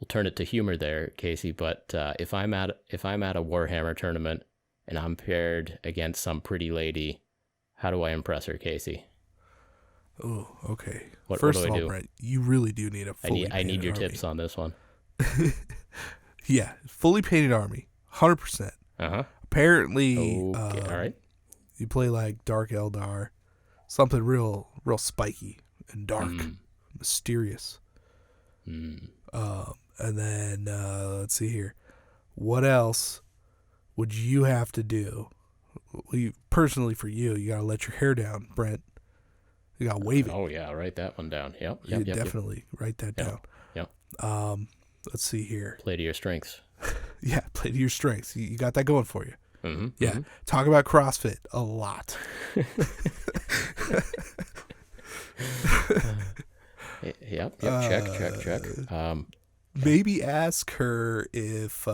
turn it to humor there, Casey. But if I'm at a Warhammer tournament and I'm paired against some pretty lady, how do I impress her, Casey? Oh, okay. First of all, Brent, you really do need a fully painted I need your army. tips on this one. Yeah, fully painted army, 100%. Apparently, all right. You play like Dark Eldar, something real spiky and dark, mysterious. And then let's see here, what else would you have to do? Personally, for you gotta let your hair down, Brent. You gotta wave it. Oh yeah, write that one down. Yep. Definitely write that down. Yep. Let's see here. Play to your strengths. Yeah, play to your strengths. You got that going for you. Mm-hmm, yeah. Mm-hmm. Talk about CrossFit a lot. Yep. Check. Maybe ask her if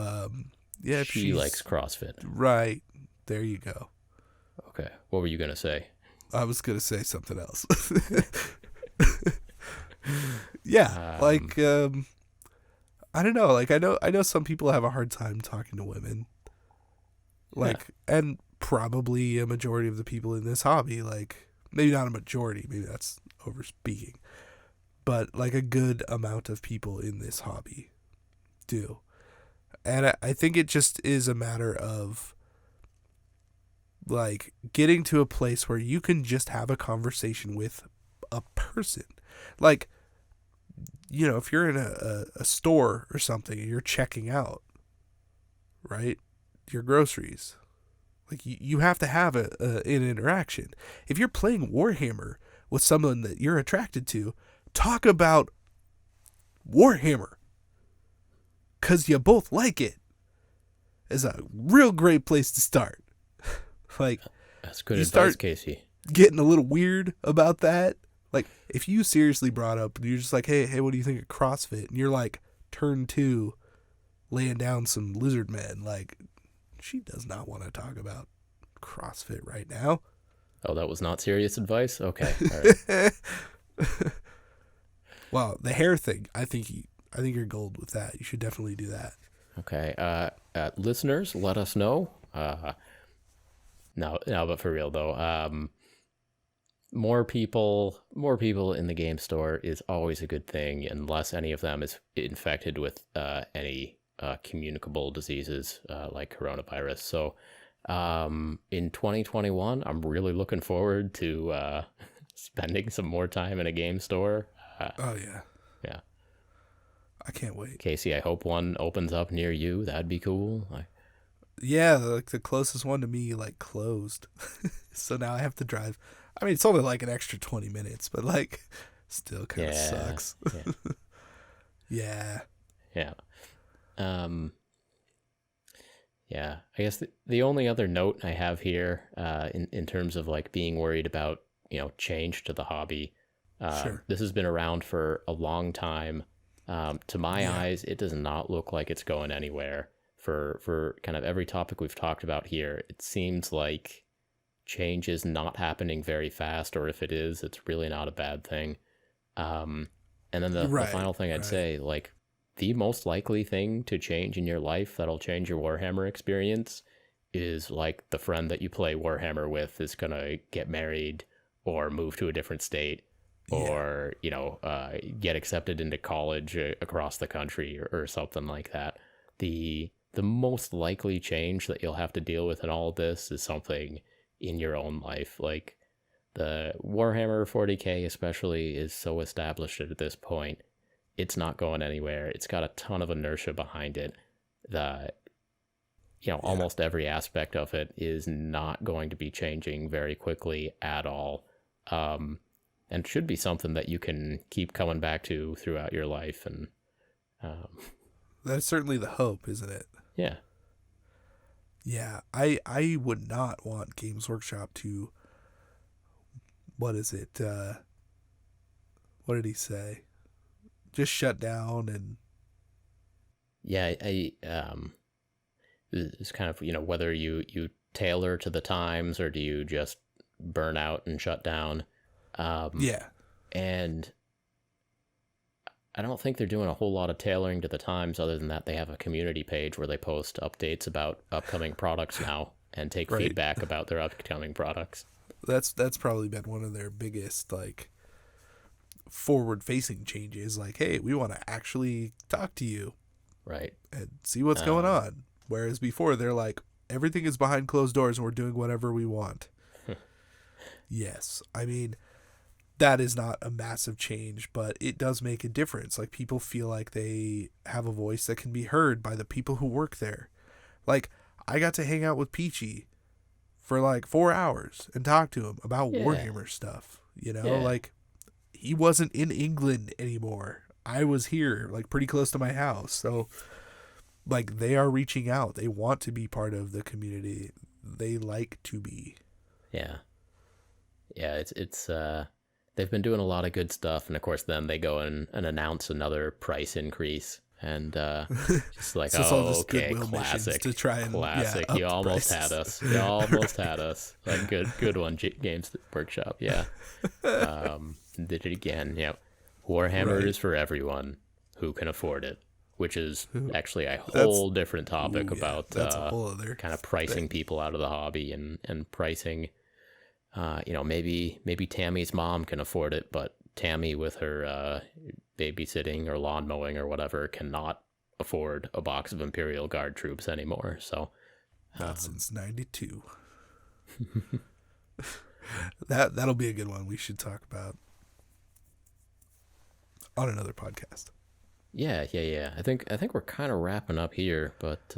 she likes CrossFit. Right. There you go. Okay. What were you gonna say? I was gonna say something else. Yeah. I don't know. Like, I know some people have a hard time talking to women. Like, and probably a majority of the people in this hobby, like, maybe not a majority, maybe that's overspeaking, but like a good amount of people in this hobby do. And I think it just is a matter of like getting to a place where you can just have a conversation with a person. Like, if you're in a store or something and you're checking out, right, your groceries, like you have to have an interaction. If you're playing Warhammer with someone that you're attracted to, talk about Warhammer, because you both like it. Is a real great place to start. Like, that's good advice, Casey. Getting a little weird about that. Like, if you seriously brought up and you're just like, hey, what do you think of CrossFit? And you're like, turn 2, laying down some lizard men. Like, she does not want to talk about CrossFit right now. Oh, that was not serious advice? Okay. All right. Well, the hair thing, I think you're gold with that. You should definitely do that. Okay. Listeners, let us know. No, but for real though, more people in the game store is always a good thing, unless any of them is infected with any communicable diseases like coronavirus. So in 2021, I'm really looking forward to spending some more time in a game store. Oh yeah. Yeah. I can't wait. Casey, I hope one opens up near you. That'd be cool. Yeah, like the closest one to me, like, closed. So now I have to drive I mean, it's only like an extra 20 minutes, but like, still kind of sucks. Yeah. Yeah. Yeah. Yeah. I guess the only other note I have here, in terms of like being worried about, change to the hobby, Sure. this has been around for a long time. To my eyes, it does not look like it's going anywhere. For kind of every topic we've talked about here, it seems like change is not happening very fast, or if it is, it's really not a bad thing. And then the final thing I'd say, like, the most likely thing to change in your life that'll change your Warhammer experience is like the friend that you play Warhammer with is gonna get married or move to a different state, or get accepted into college across the country, or something like that. The most likely change that you'll have to deal with in all of this is something in your own life. Like, the Warhammer 40K especially is so established at this point. It's not going anywhere. It's got a ton of inertia behind it that, almost every aspect of it is not going to be changing very quickly at all. And should be something that you can keep coming back to throughout your life. And that's certainly the hope, isn't it? Yeah. Yeah, I would not want Games Workshop to, what is it? What did he say? Just shut down and... Yeah, it's kind of, whether you tailor to the times, or do you just burn out and shut down? And I don't think they're doing a whole lot of tailoring to the times, other than that they have a community page where they post updates about upcoming products now and take feedback about their upcoming products. That's probably been one of their biggest, like, forward-facing changes. Like, hey, we want to actually talk to you. Right. And see what's going on. Whereas before, they're like, everything is behind closed doors and we're doing whatever we want. Yes. I mean, that is not a massive change, but it does make a difference. Like, people feel like they have a voice that can be heard by the people who work there. Like, I got to hang out with Peachy for like 4 hours and talk to him about Warhammer stuff. Like, he wasn't in England anymore. I was here, like, pretty close to my house. So, like, they are reaching out. They want to be part of the community. They like to be. Yeah. Yeah, it's they've been doing a lot of good stuff, and of course then they go and announce another price increase, and just like, so okay, classic, to try and, classic. You almost had us. You almost had us. Like, good one, Games Workshop. Yeah, did it again. Yeah, Warhammer is for everyone who can afford it, which is actually a whole different topic about that's a whole other kind of pricing people out of the hobby, and pricing. Maybe Tammy's mom can afford it, but Tammy with her babysitting or lawn mowing or whatever cannot afford a box of Imperial Guard troops anymore. So not since '92. That'll be a good one. We should talk about on another podcast. Yeah. I think we're kind of wrapping up here, but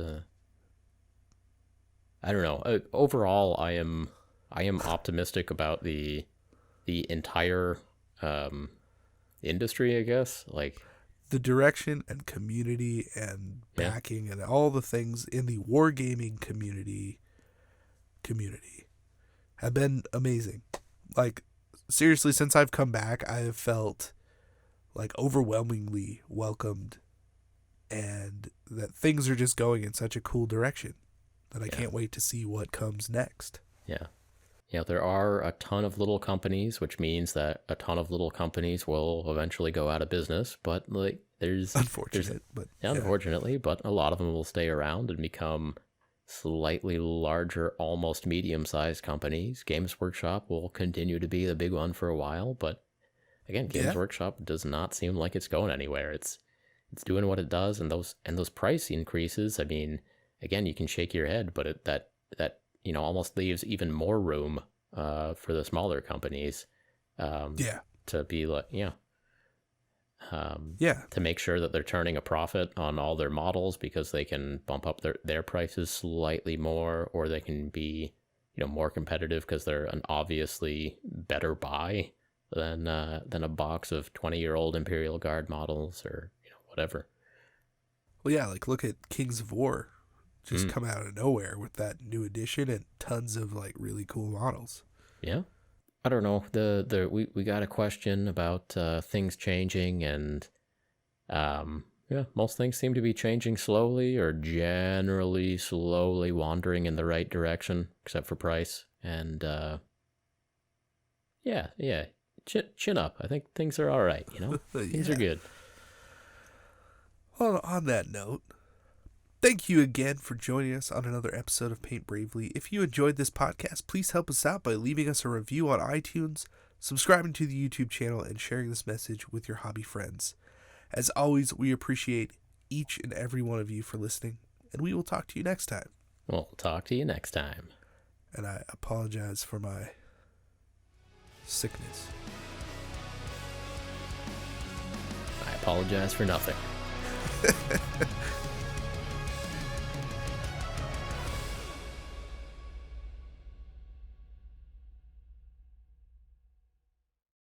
I don't know. Overall, I am optimistic about the entire industry, I guess. Like, the direction and community and backing and all the things in the wargaming community have been amazing. Like, seriously, since I've come back, I have felt like overwhelmingly welcomed, and that things are just going in such a cool direction that I can't wait to see what comes next. Yeah. Yeah, there are a ton of little companies, which means that a ton of little companies will eventually go out of business. But like, unfortunately, but a lot of them will stay around and become slightly larger, almost medium-sized companies. Games Workshop will continue to be the big one for a while, but again, Games Workshop does not seem like it's going anywhere. It's doing what it does, and those price increases. I mean, again, you can shake your head, but that almost leaves even more room for the smaller companies to be like, to make sure that they're turning a profit on all their models, because they can bump up their prices slightly more, or they can be, more competitive because they're an obviously better buy than a box of 20-year-old Imperial Guard models or whatever. Well, yeah, like look at Kings of War, just come out of nowhere with that new edition and tons of like really cool models. Yeah, I don't know. We got a question about things changing, and most things seem to be changing slowly or generally slowly wandering in the right direction, except for price. And chin up. I think things are all right. Things are good. Well, on that note, thank you again for joining us on another episode of Paint Bravely. If you enjoyed this podcast, please help us out by leaving us a review on iTunes, subscribing to the YouTube channel, and sharing this message with your hobby friends. As always, we appreciate each and every one of you for listening, and we will talk to you next time. We'll talk to you next time. And I apologize for my sickness. I apologize for nothing.